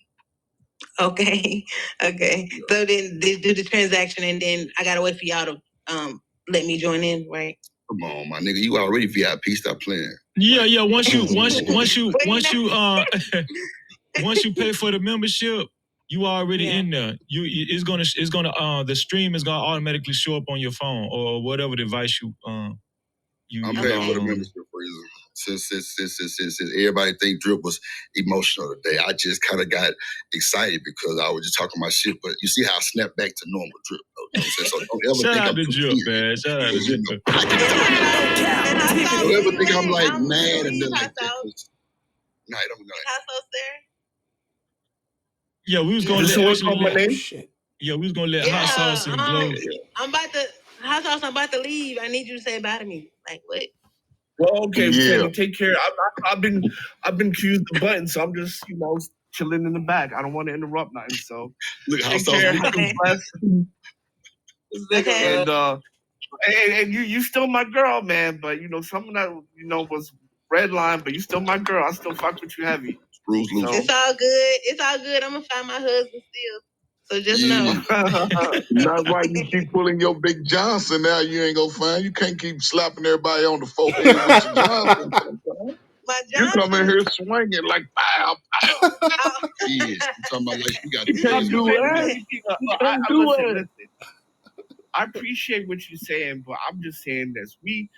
Okay. Okay. So then they do the transaction, and then I gotta wait for y'all to let me join in, right? Come on, my nigga. You already VIP. Stop playing. Yeah. Once you once you pay for the membership, you already in there. It's gonna the stream is gonna automatically show up on your phone or whatever device you I'm paying for the membership reason. Since everybody think Drip was emotional today, I just kind of got excited because I was just talking my shit. But you see how I snapped back to normal Drip, though. You know what I'm saying? So don't ever Shout think out I'm to too Drip, serious. man. Shout out to You Drip. know, I can talk. Don't ever think I'm like mad and nothing like that. No, I don't know. Hot sauce there? Yeah, we was gonna This let is actually my let name. Shit. yeah, we was gonna let Hot Sauce and Glow. I'm about to Hot sauce. I'm about to leave. I need you to say bye to me. Like what? Well, okay, Yeah. Sammy, take care. I've been accused of button, so I'm just chilling in the back. I don't want to interrupt nothing. So Look, take care. Have a blessed. Okay. And you still my girl, man. But something that was red line, but you still my girl. I still fuck with you heavy. Bruce Lee. It's all good. It's all good. I'm gonna find my husband still. So just know. Not why you keep pulling your big Johnson now. You ain't gonna find. You can't keep slapping everybody on the forehead with your Johnson. My You come in Johnson. here swinging like pow, pow. Yes, I'm talking about like you got You can't do that. You can't do that. Listen. I appreciate what you're saying, but I'm just saying this. We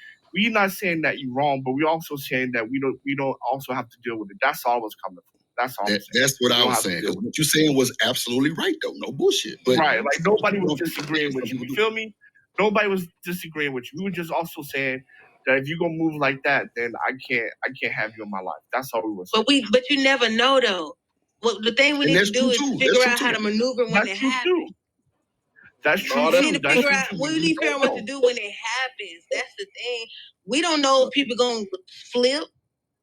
not saying that you're wrong, but we also saying that we don't also have to deal with it. That's all it's coming from. That's all I'm saying. That's what I don't was have to saying. deal Because with what you're saying was absolutely right, though. No bullshit. But right, like nobody was Some disagreeing with you. people You do. feel me? Nobody was disagreeing with you. We were just also saying that if you gonna move like that, then I can't have you in my life. That's all we were saying. But you never know though. Well, the thing we And need that's to do true, is too. figure That's true, out how too. to maneuver when That's it true happens. too. That's true We too. need to That's figure true out. too. We need to figure out what to do when it happens. That's the thing. We don't know if people gonna flip,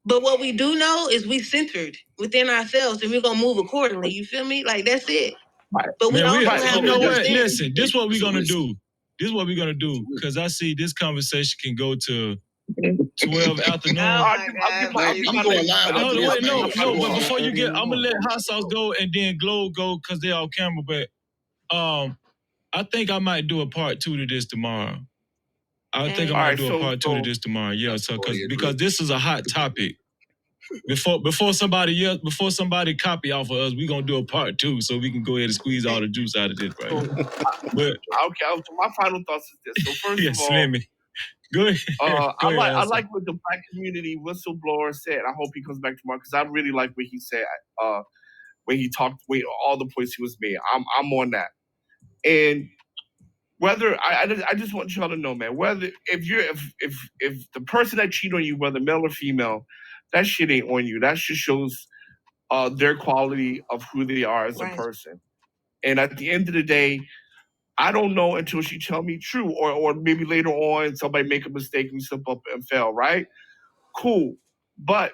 but what we do know is we centered within ourselves, and we're gonna move accordingly. You feel me? Like that's it. Right. But we Man, also you have know to what? understand. Listen, this is what we're gonna do. This is what we're gonna do. Because I see this conversation can go to 12 afternoon. Oh my God! I'm going live. Hold on, wait, no, man. but before you get, I'm gonna let Hot Sauce go and then Glow go because they're on camera. But I think I might do a part 2 to this tomorrow. I think I might do a part 2 to this tomorrow. Yeah, so because this is a hot topic. Before somebody copy off of us, we're gonna do a part 2 so we can go ahead and squeeze all the juice out of this, right? But okay, so my final thoughts is this. So first yeah, of all, Slimmy. Go ahead. I like what the black community whistleblower said. I hope he comes back tomorrow because I really like what he said when he talked all the points he was making. I'm on that. And whether I just want y'all to know, man, whether if the person that cheat on you, whether male or female, that shit ain't on you. That just shows their quality of who they are as a person. And at the end of the day, I don't know until she tell me true, or maybe later on somebody make a mistake and slip up and fail, right? Cool. But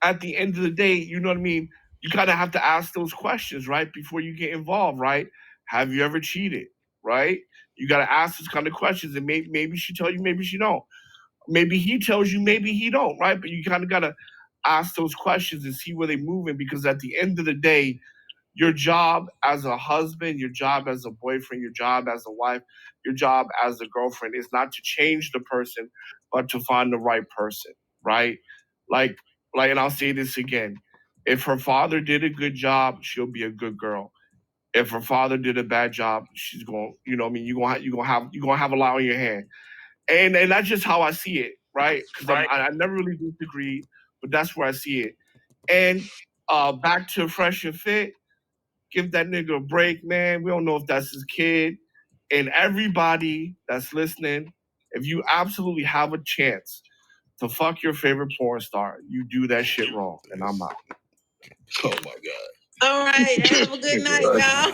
at the end of the day, you know what I mean? You kind of have to ask those questions, right? Before you get involved, right? Have you ever cheated, right? You got to ask those kind of questions, and maybe she tell you, maybe she don't. Maybe he tells you, maybe he don't, right? But you kind of got to ask those questions and see where they're moving, because at the end of the day, your job as a husband, your job as a boyfriend, your job as a wife, your job as a girlfriend is not to change the person, but to find the right person, right? Like, and I'll say this again. If her father did a good job, she'll be a good girl. If her father did a bad job, she's going, you know what I mean? You're gonna have a lot on your hand. And that's just how I see it, right? Because I never really disagreed, but that's where I see it. And back to Fresh and Fit, give that nigga a break, man. We don't know if that's his kid. And everybody that's listening, if you absolutely have a chance to fuck your favorite porn star, you do that shit wrong. And I'm out. Oh my God. All right. Have a good night, y'all.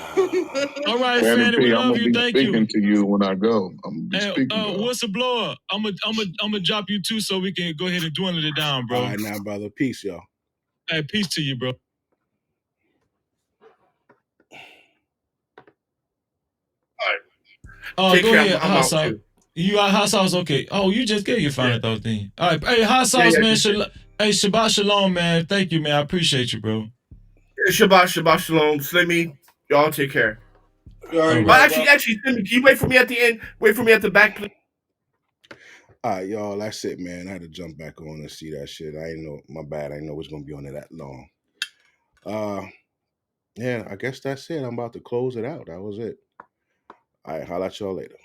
All right, Fanny Fanny, P, we I'm love gonna you. be Thank speaking you. to you when I go. I'm gonna be speaking. Whistleblower, I'm gonna drop you too so we can go ahead and dwindle it down, bro. All right, now, brother. Peace, y'all. Hey, peace to you, bro. Take Go care. ahead, I'm Hot out Sauce. too. You got Hot Sauce? Okay. Oh, you just gave your final thought thing. All right. Hey, Hot Sauce, man. Hey, Shabbat Shalom, man. Thank you, man. I appreciate you, bro. Shabbat shalom. Slimmy, y'all take care. All But actually, Slimmy, can you wait for me at the end? Wait for me at the back, please. All right, y'all. That's it, man. I had to jump back on and see that shit. I ain't know. My bad. I didn't know it was gonna be on there that long. Yeah, I guess that's it. I'm about to close it out. That was it. All right, holla at y'all later.